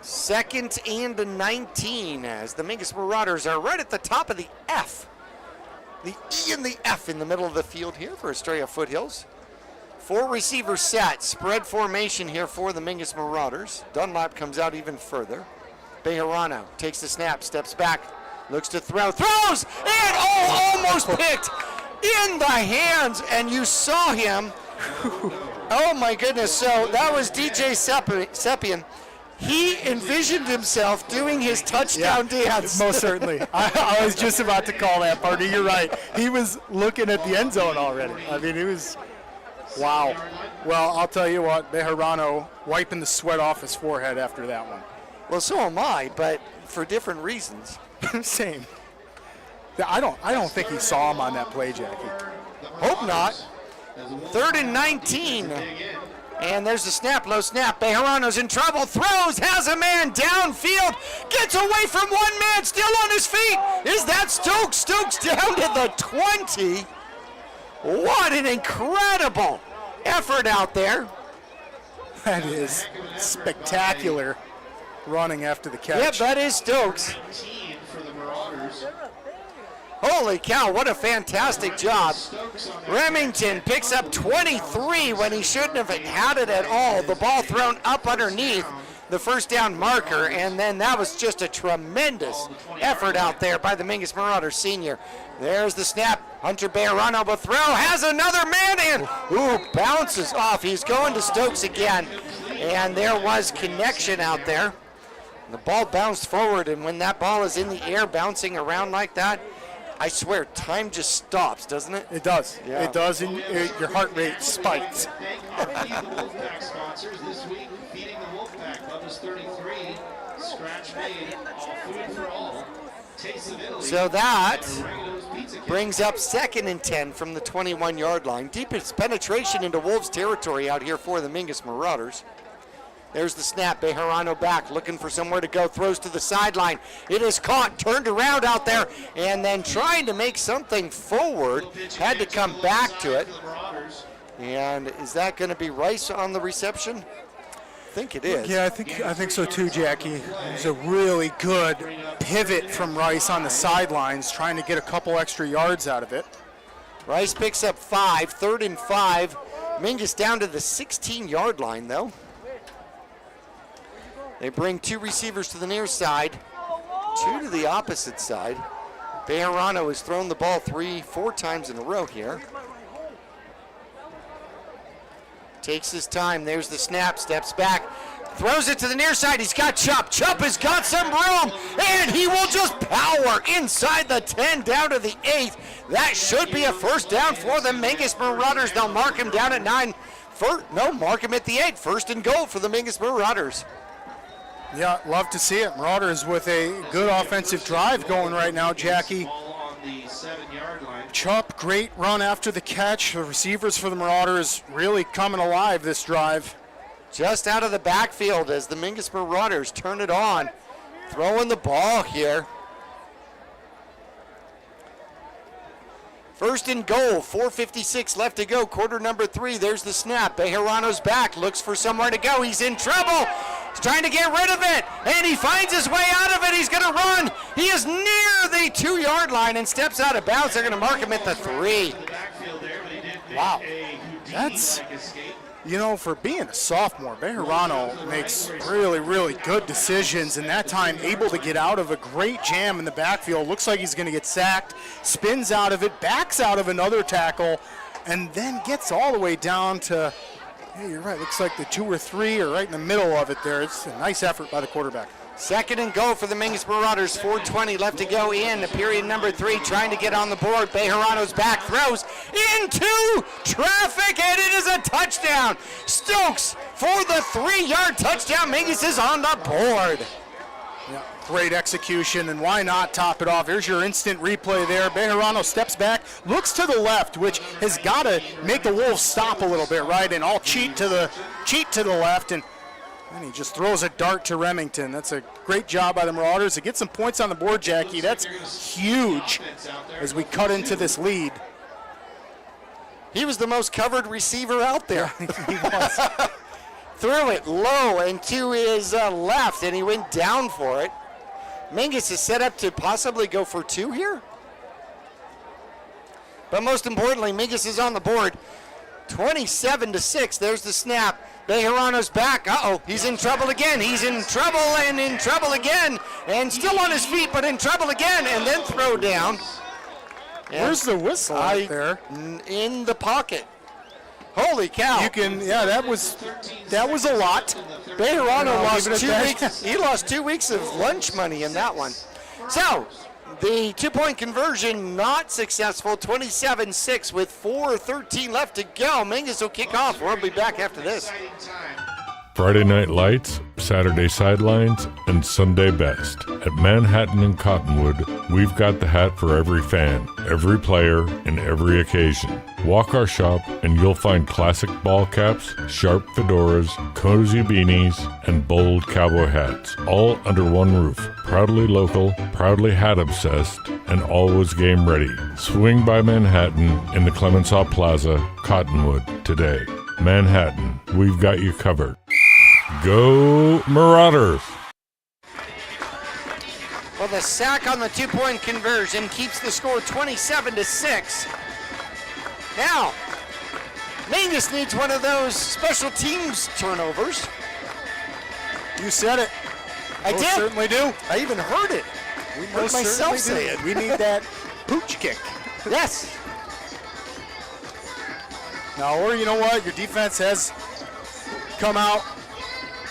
2nd and 19 as the Mingus Marauders are right at the top of the F. The E and the F in the middle of the field here for Estrella Foothills. 4 receivers set, spread formation here for the Mingus Marauders. Dunlap comes out even further. Bejarano takes the snap, steps back, looks to throw, throws, and almost picked in the hands, and you saw him. Oh my goodness, so that was DJ Seppian. He envisioned himself doing his touchdown dance. Most certainly. I was just about to call that, partner. You're right. He was looking at the end zone already. I mean, it was, wow. Well, I'll tell you what, Bejarano wiping the sweat off his forehead after that one. Well, so am I, but for different reasons. Same. I don't think he saw him on that play, Jackie. Hope not. 3rd and 19. And there's the snap, low snap. Bejarano's in trouble, throws, has a man downfield, gets away from one man, still on his feet. Is that Stokes? Stokes down to the 20. What an incredible effort out there. That is spectacular running after the catch. Yep, that is Stokes. Holy cow, what a fantastic job. Remington picks up 23 when he shouldn't have had it at all. The ball thrown up underneath the first down marker, and then that was just a tremendous effort out there by the Mingus Marauders senior. There's the snap. Hunter Bejarano will throw, has another man in. Ooh, bounces off. He's going to Stokes again, and there was connection out there. The ball bounced forward, and when that ball is in the air bouncing around like that, I swear, time just stops, doesn't it? It does. Yeah. It does, and your heart rate spikes. Wolfpack sponsors this week, feeding the Wolfpack. Bubba's 33, scratch made, all food for all. Taste of Italy. So that brings up 2nd and 10 from the 21-yard line. Deepest penetration into Wolves territory out here for the Mingus Marauders. There's the snap. Bejarano back, looking for somewhere to go. Throws to the sideline. It is caught, turned around out there, and then trying to make something forward. Had to come back to it. And is that going to be Rice on the reception? I think it is. Yeah, I think so too, Jackie. It was a really good pivot from Rice on the sidelines, trying to get a couple extra yards out of it. Rice picks up 5, 3rd and 5. Mingus down to the 16-yard line, though. They bring 2 receivers to the near side, 2 to the opposite side. Bejarano has thrown the ball 3-4 times in a row here. Takes his time. There's the snap. Steps back. Throws it to the near side. He's got Chupp. Chupp has got some room, and he will just power inside the 10 down to the 8. That should be a first down for the Mingus Marauders. They'll mark him down at 9. Mark him at the 8. 1st and goal for the Mingus Marauders. Yeah, love to see it. Marauders with a good offensive drive going right now, Jackie. Chupp, great run after the catch. The receivers for the Marauders really coming alive this drive. Just out of the backfield as the Mingus Marauders turn it on. Throwing the ball here. 1st and goal, 4:56 left to go, quarter number 3. There's the snap. Bejarano's back, looks for somewhere to go. He's in trouble. He's trying to get rid of it, and he finds his way out of it. He's going to run. He is near the 2-yard line and steps out of bounds. They're going to mark him at the 3. Wow. That's, you know, for being a sophomore, Bejarano makes really, really good decisions, and that time able to get out of a great jam in the backfield. Looks like he's going to get sacked, spins out of it, backs out of another tackle, and then gets all the way down to, hey, you're right, looks like the 2 or 3 are right in the middle of it there. It's a nice effort by the quarterback. 2nd and goal for the Mingus Marauders. 4:20 left to go in period number 3. Trying to get on the board. Bejarano's back, throws into traffic, and it is a touchdown. Stokes for the 3-yard touchdown. Mingus is on the board. Yeah, great execution, and why not top it off? Here's your instant replay there. Bejarano steps back, looks to the left, which has got to make the Wolves stop a little bit, right? And all cheat to the left, and he just throws a dart to Remington. That's a great job by the Marauders to get some points on the board, Jackie. That's huge as we cut into this lead. He was the most covered receiver out there. He was. Threw it low and to his left, and he went down for it. Mingus is set up to possibly go for 2 here. But most importantly, Mingus is on the board. 27-6. There's the snap. Bejarano's back. He's in trouble again. He's in trouble and in trouble again. And still on his feet, but in trouble again. And then throw down. Where's the whistle out there? In the pocket. Holy cow. That was a lot. Bejarano lost 2 weeks. He lost 2 weeks of lunch money in that one. So, the 2-point conversion not successful, 27-6 with 4:13 left to go. Mingus will kick off. We'll be back after this. Friday night lights, Saturday sidelines, and Sunday best. At Manhattan and Cottonwood, we've got the hat for every fan, every player, and every occasion. Walk our shop and you'll find classic ball caps, sharp fedoras, cozy beanies, and bold cowboy hats, all under one roof. Proudly local, proudly hat obsessed, and always game ready. Swing by Manhattan in the Clemenceau Plaza, Cottonwood, today. Manhattan, we've got you covered. Go Marauders! Well, the sack on the 2-point conversion keeps the score 27-6. Now, Mingus needs one of those special teams turnovers. You said it. I did. Certainly do. I even heard it. We heard myself say it. We need that pooch kick. Yes. Now, or you know what? Your defense has come out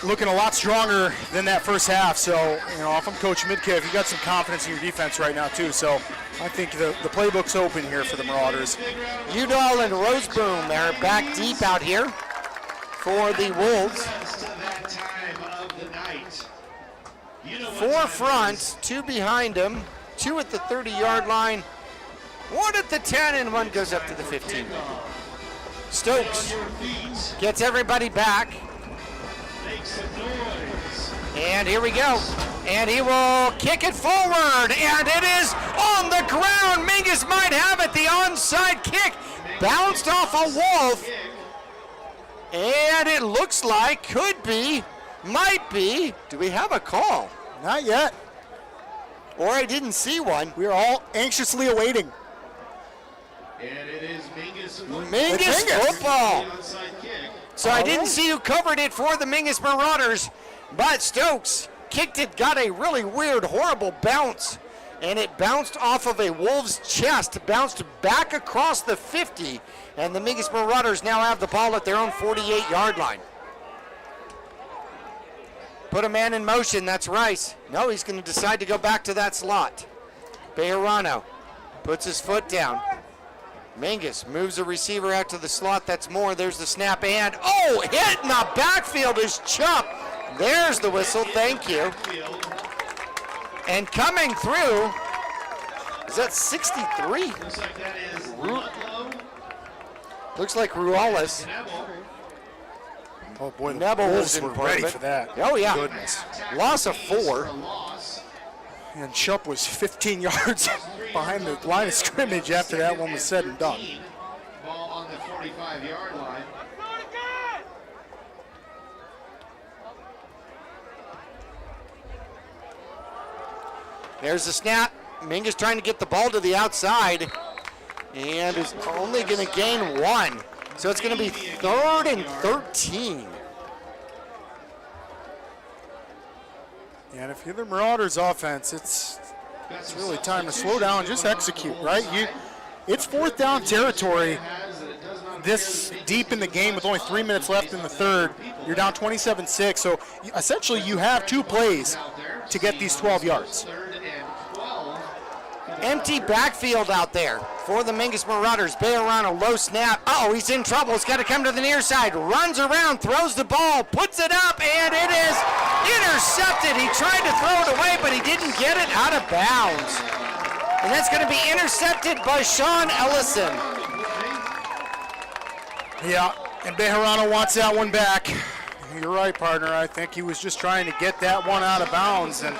looking a lot stronger than that first half. So, if I'm Coach Midkiff, you got some confidence in your defense right now, too. So, I think the playbook's open here for the Marauders. Udall and Roseboom are back deep out here for the Wolves. 4 front, 2 behind them, 2 at the 30-yard line, 1 at the 10, and 1 goes up to the 15. Stokes gets everybody back. And here we go. And he will kick it forward. And it is on the ground. Mingus might have it. The onside kick bounced off a Wolf. And it looks like, could be, might be. Do we have a call? Not yet. Or I didn't see one. We're all anxiously awaiting. And it is Mingus football. So I didn't see who covered it for the Mingus Marauders, but Stokes kicked it, got a really weird, horrible bounce, and it bounced off of a Wolves' chest, bounced back across the 50, and the Mingus Marauders now have the ball at their own 48-yard line. Put a man in motion, that's Rice. No, he's going to decide to go back to that slot. Bejarano puts his foot down. Mingus moves the receiver out to the slot, that's Moore. There's the snap, and hit in the backfield is Chupp. There's the whistle, thank you. And coming through, is that 63? Looks like that is Looks like Rualis. Oh boy, the Nebel Wolves was were in part ready of it. for that. Oh yeah. Goodness. Loss of 4. And Chupp was 15 yards behind the line of scrimmage after that one was said and done. Ball on the 45-yard line. There's the snap. Mingus trying to get the ball to the outside and is only going to gain 1. So it's going to be 3rd and 13. And if you're the Marauders offense, it's really time to slow down and just execute, right? It's 4th down territory this deep in the game with only 3 minutes left in the third. You're down 27-6, so essentially you have 2 plays to get these 12 yards. Empty backfield out there for the Mingus Marauders. Bejarano, low snap. He's in trouble. It's got to come to the near side. Runs around, throws the ball, puts it up, and it is intercepted. He tried to throw it away, but he didn't get it out of bounds. And that's going to be intercepted by Sean Ellison. Yeah, and Bejarano wants that one back. You're right, partner. I think he was just trying to get that one out of bounds. And,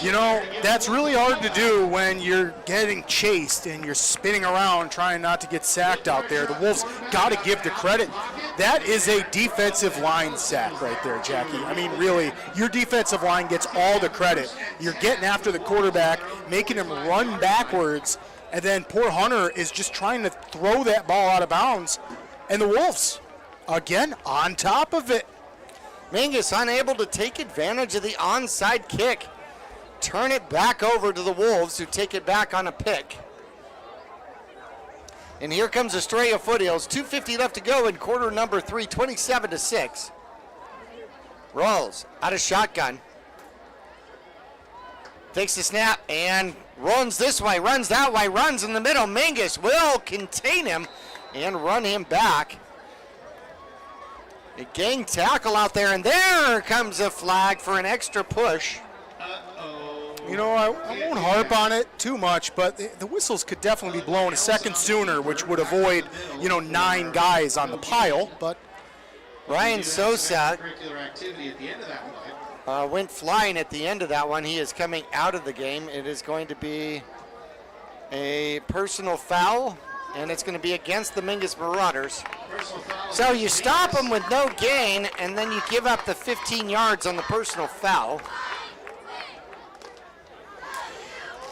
you know, that's really hard to do when you're getting chased and you're spinning around trying not to get sacked out there. The Wolves got to give the credit. That is a defensive line sack right there, Jackie. I mean, really, your defensive line gets all the credit. You're getting after the quarterback, making him run backwards, and then poor Hunter is just trying to throw that ball out of bounds. And the Wolves, again, on top of it. Mingus unable to take advantage of the onside kick. Turn it back over to the Wolves, who take it back on a pick. And here comes Estrella Foothills. 2:50 left to go in quarter number 3, 27-6. Rolls out of shotgun. Takes the snap and runs this way, runs that way, runs in the middle. Mingus will contain him and run him back. A gang tackle out there, and there comes a flag for an extra push. You know, I won't harp on it too much, but the whistles could definitely be blown a second sooner, which would avoid, 9 guys on the pile. But Ryan Sosa went flying at the end of that one. He is coming out of the game. It is going to be a personal foul, and it's going to be against the Mingus Marauders. So you stop them with no gain, and then you give up the 15 yards on the personal foul.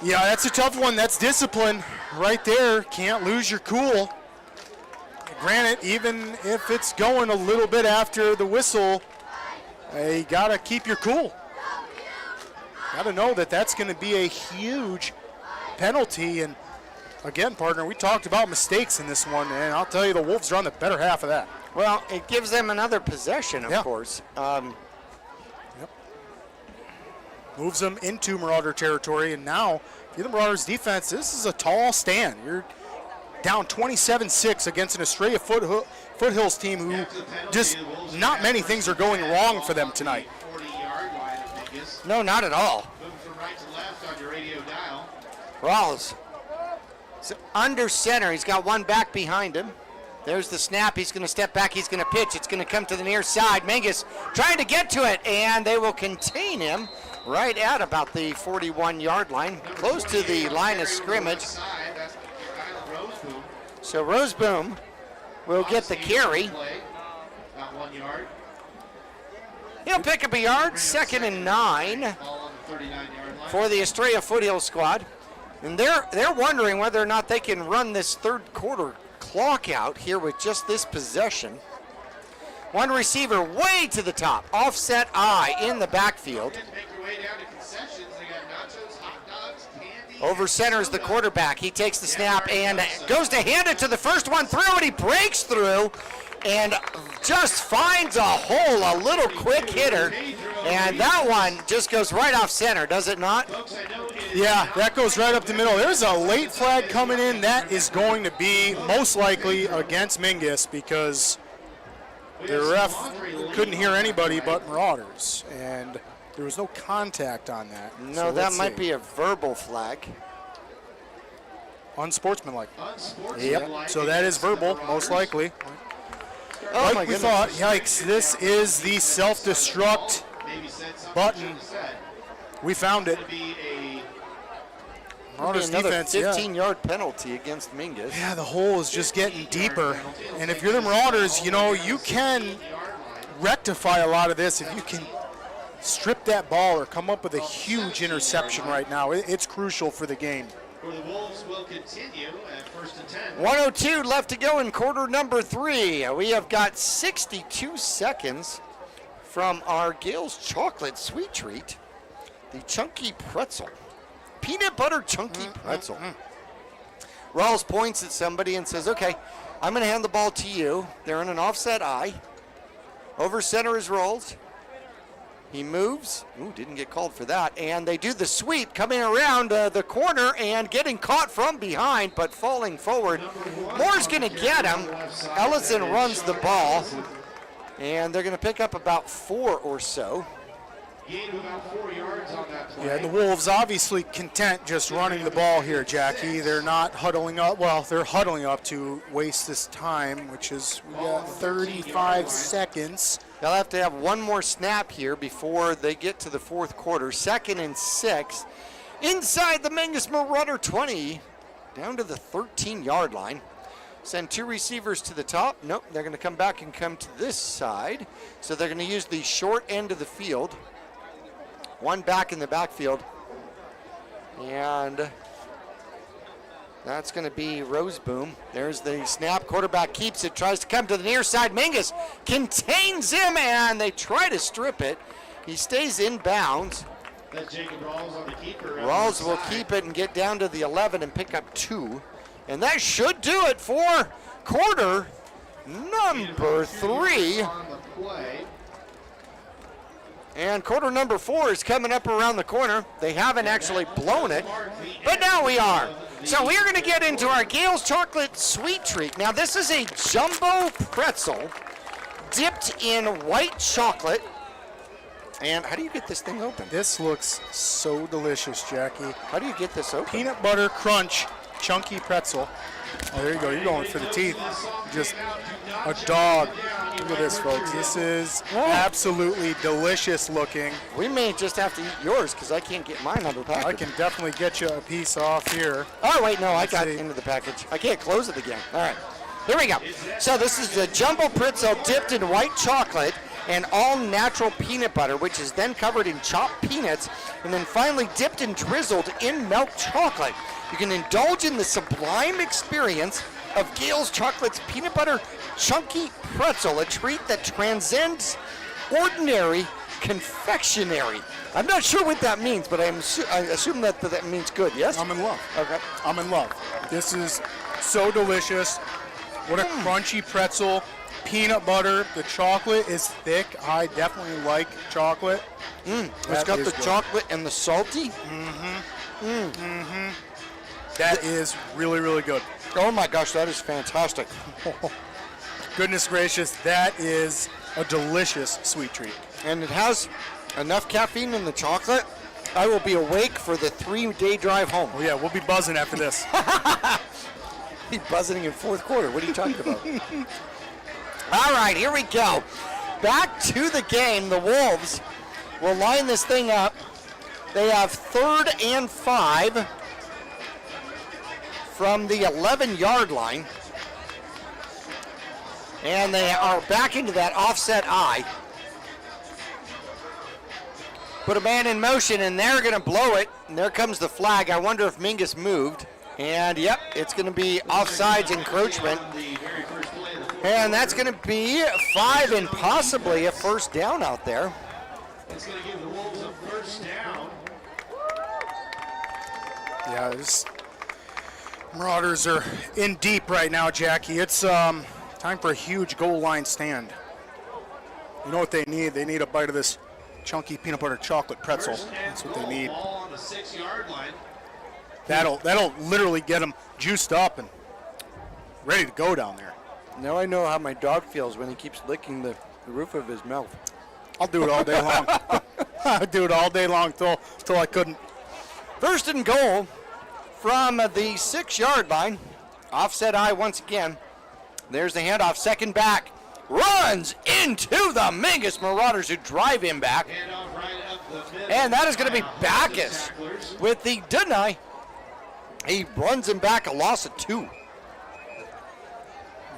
yeah, that's a tough one. That's discipline right there. Can't lose your cool. Granted, even if it's going a little bit after the whistle, you got to keep your cool. Got to know that that's going to be a huge penalty. And again, partner, we talked about mistakes in this one, and I'll tell you, the Wolves are on the better half of that. Well, it gives them another possession, of course. Moves them into Marauder territory, and now, if you're the Marauders defense, this is a tall stand. You're down 27-6 against an Estrella Foothills team who just not many things are going wrong for them tonight. No, not at all. Rawls. So under center, he's got one back behind him. There's the snap. He's going to step back. He's going to pitch. It's going to come to the near side. Mingus trying to get to it, and they will contain him right at about the 41-yard line, close to the line of scrimmage. So Roseboom will get the carry. He'll pick up a yard, 2nd and 9 for the Estrella Foothills squad. And they're wondering whether or not they can run this third quarter clock out here with just this possession. One receiver way to the top, offset eye in the backfield. Over center is the quarterback. He takes the snap and goes to hand it to the first one through, and he breaks through and just finds a hole, a little quick hitter. And that one just goes right off center, does it not? Yeah, that goes right up the middle. There's a late flag coming in. That is going to be most likely against Mingus because the ref couldn't hear anybody but Marauders. And there was no contact on that. No, so that might be a verbal flag. Unsportsmanlike. Yep, so that is verbal, most likely. Oh like my we goodness. thought, yikes, this is the self-destruct button. We found it. Marauders Another defense, 15-yard penalty against Mingus. Yeah, the hole is just getting deeper. And if you're the Marauders, you know, you can rectify a lot of this if you can strip that ball or come up with a huge interception right now. It's crucial for the game. The Wolves will continue at 1st and 10. 1:02 left to go in quarter number 3. We have got 62 seconds from our Gale's Chocolate Sweet Treat, the Chunky Pretzel. Peanut butter chunky pretzel. Rawls points at somebody and says, okay, I'm going to hand the ball to you. They're in an offset eye. Over center is Rawls. He moves. Ooh, didn't get called for that. And they do the sweep, coming around the corner and getting caught from behind, but falling forward. Moore's going to get him. Ellison runs the ball, and they're going to pick up about 4 or so. Gain of about 4 yards on that play. Yeah, the Wolves obviously content just running the ball here, Jackie. They're not huddling up. Well, they're huddling up to waste this time, which is we got 35 seconds. They'll have to have one more snap here before they get to the fourth quarter. 2nd and 6. Inside the Mingus Marauder 20, down to the 13-yard line. Send 2 receivers to the top. Nope, they're going to come back and come to this side. So they're going to use the short end of the field. One back in the backfield. And that's going to be Roseboom. There's the snap. Quarterback keeps it, tries to come to the near side. Mingus contains him, and they try to strip it. He stays in bounds. That's Jacob Rawls on the keeper. Rawls will keep it and get down to the 11 and pick up 2. And that should do it for quarter number 3. And quarter number 4 is coming up around the corner. They haven't actually blown it, but now we are. So we're going to get into our Gale's Chocolate Sweet Treat. Now this is a jumbo pretzel dipped in white chocolate. And how do you get this thing open? This looks so delicious, Jackie. How do you get this open? Peanut butter crunch, chunky pretzel. Oh, there you go. You're going for the teeth. Just a dog. Look at this, folks. This is absolutely delicious looking. We may just have to eat yours because I can't get mine out of the package. I can definitely get you a piece off here. Oh, wait, no, I got it into the package. I can't close it again. All right. Here we go. So this is the jumbo pretzel dipped in white chocolate and all natural peanut butter, which is then covered in chopped peanuts and then finally dipped and drizzled in milk chocolate. You can indulge in the sublime experience of Gale's Chocolate's peanut butter chunky pretzel, a treat that transcends ordinary confectionery. I'm not sure what that means, but I assume that means good, yes? I'm in love. Okay. I'm in love. This is so delicious. What a crunchy pretzel. Peanut butter. The chocolate is thick. I definitely like chocolate. It's got the chocolate and the salty. That is really, really good. Oh my gosh, that is fantastic. Goodness gracious, that is a delicious sweet treat. And it has enough caffeine in the chocolate. I will be awake for the 3-day drive home. Oh yeah, we'll be buzzing after this. He's buzzing in fourth quarter. What are you talking about? All right, here we go. Back to the game. The Wolves will line this thing up. They have 3rd and 5 from the 11-yard line. And they are back into that offset I. Put a man in motion, and they're going to blow it. And there comes the flag. I wonder if Mingus moved. And, yep, it's going to be offsides encroachment. And that's going to be 5 and possibly a first down out there. It's going to give the Wolves a first down. Yeah, this Marauders are in deep right now, Jackie. It's time for a huge goal line stand. You know what they need? They need a bite of this chunky peanut butter chocolate pretzel. That's what they need. Ball on the 6-yard line. That'll literally get them juiced up and ready to go down there. Now I know how my dog feels when he keeps licking the roof of his mouth. I'll do it all day long. I'll do it all day long till I couldn't. First and goal from the 6-yard line. Offset I once again. There's the handoff. Second back. Runs into the Mingus Marauders who drive him back. And that is going to be Backus with the deny. He runs him back, a loss of 2.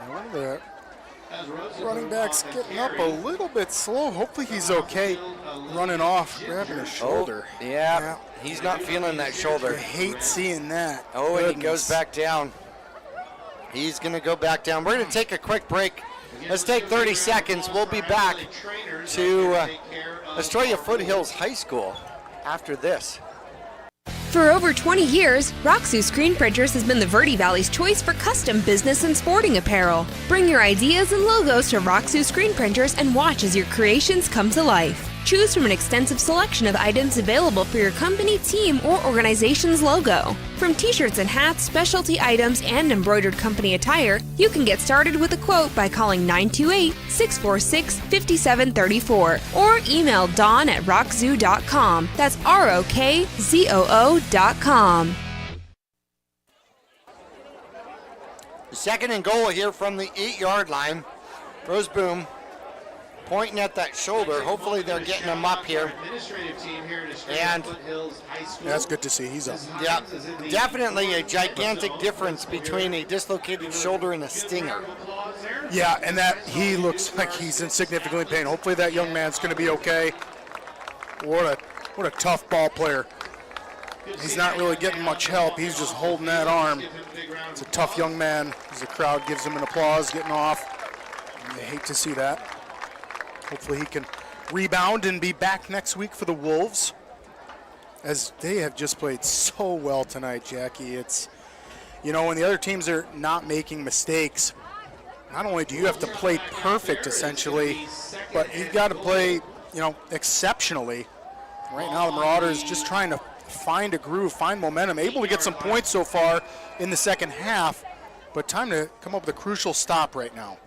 One of the running backs getting up a little bit slow. Hopefully he's okay running off, grabbing his shoulder. Oh, yeah, he's not feeling that shoulder. I hate seeing that. Oh, and he goes back down. He's going to go back down. We're going to take a quick break. Let's take 30 seconds. We'll be back to Estrella Foothills High School after this. For over 20 years, Roxu Screen Printers has been the Verde Valley's choice for custom business and sporting apparel. Bring your ideas and logos to Roxu Screen Printers and watch as your creations come to life. Choose from an extensive selection of items available for your company, team, or organization's logo. From t-shirts and hats, specialty items, and embroidered company attire, you can get started with a quote by calling 928-646-5734 or email dawn@rockzoo.com. That's ROKZOO.com. Second and goal here from the 8-yard line. Rose Boom pointing at that shoulder. Hopefully they're getting him up here. And that's good to see. He's up. Yeah, definitely a gigantic difference between a dislocated shoulder and a stinger. Yeah, and that he looks like he's in significant pain. Hopefully that young man's going to be okay. What a tough ball player. He's not really getting much help. He's just holding that arm. It's a tough young man. As the crowd gives him an applause, getting off. And they hate to see that. Hopefully he can rebound and be back next week for the Wolves, as they have just played so well tonight, Jackie. It's, you know, when the other teams are not making mistakes, not only do you have to play perfect, essentially, but you've got to play, you know, exceptionally. Right now, the Marauders just trying to find a groove, find momentum, able to get some points so far in the second half, but time to come up with a crucial stop right now.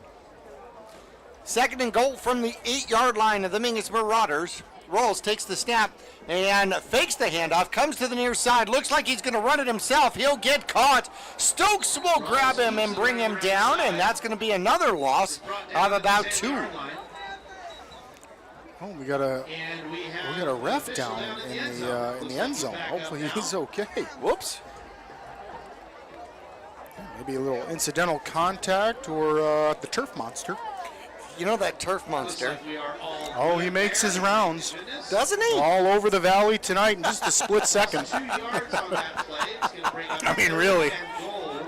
Second and goal from the 8-yard line of the Mingus Marauders. Rolls, takes the snap, and fakes the handoff, comes to the near side, looks like he's going to run it himself. He'll get caught. Stokes will grab him and bring him down, and that's going to be another loss of about 2. Oh, we got a ref down in the end zone. Hopefully he's okay. Whoops. Maybe a little incidental contact or the turf monster. You know that turf monster. Oh, he makes his rounds. Doesn't he? All over the valley tonight in just a split second. I mean, really.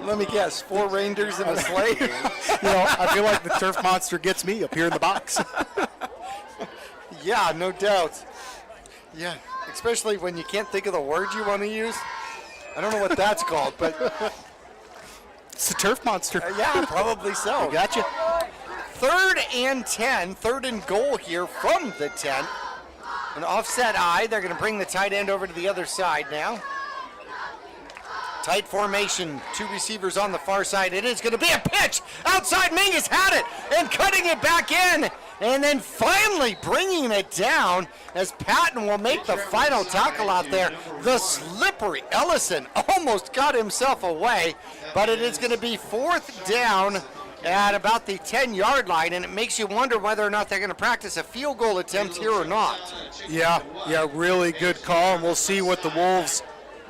Let me guess, 4 reindeers in a sleigh? You know, I feel like the turf monster gets me up here in the box. Yeah, no doubt. Yeah, especially when you can't think of the word you want to use. I don't know what that's called, but... It's the turf monster. Yeah, probably so. I gotcha. 3rd and 10, 3rd and goal here from the 10. An offset I. They're going to bring the tight end over to the other side now. Tight formation, 2 receivers on the far side. It is going to be a pitch outside. Mingus had it and cutting it back in And then finally bringing it down as Patton will make the final tackle out there. The slippery Ellison almost got himself away, but it is going to be 4th down at about the 10-yard line, and it makes you wonder whether or not they're going to practice a field goal attempt here or not. Yeah, really good call, and we'll see what the Wolves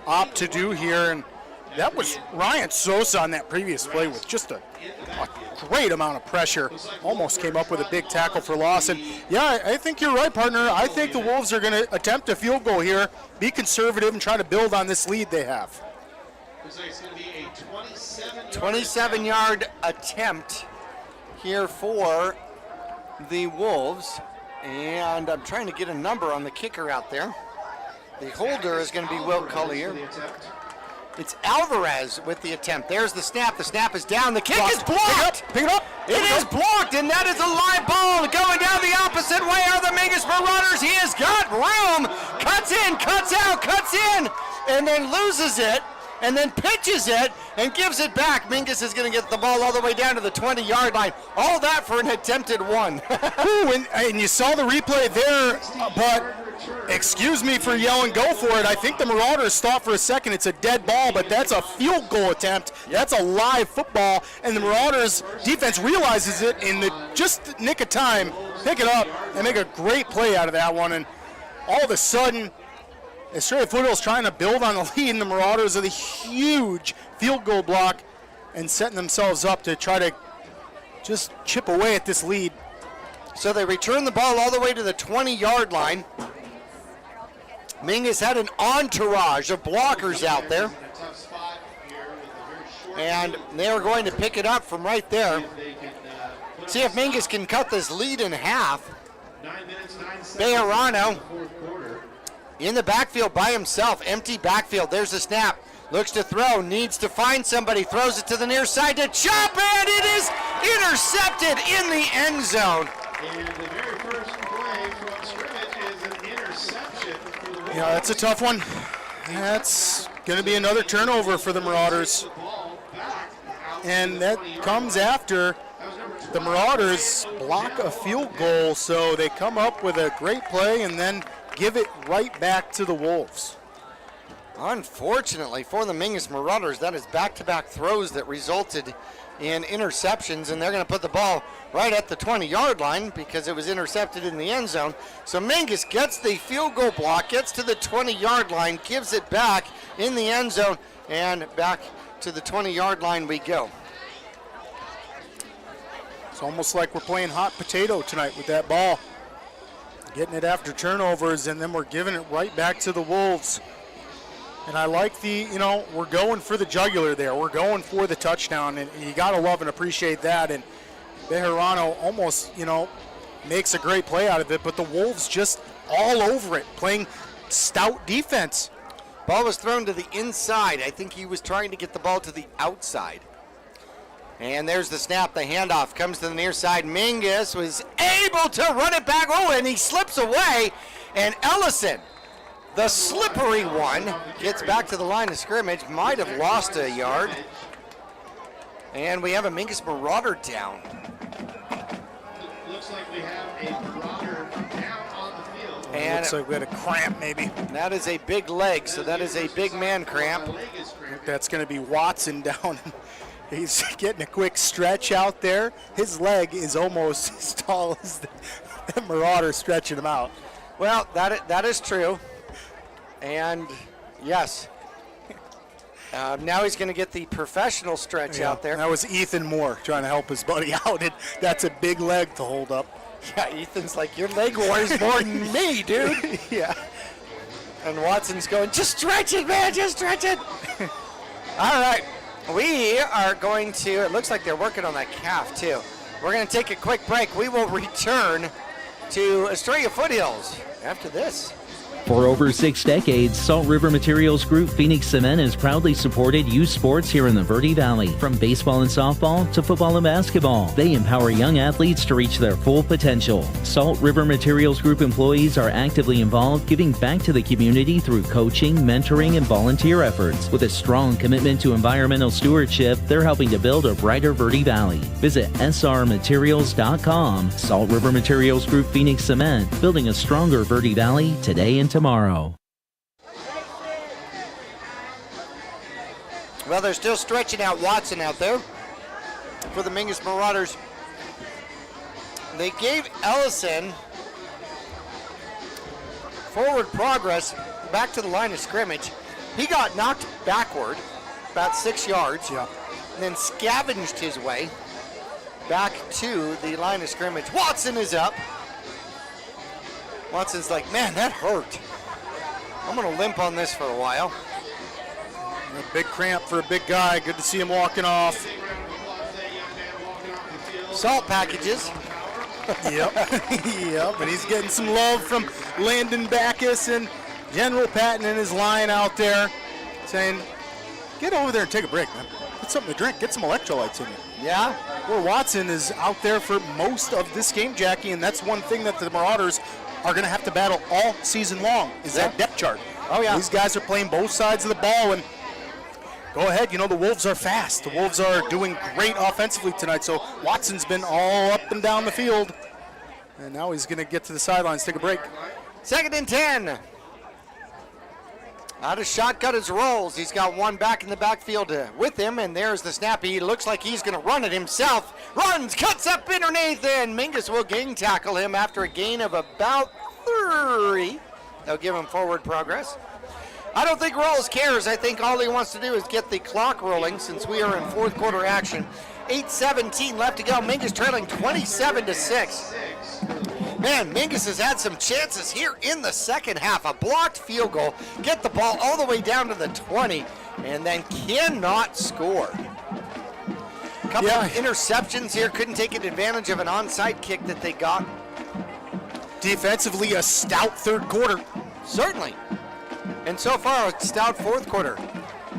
opt to do here. And that was Ryan Sosa on that previous play with just a great amount of pressure. Almost came up with a big tackle for loss. And yeah, I think you're right, partner. I think the Wolves are going to attempt a field goal here, be conservative, and try to build on this lead they have. Looks like it's going to be a 27-yard attempt here for the Wolves. And I'm trying to get a number on the kicker out there. The holder is going to be Will Collier. It's Alvarez with the attempt. There's the snap. The snap is down. The kick is blocked. Pick it up. It is blocked, and that is a live ball going down the opposite way are the Mingus Marauders. He has got room. Cuts in, cuts out, cuts in, and then loses it, and then pitches it and gives it back. Mingus is going to get the ball all the way down to the 20-yard line. All that for an attempted one. Ooh, and you saw the replay there, but excuse me for yelling go for it. I think the Marauders thought for a second it's a dead ball, but that's a field goal attempt. That's a live football, and the Marauders defense realizes it in the just nick of time, pick it up, and make a great play out of that one. And all of a sudden, Estrella Foothills trying to build on the lead, and the Marauders with a huge field goal block and setting themselves up to try to just chip away at this lead. So they return the ball all the way to the 20-yard line. Mingus had an entourage of blockers out there, and they are going to pick it up from right there. See if Mingus can cut this lead in half. Bejarano in the backfield by himself, empty backfield. There's the snap. Looks to throw, needs to find somebody, throws it to the near side to Chop, and it is intercepted in the end zone. And the very first play from scrimmage is an interception for the Wolves. Yeah, that's a tough one. That's going to be another turnover for the Marauders. And that comes after the Marauders block a field goal, so they come up with a great play and then give it right back to the Wolves. Unfortunately for the Mingus Marauders, that is back-to-back throws that resulted in interceptions, and they're going to put the ball right at the 20-yard line because it was intercepted in the end zone. So Mingus gets the field goal block, gets to the 20-yard line, gives it back in the end zone, and back to the 20-yard line we go. It's almost like we're playing hot potato tonight with that ball. Getting it after turnovers, and then we're giving it right back to the Wolves. And I like we're going for the jugular there. We're going for the touchdown, and you got to love and appreciate that. And Bejarano almost, makes a great play out of it, but the Wolves just all over it, playing stout defense. Ball was thrown to the inside. I think he was trying to get the ball to the outside. And there's the snap, the handoff comes to the near side. Mingus was able to run it back. Oh, and he slips away. And Ellison, the slippery one, gets back to the line of scrimmage. Might have lost a yard. And we have a Mingus Marauder down. Looks like we have a Marauder down on the field. And looks like we had a cramp maybe. That is a big leg, so that is a big man cramp. I think that's going to be Watson down. He's getting a quick stretch out there. His leg is almost as tall as the Marauder stretching him out. Well, that is true. And yes, now he's going to get the professional stretch out there. That was Ethan Moore trying to help his buddy out. That's a big leg to hold up. Yeah, Ethan's like, your leg weighs more than me, dude. Yeah. And Watson's going, just stretch it, man, just stretch it. All right. We are going to, it looks like they're working on that calf too. We're going to take a quick break. We will return to Estrella Foothills after this. For over 6 decades, Salt River Materials Group Phoenix Cement has proudly supported youth sports here in the Verde Valley. From baseball and softball to football and basketball, they empower young athletes to reach their full potential. Salt River Materials Group employees are actively involved, giving back to the community through coaching, mentoring, and volunteer efforts. With a strong commitment to environmental stewardship, they're helping to build a brighter Verde Valley. Visit srmaterials.com. Salt River Materials Group Phoenix Cement, building a stronger Verde Valley today and tomorrow. Well, they're still stretching out Watson out there for the Mingus Marauders. They gave Ellison forward progress back to the line of scrimmage. He got knocked backward about 6 yards, and then scavenged his way back to the line of scrimmage. Watson is up. Watson's like, man, that hurt. I'm going to limp on this for a while. A big cramp for a big guy. Good to see him walking off. Salt packages. Yep. Yep. And he's getting some love from Landon Backus and General Patton in his line out there saying, get over there and take a break, man. Get something to drink. Get some electrolytes in you. Yeah. Well, Watson is out there for most of this game, Jackie, and that's one thing that the Marauders are going to have to battle all season long is that depth chart. Oh, yeah. These guys are playing both sides of the ball, and go ahead. You know, the Wolves are fast. The Wolves are doing great offensively tonight, so Watson's been all up and down the field, and now he's going to get to the sidelines, take a break. 2nd and 10. Out of shotgun as rolls. He's got one back in the backfield with him, and there's the snap. He looks like he's going to run it himself. Runs, cuts up underneath, and Mingus will gang tackle him after a gain of about 30. They'll give him forward progress. I don't think Rawls cares. I think all he wants to do is get the clock rolling since we are in fourth quarter action. 8:17 left to go. Mingus trailing 27-6. Man, Mingus has had some chances here in the second half. A blocked field goal, get the ball all the way down to the 20, and then cannot score. A couple of interceptions here, couldn't take advantage of an onside kick that they got. Defensively, a stout third quarter. Certainly. And so far, a stout fourth quarter.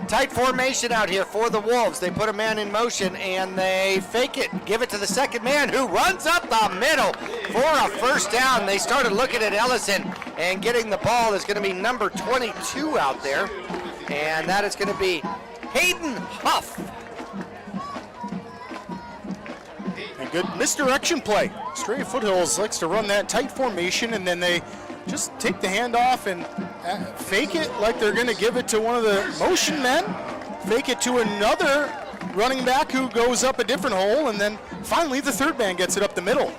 Tight formation out here for the Wolves. They put a man in motion and they fake it, give it to the second man who runs up the middle for a first down. They started looking at Ellison, and getting the ball is going to be number 22 out there, and that is going to be Hayden Huff. A good misdirection play. Estrella Foothills likes to run that tight formation, and then they just take the handoff and fake it like they're going to give it to one of the motion men, fake it to another running back who goes up a different hole, and then finally the third man gets it up the middle.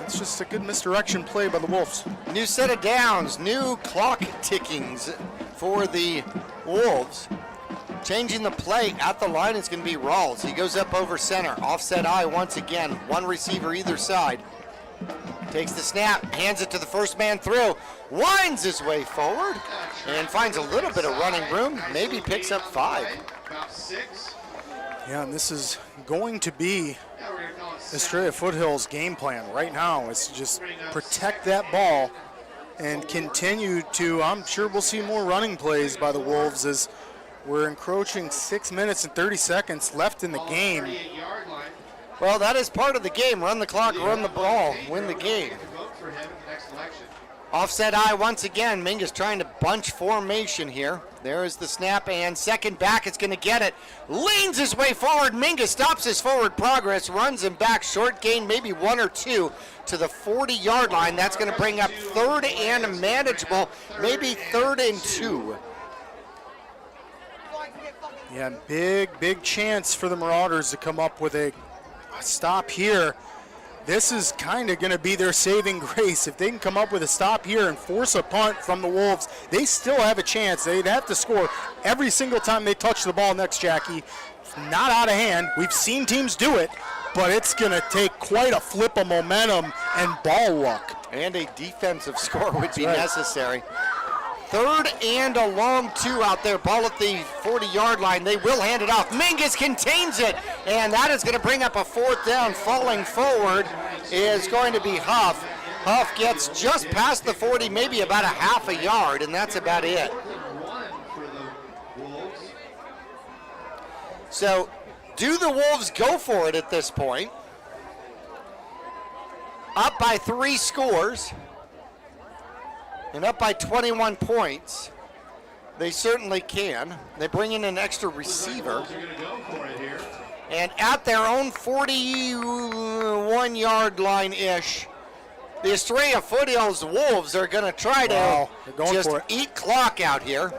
It's just a good misdirection play by the Wolves. New set of downs, new clock tickings for the Wolves. Changing the play at the line is going to be Rawls. He goes up over center, offset eye once again, one receiver either side. Takes the snap, hands it to the first man through, winds his way forward, and finds a little bit of running room, maybe picks up 5. Yeah, and this is going to be Estrella Foothills' game plan right now. It's just protect that ball and continue to, I'm sure we'll see more running plays by the Wolves as we're encroaching 6 minutes and 30 seconds left in the game. Well, that is part of the game. Run the clock, run the ball, win the game. Offset eye once again. Mingus trying to bunch formation here. There is the snap, and second back is going to get it. Leans his way forward. Mingus stops his forward progress, runs him back. Short gain, maybe 1 or 2 to the 40-yard line. That's going to bring up 3rd and manageable, maybe 3rd and 2. Yeah, big chance for the Marauders to come up with a stop here. This is kind of going to be their saving grace. If they can come up with a stop here and force a punt from the Wolves, they still have a chance. They'd have to score every single time they touch the ball next, Jackie. It's not out of hand. We've seen teams do it, but it's going to take quite a flip of momentum and ball luck. And a defensive score would be necessary. 3rd and a long 2 out there. Ball at the 40-yard line. They will hand it off. Mingus contains it, and that is going to bring up a 4th down. Falling forward is going to be Huff. Huff gets just past the 40, maybe about a half a yard, and that's about it. So, do the Wolves go for it at this point? Up by 3 scores and up by 21 points. They certainly can. They bring in an extra receiver. And at their own 41-yard line-ish, the Estrella Foothills Wolves are going to try to just eat clock out here.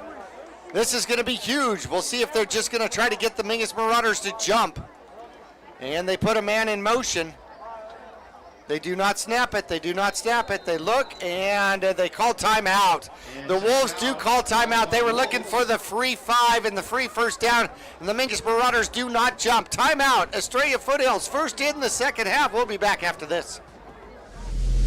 This is going to be huge. We'll see if they're just going to try to get the Mingus Marauders to jump. And they put a man in motion. They do not snap it. They do not snap it. They look, and they call timeout. The Wolves do call timeout. They were looking for the free 5 and the free first down, and the Mingus Marauders do not jump. Timeout. Estrella Foothills first in the second half. We'll be back after this.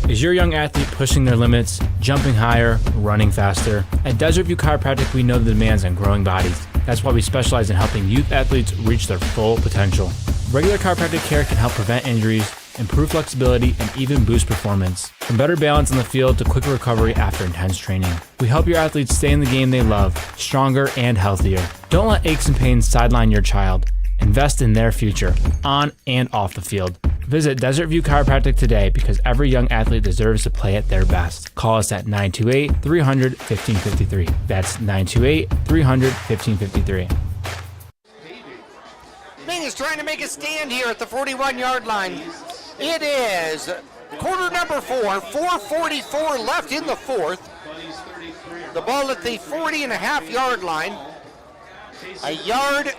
Is your young athlete pushing their limits, jumping higher, running faster? At Desert View Chiropractic, we know the demands on growing bodies. That's why we specialize in helping youth athletes reach their full potential. Regular chiropractic care can help prevent injuries, improve flexibility, and even boost performance. From better balance on the field to quicker recovery after intense training. We help your athletes stay in the game they love, stronger and healthier. Don't let aches and pains sideline your child. Invest in their future, on and off the field. Visit Desert View Chiropractic today because every young athlete deserves to play at their best. Call us at 928-300-1553. That's 928-300-1553. Mingus trying to make a stand here at the 41-yard line. It is quarter number 4, 4:44 left in the fourth. The ball at the 40.5-yard line. A yard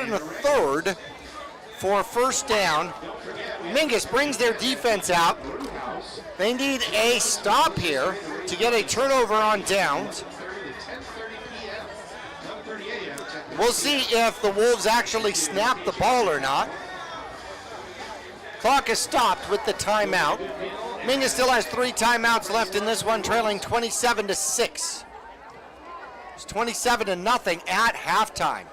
and a third for first down. Mingus brings their defense out. They need a stop here to get a turnover on downs. We'll see if the Wolves actually snap the ball or not. Clock is stopped with the timeout. Mingus still has 3 timeouts left in this one, trailing 27-6. It's 27-0 at halftime.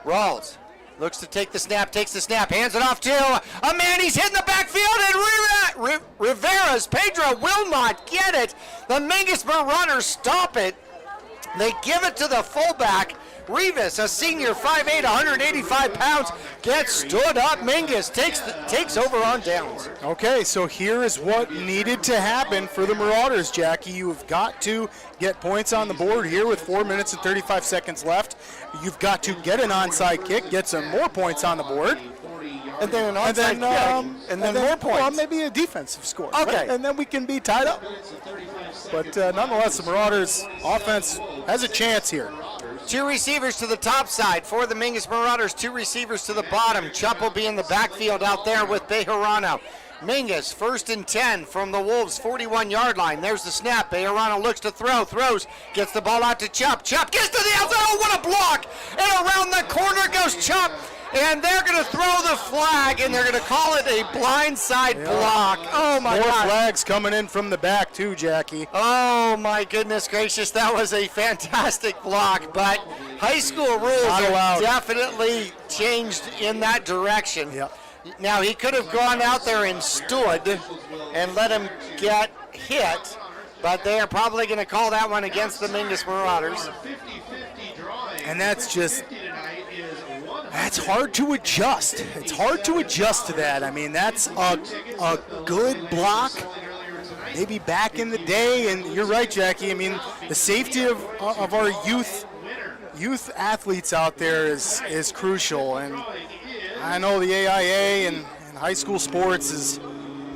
Rawls looks to take the snap, takes the snap, hands it off to a man. He's hitting the backfield, and Rivera's Pedro will not get it. The Mingus Marauders stop it. They give it to the fullback. Rivas, a senior, 5'8", 185 pounds, gets stood up. Mingus takes over on downs. Okay, so here is what needed to happen for the Marauders, Jackie. You've got to get points on the board here with 4 minutes and 35 seconds left. You've got to get an onside kick, get some more points on the board. And then an onside kick, and then more points. Well, maybe a defensive score. Okay. Right? And then we can be tied up. But nonetheless, the Marauders offense has a chance here. 2 receivers to the top side for the Mingus Marauders, 2 receivers to the bottom. Chupp will be in the backfield out there with Bejarano. Mingus, 1st and 10 from the Wolves' 41-yard line. There's the snap. Bejarano looks to throws, gets the ball out to Chupp. Chupp gets to the outside. Oh, what a block! And around the corner goes Chupp. And they're going to throw the flag, and they're going to call it a blindside block. Oh, my God. 4 flags coming in from the back, too, Jackie. Oh, my goodness gracious. That was a fantastic block, but high school rules are definitely changed in that direction. Yep. Now, he could have gone out there and stood and let him get hit, but they are probably going to call that one against the Mingus Marauders. And that's hard to adjust. It's hard to adjust to that. I mean, that's a good block. Maybe back in the day, and you're right, Jackie. I mean, the safety of our youth athletes out there is crucial. And I know the AIA and high school sports is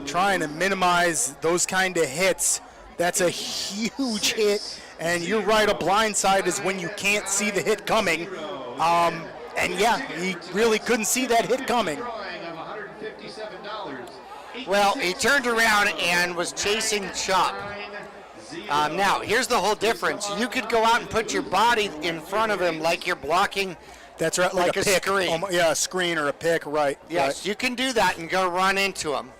trying to minimize those kind of hits. That's a huge hit. And you're right, a blindside is when you can't see the hit coming. And yeah, he really couldn't see that hit coming. Well, he turned around and was chasing Chupp. Now, here's the whole difference. You could go out and put your body in front of him like you're blocking. That's right, like a pick. Screen. Yeah, a screen or a pick, right. Yes, right. You can do that and go run into him.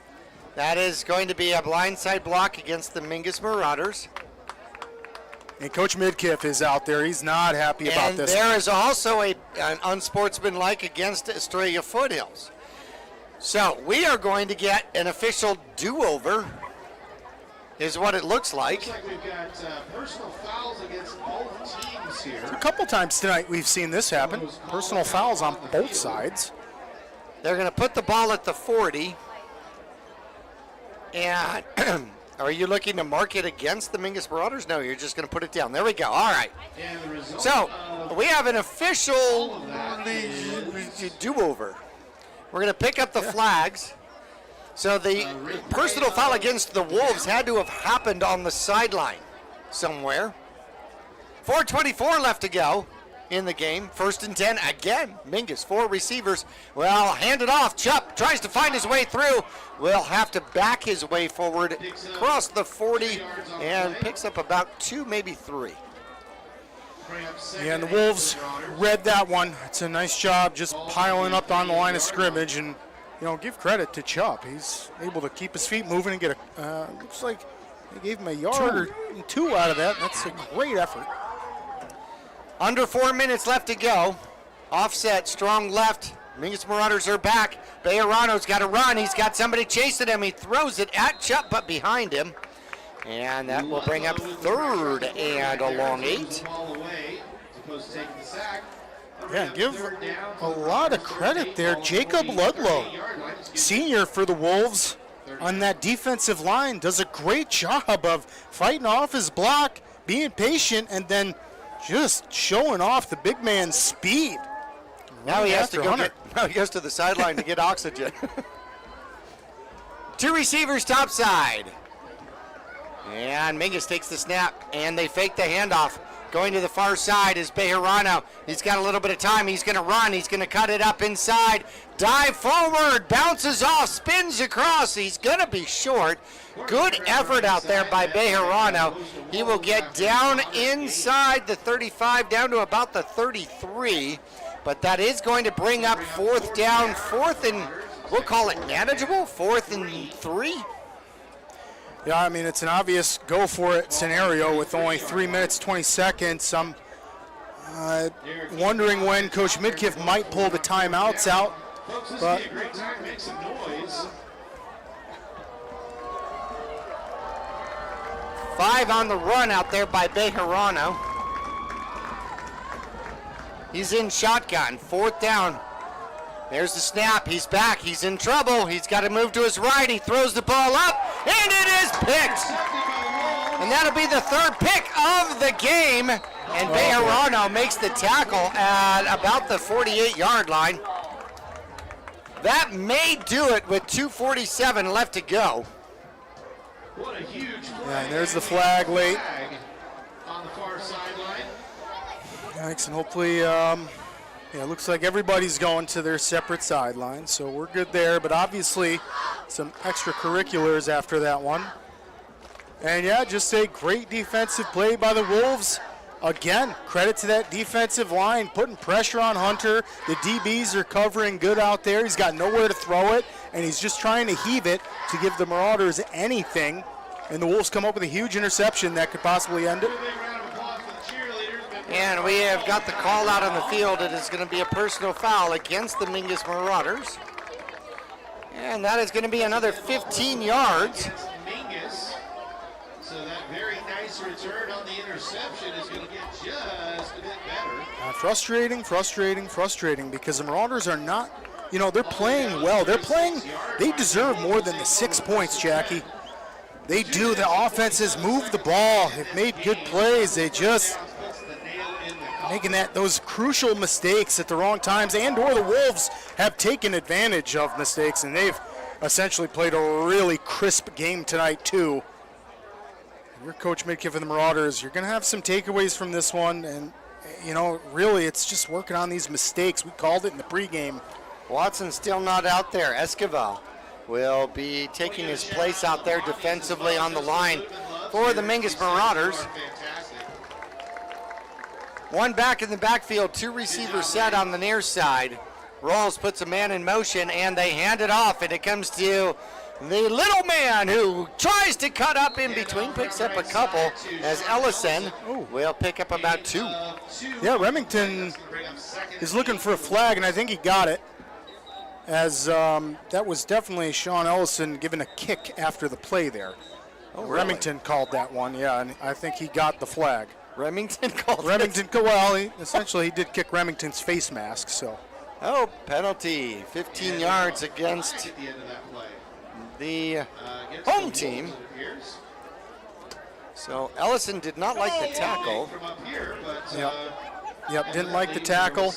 That is going to be a blindside block against the Mingus Marauders. And Coach Midkiff is out there. He's not happy about this. And there is also an unsportsmanlike against Estrella Foothills. So we are going to get an official do-over is what it looks like. Looks like we've got personal fouls against both teams here. A couple times tonight we've seen this happen. Personal fouls on both sides. They're going to put the ball at the 40. And are you looking to mark it against the Mingus Marauders? No, you're just going to put it down. There we go. All right. So we have an official do-over. We're going to pick up the flags. So the personal foul against the Wolves had to have happened on the sideline somewhere. 4:24 left to go in the game. 1st and 10 again. Mingus, 4 receivers. Well, hand it off. Chupp tries to find his way through. Will have to back his way forward across the 40 and picks up about 2, maybe 3. Yeah, and the Wolves read that one. It's a nice job just piling up on the line of scrimmage, and give credit to Chupp. He's able to keep his feet moving and get a, looks like they gave him a yard or 2 out of that. That's a great effort. Under 4 minutes left to go. Offset, strong left. Mingus Marauders are back. Bejarano's got to run. He's got somebody chasing him. He throws it at Chupp, but behind him. And that will bring up 3rd and a long 8. Yeah, give a lot of credit there. Jacob Ludlow, senior for the Wolves on that defensive line, does a great job of fighting off his block, being patient, and then just showing off the big man's speed. Now he has to go now he goes to the sideline to get oxygen. 2 receivers topside. And Mingus takes the snap, and they fake the handoff. Going to the far side is Bejarano. He's got a little bit of time. He's going to run. He's going to cut it up inside. Dive forward. Bounces off. Spins across. He's going to be short. Good effort out there by Bejarano. He will get down inside the 35, down to about the 33. But that is going to bring up 4th down. 4th and, we'll call it manageable. 4th and 3. Yeah, I mean, it's an obvious go-for-it scenario with only 3 minutes, 20 seconds. I'm wondering when Coach Midkiff might pull the timeouts out. But Five on the run out there by Bejarano. He's in shotgun, 4th down. There's the snap. He's back. He's in trouble. He's got to move to his right. He throws the ball up, and it is picked. And that'll be the 3rd pick of the game. And Bejarano makes the tackle at about the 48-yard line. That may do it with 2:47 left to go. What a huge play. Yeah, and there's the flag late. On the far sideline. Thanks, and hopefully, it looks like everybody's going to their separate sidelines, so we're good there. But obviously, some extracurriculars after that one. And yeah, just a great defensive play by the Wolves. Again, credit to that defensive line, putting pressure on Hunter. The DBs are covering good out there. He's got nowhere to throw it, and he's just trying to heave it to give the Marauders anything. And the Wolves come up with a huge interception that could possibly end it. And we have got the call out on the field. It is going to be a personal foul against the Mingus Marauders. And that is going to be another 15 yards. Mingus. So that very nice return on the interception is going to get just a bit better. Frustrating because the Marauders are not, they're playing well. They deserve more than the 6 points, Jackie. They do. The offenses move the ball. They've made good plays. They just making those crucial mistakes at the wrong times, and or the Wolves have taken advantage of mistakes, and they've essentially played a really crisp game tonight too. You're Coach Midkiff of the Marauders. You're going to have some takeaways from this one, and really it's just working on these mistakes. We called it in the pregame. Watson's still not out there. Esquivel will be taking his place out there defensively on the line for the Mingus Marauders. One back in the backfield, 2 receivers set on the near side. Rawls puts a man in motion, and they hand it off, and it comes to the little man who tries to cut up in between, picks up a couple, as Ellison will pick up about 2. Yeah, Remington is looking for a flag, and I think he got it, as that was definitely Sean Ellison giving a kick after the play there. Remington called that one, yeah, and I think he got the flag. Remington called Remington, essentially he did kick Remington's face mask, so. Oh, penalty, 15 yards against the home team. So Ellison did not like the tackle. Yep, didn't like the tackle.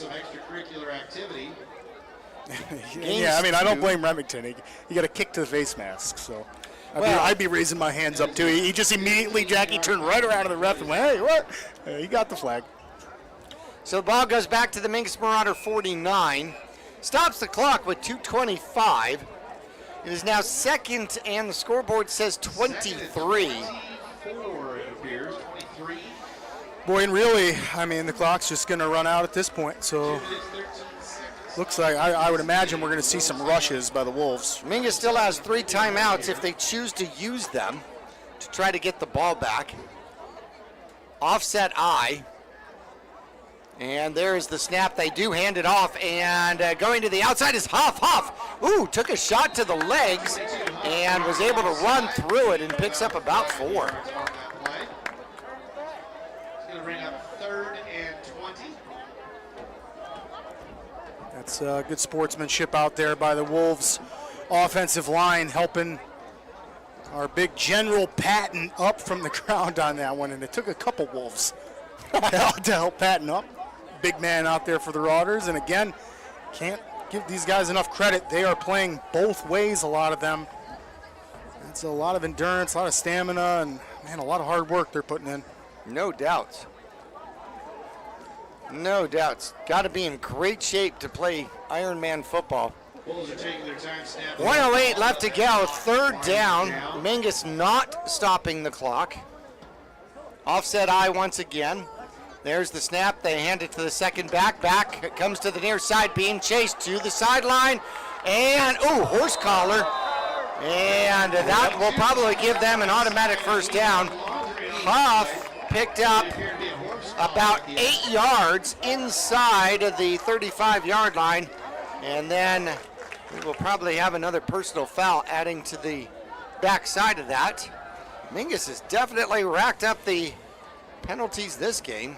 Yeah, I mean, I don't blame Remington. He got a kick to the face mask, so. I'd be raising my hands up too. He just immediately, Jackie, turned right around to the ref and went, hey, what? He got the flag. So the ball goes back to the Mingus Marauder 49. Stops the clock with 2:25. It is now second, and the scoreboard says 23. Boy, and really, I mean, the clock's just going to run out at this point, so looks like I would imagine we're going to see some rushes by the Wolves. Mingus still has 3 timeouts if they choose to use them to try to get the ball back. Offset I. And there's the snap. They do hand it off, and going to the outside is Huff. Ooh, took a shot to the legs and was able to run through it and picks up about 4. It's going to bring up 3rd and 20. That's good sportsmanship out there by the Wolves offensive line, helping our big General Patton up from the ground on that one, and it took a couple Wolves to help Patton up. Big man out there for the Marauders, and again, can't give these guys enough credit. They are playing both ways, a lot of them. It's a lot of endurance, a lot of stamina, and man, a lot of hard work they're putting in. No doubts. No doubts. Got to be in great shape to play Ironman football. Wolves are taking their time snapping. 1:08 left to go. 3rd down. Mingus not stopping the clock. Offset I once again. There's the snap. They hand it to the second back. Back it comes to the near side, being chased to the sideline. And, horse collar. And that will probably give them an automatic first down. Huff picked up about 8 yards inside of the 35-yard line. And then we will probably have another personal foul adding to the backside of that. Mingus has definitely racked up the penalties this game.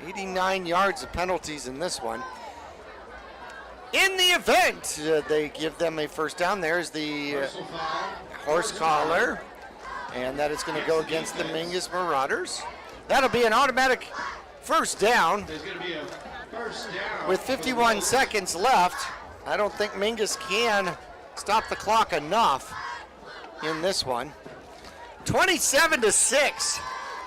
89 yards of penalties in this one. In the event they give them a first down, there's the horse collar, and that is going to go against the Mingus Marauders. That'll be an automatic first down. There's going to be a first down. With 51 seconds left, I don't think Mingus can stop the clock enough in this one. 27-6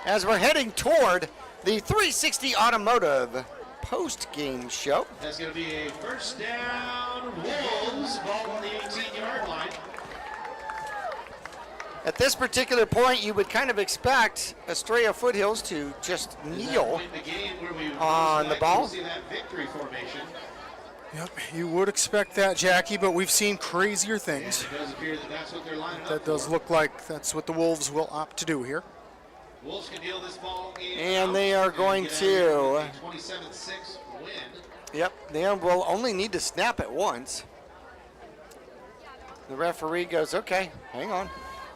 as we're heading toward the 360 Automotive post-game show. That's going to be a first down. Wolves, ball on the 18-yard line. At this particular point, you would kind of expect Estrella Foothills to just kneel on the ball. See that victory formation. Yep, you would expect that, Jackie, but we've seen crazier things. And it does appear that that's what they're lining up That does look like that's what the Wolves will opt to do here. Wolves can deal this ball in and they are going to 27-6 win. Yep, they will only need to snap it once. The referee goes, okay, hang on.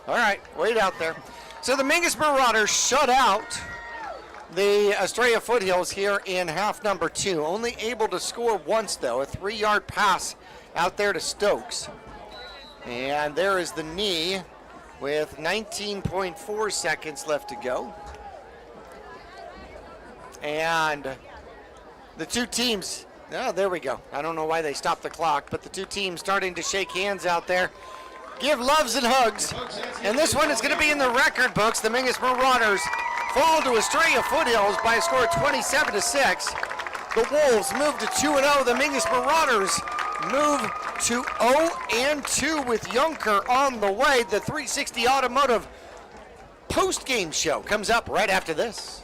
All right, wait out there. So the Mingus Marauders shut out the Estrella Foothills here in half number 2. Only able to score once, though. A 3-yard pass out there to Stokes. And there is the knee with 19.4 seconds left to go. And the two teams, there we go. I don't know why they stopped the clock, but the two teams starting to shake hands out there. Give loves and hugs. And this one is going to be in the record books. The Mingus Marauders fall to Estrella Foothills by a score of 27-6. The Wolves move to 2-0. The Mingus Marauders move to 0-2 with Junker on the way. The 360 Automotive post-game show comes up right after this.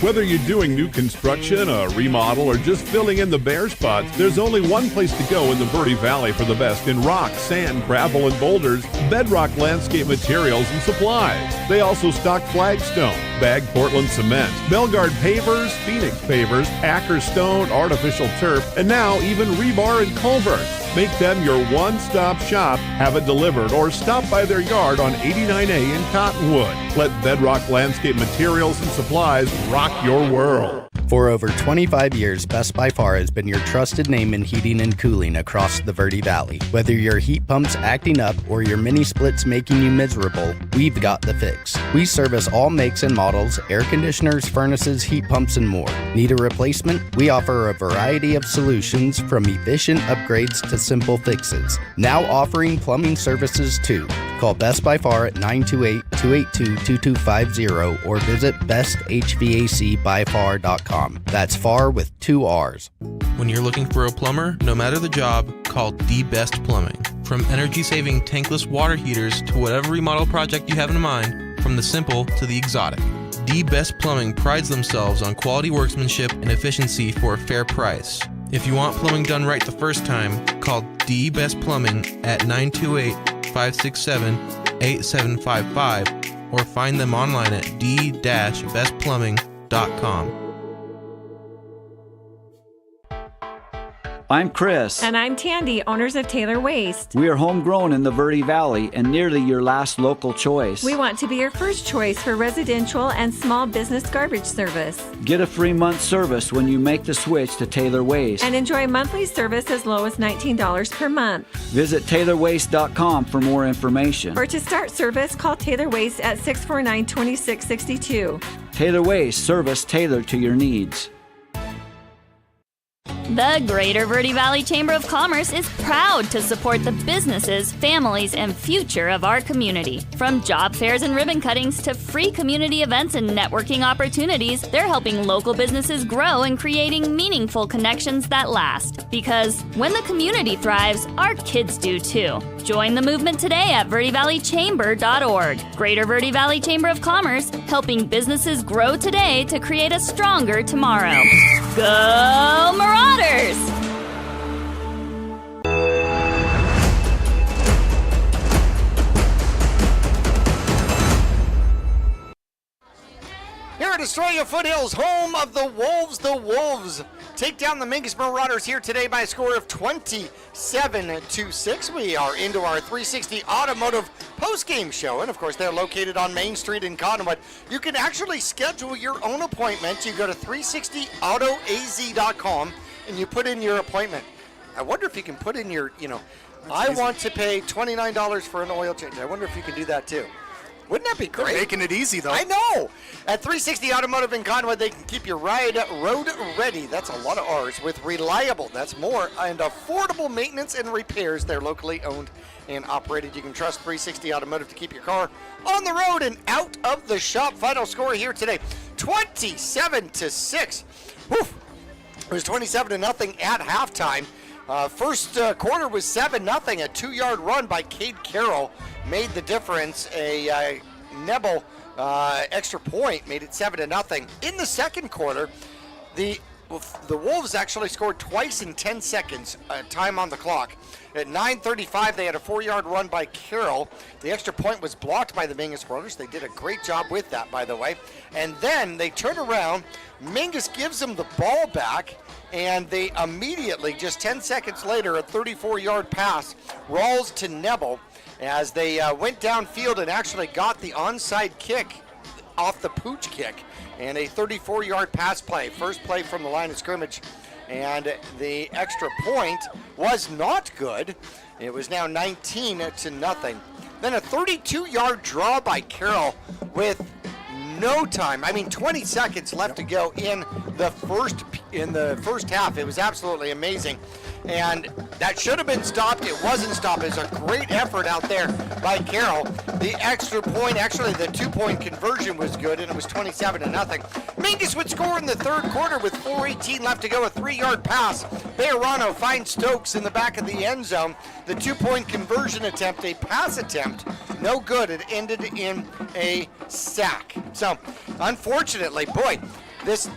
Whether you're doing new construction, a remodel, or just filling in the bare spots, there's only one place to go in the Verde Valley for the best in rock, sand, gravel, and boulders, Bedrock Landscape Materials and Supplies. They also stock flagstone, bag Portland cement, Belgard pavers, Phoenix pavers, Acker stone, artificial turf, and now even rebar and culvert. Make them your one-stop shop. Have it delivered or stop by their yard on 89A in Cottonwood. Let Bedrock Landscape Materials and Supplies rock your world. For over 25 years, Best by Far has been your trusted name in heating and cooling across the Verde Valley. Whether your heat pump's acting up or your mini splits making you miserable, we've got the fix. We service all makes and models, air conditioners, furnaces, heat pumps, and more. Need a replacement? We offer a variety of solutions from efficient upgrades to simple fixes. Now offering plumbing services too. Call Best by Far at 928-282-2250 or visit besthvacbyfar.com. That's far with 2 R's. When you're looking for a plumber, no matter the job, call The Best Plumbing. From energy-saving tankless water heaters to whatever remodel project you have in mind, from the simple to the exotic. The Best Plumbing prides themselves on quality workmanship and efficiency for a fair price. If you want plumbing done right the first time, call The Best Plumbing at 928-567-8755 or find them online at d-bestplumbing.com. I'm Chris. And I'm Tandy, owners of Taylor Waste. We are homegrown in the Verde Valley and nearly your last local choice. We want to be your first choice for residential and small business garbage service. Get a free month service when you make the switch to Taylor Waste. And enjoy monthly service as low as $19 per month. Visit TaylorWaste.com for more information. Or to start service, call Taylor Waste at 649-2662. Taylor Waste, service tailored to your needs. The Greater Verde Valley Chamber of Commerce is proud to support the businesses, families, and future of our community. From job fairs and ribbon cuttings to free community events and networking opportunities, they're helping local businesses grow and creating meaningful connections that last. Because when the community thrives, our kids do too. Join the movement today at verdevalleychamber.org. Greater Verde Valley Chamber of Commerce, helping businesses grow today to create a stronger tomorrow. Go Marauders! Here at Estrella Foothills, home of the Wolves take down the Mingus Marauders here today by a score of 27-6. We are into our 360 Automotive post-game show, and of course they're located on Main Street in Cottonwood. You can actually schedule your own appointment. You go to 360autoaz.com and you put in your appointment. I wonder if you can put in your, I want to pay $29 for an oil change. I wonder if you can do that too. Wouldn't that be great? They're making it easy, though. I know. At 360 Automotive in Cottonwood, they can keep your ride road ready. That's a lot of R's. With reliable, that's more, and affordable maintenance and repairs. They're locally owned and operated. You can trust 360 Automotive to keep your car on the road and out of the shop. Final score here today, 27-6. Woof. It was 27-0 at halftime. First quarter was 7-0. A 2-yard run by Cade Carroll made the difference. A Nebel extra point made it 7-0. In the second quarter, the Wolves actually scored twice in 10 seconds, time on the clock. At 9:35, they had a 4-yard run by Carroll. The extra point was blocked by the Mingus brothers. They did a great job with that, by the way. And then they turn around. Mingus gives them the ball back, and they immediately, just 10 seconds later, a 34-yard pass rolls to Nebel as they went downfield and actually got the onside kick off the pooch kick, and a 34-yard pass play. First play from the line of scrimmage, and the extra point was not good. It was now 19-0. Then a 32-yard draw by Carroll with no time. 20 seconds left to go in the first half. It was absolutely amazing. And that should have been stopped. It wasn't stopped. It was a great effort out there by Carroll. The extra point, actually the 2-point conversion was good, and it was 27-0. Mingus would score in the third quarter with 4:18 left to go. A 3-yard pass. Bejarano finds Stokes in the back of the end zone. The 2-point conversion attempt, a pass attempt, no good. It ended in a sack. So, unfortunately, boy, this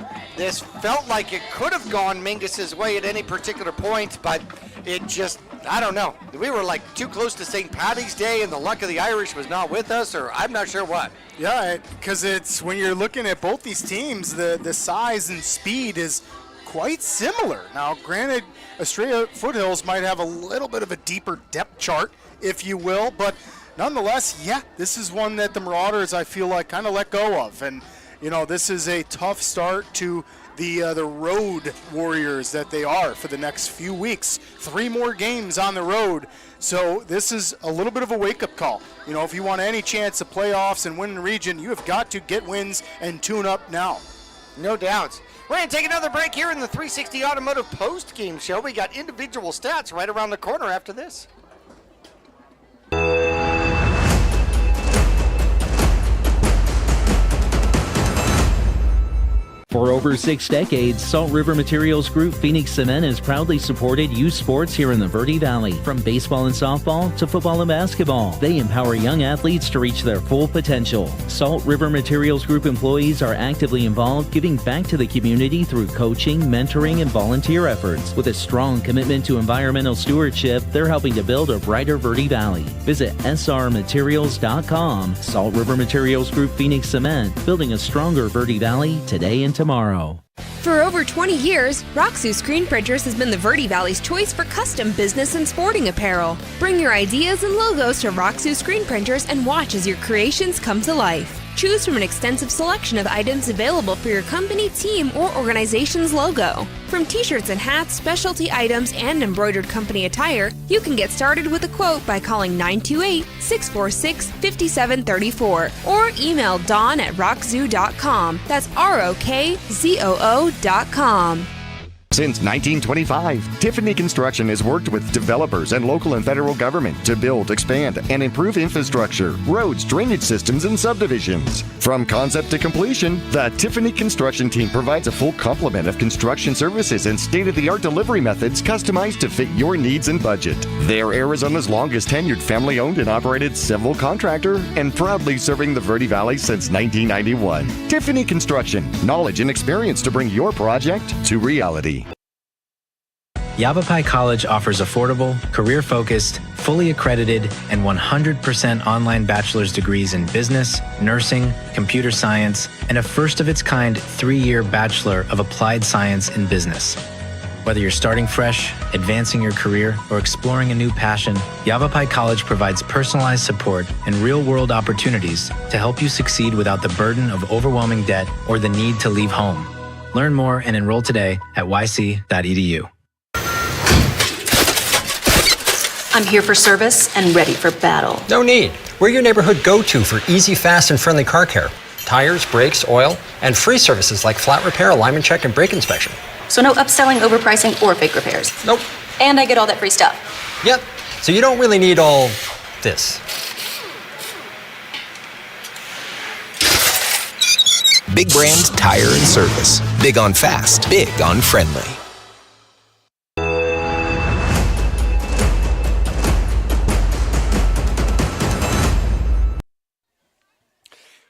felt like it could have gone Mingus's way at any particular point, but it just I don't know. We were like too close to St. Paddy's Day and the luck of the Irish was not with us, or I'm not sure what. Yeah, because it's when you're looking at both these teams, the size and speed is quite similar. Now, granted, Estrella Foothills might have a little bit of a deeper depth chart, if you will, but nonetheless, yeah, this is one that the Marauders, I feel like, kind of let go of. And, you know, this is a tough start to the road warriors that they are for the next few weeks. 3 more games on the road. So this is a little bit of a wake-up call. You know, if you want any chance of playoffs and win the region, you have got to get wins and tune up now. No doubt. We're going to take another break here in the 360 Automotive post-game show. We got individual stats right around the corner after this. For over 6 decades, Salt River Materials Group Phoenix Cement has proudly supported youth sports here in the Verde Valley. From baseball and softball to football and basketball, they empower young athletes to reach their full potential. Salt River Materials Group employees are actively involved, giving back to the community through coaching, mentoring, and volunteer efforts. With a strong commitment to environmental stewardship, they're helping to build a brighter Verde Valley. Visit srmaterials.com. Salt River Materials Group Phoenix Cement, building a stronger Verde Valley today and tomorrow. For over 20 years, Roxu Screen Printers has been the Verde Valley's choice for custom business and sporting apparel. Bring your ideas and logos to Roxu Screen Printers and watch as your creations come to life. Choose from an extensive selection of items available for your company, team, or organization's logo. From t-shirts and hats, specialty items, and embroidered company attire, you can get started with a quote by calling 928-646-5734 or email dawn@rockzoo.com. That's ROKZOO.com. Since 1925, Tiffany Construction has worked with developers and local and federal government to build, expand, and improve infrastructure, roads, drainage systems, and subdivisions. From concept to completion, the Tiffany Construction team provides a full complement of construction services and state-of-the-art delivery methods customized to fit your needs and budget. They're Arizona's longest tenured family-owned and operated civil contractor and proudly serving the Verde Valley since 1991. Tiffany Construction, knowledge and experience to bring your project to reality. Yavapai College offers affordable, career-focused, fully accredited, and 100% online bachelor's degrees in business, nursing, computer science, and a first-of-its-kind 3-year Bachelor of Applied Science in Business. Whether you're starting fresh, advancing your career, or exploring a new passion, Yavapai College provides personalized support and real-world opportunities to help you succeed without the burden of overwhelming debt or the need to leave home. Learn more and enroll today at yc.edu. I'm here for service and ready for battle. No need. We're your neighborhood go-to for easy, fast, and friendly car care. Tires, brakes, oil, and free services like flat repair, alignment check, and brake inspection. So no upselling, overpricing, or fake repairs. Nope. And I get all that free stuff. Yep. So you don't really need all this. Big brand tire and service. Big on fast, big on friendly.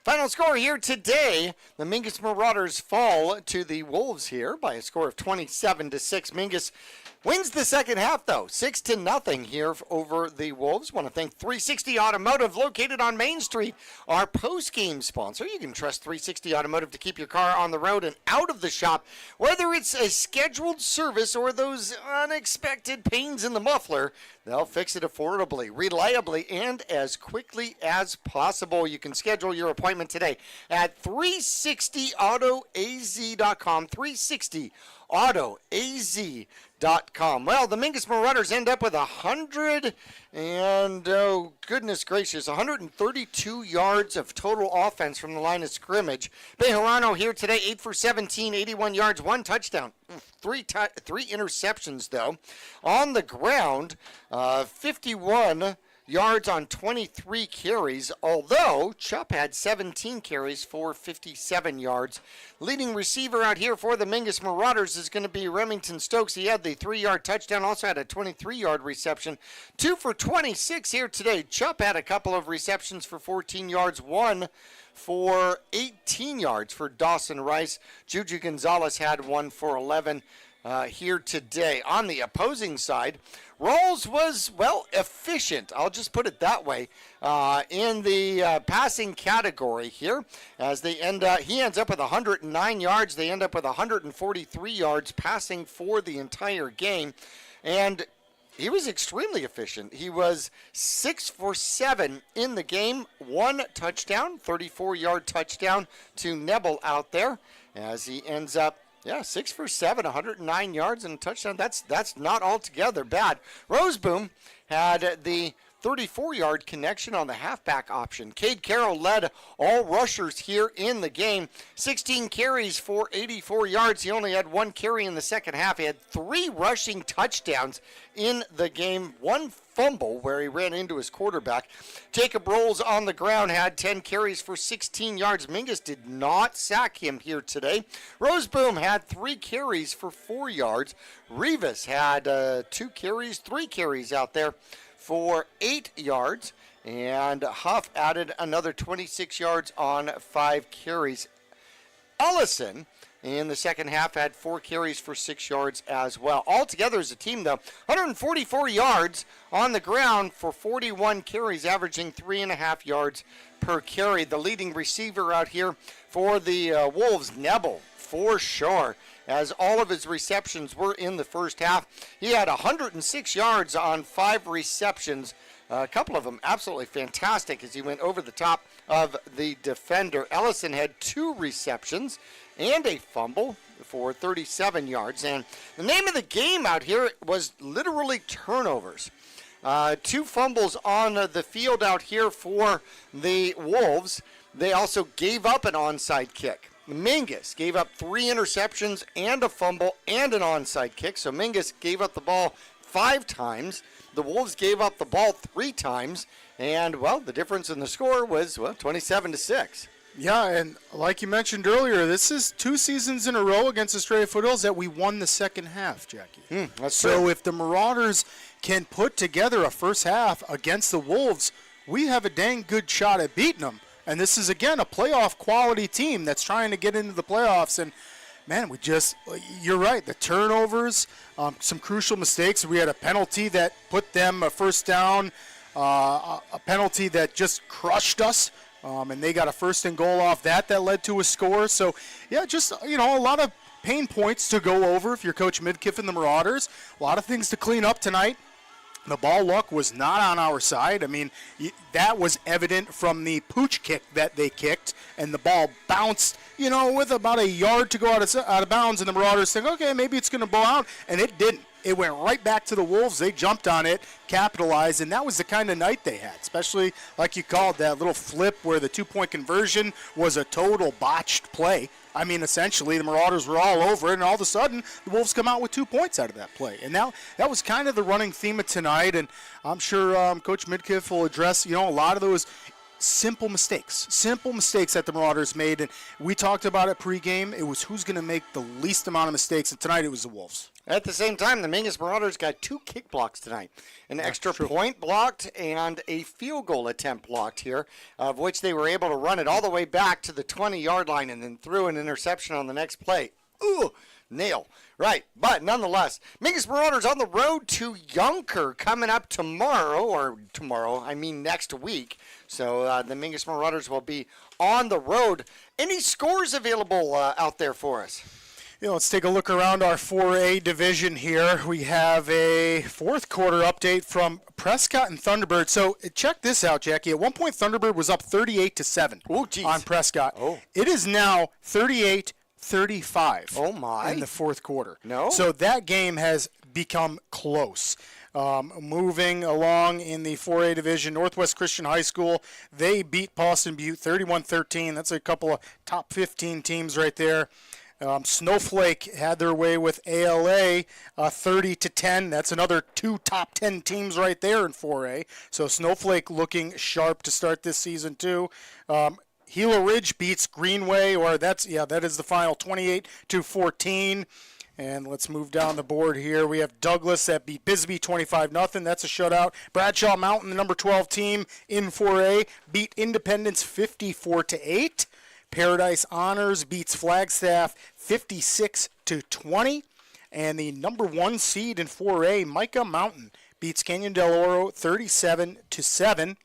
Final score here today, the Mingus Marauders fall to the Wolves here by a score of 27-6. Mingus wins the second half, though, 6-0 here over the Wolves. Want to thank 360 Automotive, located on Main Street, our post-game sponsor. You can trust 360 Automotive to keep your car on the road and out of the shop, whether it's a scheduled service or those unexpected pains in the muffler. They'll fix it affordably, reliably, and as quickly as possible. You can schedule your appointment today at 360autoaz.com, 360autoaz.com. Well, the Mingus Marauders end up with 100 and, oh, goodness gracious, 132 yards of total offense from the line of scrimmage. Bejarano here today, 8 for 17, 81 yards, 1 touchdown. Three interceptions, though. On the ground, 51 yards on 23 carries, although Chupp had 17 carries for 57 yards. Leading receiver out here for the Mingus Marauders is going to be Remington Stokes. He had the 3-yard touchdown, also had a 23-yard reception. 2 for 26 here today. Chupp had a couple of receptions for 14 yards, 1 for 18 yards for Dawson Rice. Juju Gonzalez had 1 for 11. here today. On the opposing side, Rawls was, well, efficient. I'll just put it that way in the passing category here. As he ends up with 109 yards. They end up with 143 yards passing for the entire game. And he was extremely efficient. He was 6 for 7 in the game. 1 touchdown, 34-yard touchdown to Nebel out there as he ends up, 6 for 7, 109 yards and a touchdown. That's not altogether bad. Roseboom had the 34-yard connection on the halfback option. Cade Carroll led all rushers here in the game. 16 carries for 84 yards. He only had 1 carry in the second half. He had 3 rushing touchdowns in the game. 1 fumble where he ran into his quarterback. Jacob Rolls on the ground had 10 carries for 16 yards. Mingus did not sack him here today. Roseboom had 3 carries for 4 yards. Rivas had 2 carries, 3 carries out there for 8 yards, and Huff added another 26 yards on 5 carries. Ellison in the second half had 4 carries for 6 yards as well. Altogether as a team, though, 144 yards on the ground for 41 carries, averaging 3.5 yards per carry. The leading receiver out here for the Wolves, Nebel, for sure, as all of his receptions were in the first half. He had 106 yards on 5 receptions. A couple of them absolutely fantastic as he went over the top of the defender. Ellison had 2 receptions and a fumble for 37 yards. And the name of the game out here was literally turnovers. 2 fumbles on the field out here for the Wolves. They also gave up an onside kick. Mingus gave up 3 interceptions and a fumble and an onside kick. So Mingus gave up the ball 5 times. The Wolves gave up the ball 3 times. And, well, the difference in the score was, 27-6. Yeah, and like you mentioned earlier, this is 2 seasons in a row against Estrella Foothills that we won the second half, Jackie. So if the Marauders can put together a first half against the Wolves, we have a dang good shot at beating them. And this is, again, a playoff quality team that's trying to get into the playoffs. And, man, you're right, the turnovers, some crucial mistakes. We had a penalty that put them a first down, a penalty that just crushed us. And they got a first and goal off that led to a score. So, yeah, just, a lot of pain points to go over if you're Coach Midkiff and the Marauders. A lot of things to clean up tonight. The ball luck was not on our side. I mean, that was evident from the pooch kick that they kicked, and the ball bounced, with about a yard to go out of bounds, and the Marauders think, okay, maybe it's going to blow out, and it didn't. It went right back to the Wolves. They jumped on it, capitalized, and that was the kind of night they had, especially like you called that little flip where the 2-point conversion was a total botched play. I mean, essentially, the Marauders were all over it, and all of a sudden, the Wolves come out with 2 points out of that play. And now that was kind of the running theme of tonight, and I'm sure Coach Midkiff will address, a lot of those simple mistakes that the Marauders made. And we talked about it pregame. It was who's going to make the least amount of mistakes, and tonight it was the Wolves. At the same time, the Mingus Marauders got 2 kick blocks tonight. An extra point blocked and a field goal attempt blocked here, of which they were able to run it all the way back to the 20-yard line and then threw an interception on the next play. Ooh, nail. Right, but nonetheless, Mingus Marauders on the road to Yunker coming up next week. So the Mingus Marauders will be on the road. Any scores available out there for us? Let's take a look around our 4A division here. We have a 4th quarter update from Prescott and Thunderbird. So check this out, Jackie. At one point, Thunderbird was up 38-7 on Prescott. Oh. It is now 38-35. Oh my! In the 4th quarter. No. So that game has become close. Moving along in the 4A division, Northwest Christian High School, they beat Boston Butte 31-13. That's a couple of top 15 teams right there. Snowflake had their way with ALA 30-10. That's another 2 top 10 teams right there in 4A. So Snowflake looking sharp to start this season too. Gila Ridge beats Greenway, that is the final 28-14. And let's move down the board here. We have Douglas that beat Bisbee 25-0. That's a shutout. Bradshaw Mountain, the number 12 team in 4A, beat Independence 54-8. Paradise Honors beats Flagstaff 56-20. And the number 1 seed in 4A, Micah Mountain, beats Canyon del Oro 37-7.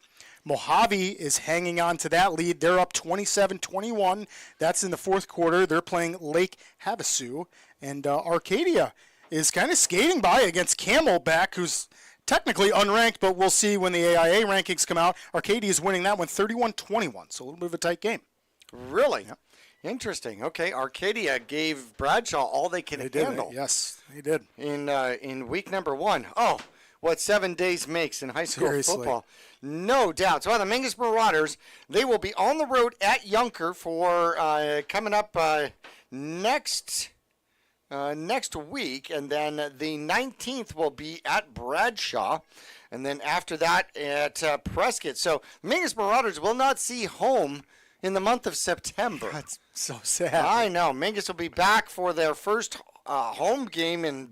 Mojave is hanging on to that lead. They're up 27-21. That's in the fourth quarter. They're playing Lake Havasu. And Arcadia is kind of skating by against Camelback, who's technically unranked, but we'll see when the AIA rankings come out. Arcadia is winning that one 31-21, so a little bit of a tight game. Really? Yep. Interesting. Okay, Arcadia gave Bradshaw all they can handle. Yes, they did. In week number 1. Oh, what 7 days makes in high school football. No doubt. So the Mingus Marauders, they will be on the road at Yunker for coming up next week, and then the 19th will be at Bradshaw, and then after that at Prescott. So Mingus Marauders will not see home in the month of September. That's so sad. I know. Mingus will be back for their first home game in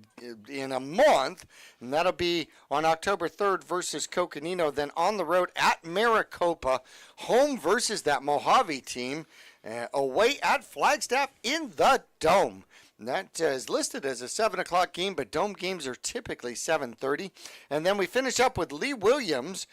a month, and that'll be on October 3rd versus Coconino. Then on the road at Maricopa, home versus that Mojave team, away at Flagstaff in the Dome. And that is listed as a 7 o'clock game, but Dome games are typically 7:30. And then we finish up with Lee Williams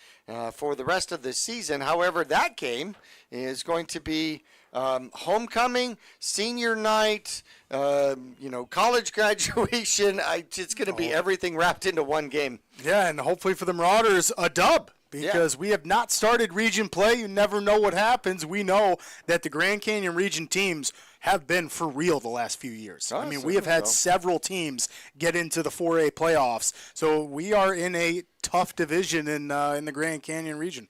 for the rest of the season. However, that game is going to be homecoming, senior night, college graduation. It's going to be everything wrapped into one game. Yeah, and hopefully for the Marauders, a dub. Because we have not started region play. You never know what happens. We know that the Grand Canyon region teams have been for real the last few years. I mean, we have had several teams get into the 4A playoffs. So we are in a tough division in the Grand Canyon region.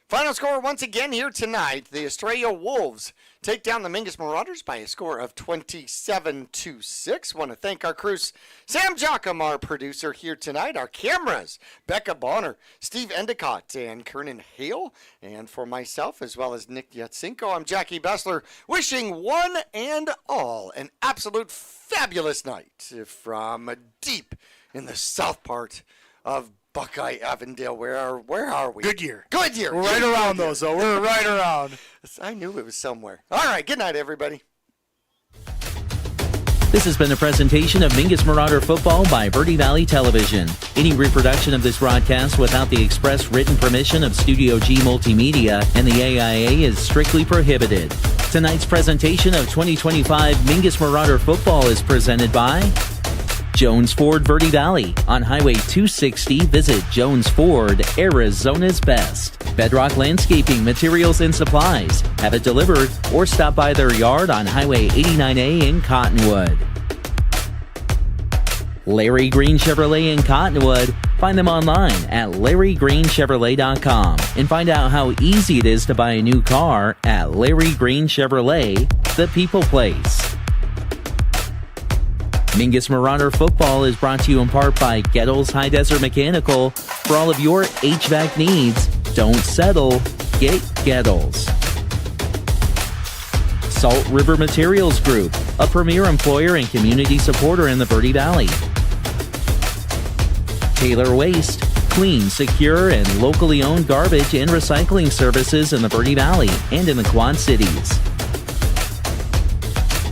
Final score once again here tonight. The Estrella Wolves take down the Mingus Marauders by a score of 27-6. Want to thank our crews, Sam Jocham, our producer here tonight, our cameras, Becca Bonner, Steve Endicott, and Kernan Hale. And for myself, as well as Nick Yatsenko, I'm Jackie Bessler, wishing one and all an absolute fabulous night from deep in the south part of Buckeye Avondale. Where are we? Goodyear. Goodyear. We're right around those, though. We're right around. I knew it was somewhere. All right. Good night, everybody. This has been a presentation of Mingus Marauder Football by Verde Valley Television. Any reproduction of this broadcast without the express written permission of Studio G Multimedia and the AIA is strictly prohibited. Tonight's presentation of 2025 Mingus Marauder Football is presented by Jones Ford Verde Valley. On Highway 260, visit Jones Ford, Arizona's best. Bedrock Landscaping, Materials and Supplies. Have it delivered or stop by their yard on Highway 89A in Cottonwood. Larry Green Chevrolet in Cottonwood. Find them online at LarryGreenChevrolet.com and find out how easy it is to buy a new car at Larry Green Chevrolet, the people place. Mingus Marauder Football is brought to you in part by Gettles High Desert Mechanical. For all of your HVAC needs, don't settle, get Gettles. Salt River Materials Group, a premier employer and community supporter in the Verde Valley. Taylor Waste, clean, secure, and locally owned garbage and recycling services in the Verde Valley and in the Quad Cities.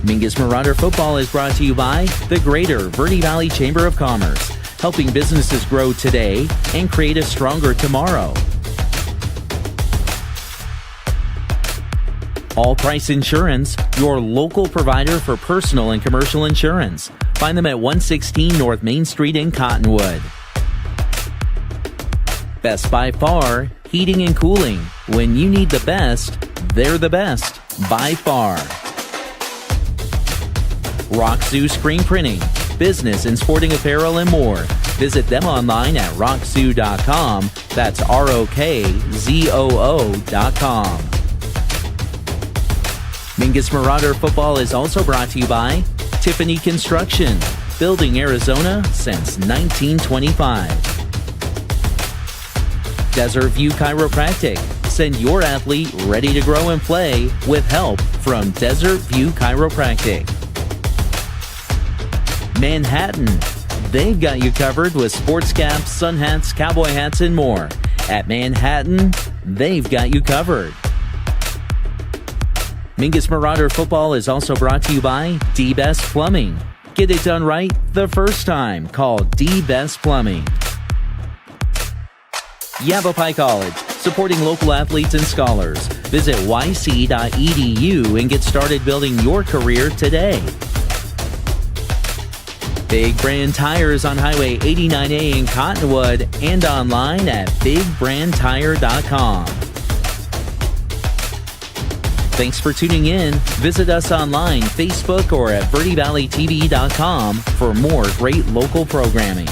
Mingus Marauder Football is brought to you by the Greater Verde Valley Chamber of Commerce, helping businesses grow today and create a stronger tomorrow. All Price Insurance, your local provider for personal and commercial insurance. Find them at 116 North Main Street in Cottonwood. Best by Far, Heating and Cooling. When you need the best, they're the best by far. Rock Zoo Screen Printing, business and sporting apparel and more. Visit them online at rockzoo.com. That's ROKZOO.com. Mingus Marauder Football is also brought to you by Tiffany Construction, building Arizona since 1925. Desert View Chiropractic. Send your athlete ready to grow and play with help from Desert View Chiropractic. Manhattan. They've got you covered with sports caps, sun hats, cowboy hats, and more. At Manhattan, they've got you covered. Mingus Marauder Football is also brought to you by D-Best Plumbing. Get it done right the first time. Call D Best Plumbing. Yavapai College, supporting local athletes and scholars. Visit yc.edu and get started building your career today. Big Brand Tires on Highway 89A in Cottonwood and online at bigbrandtire.com. Thanks for tuning in. Visit us online, Facebook, or at verdyvalleytv.com for more great local programming.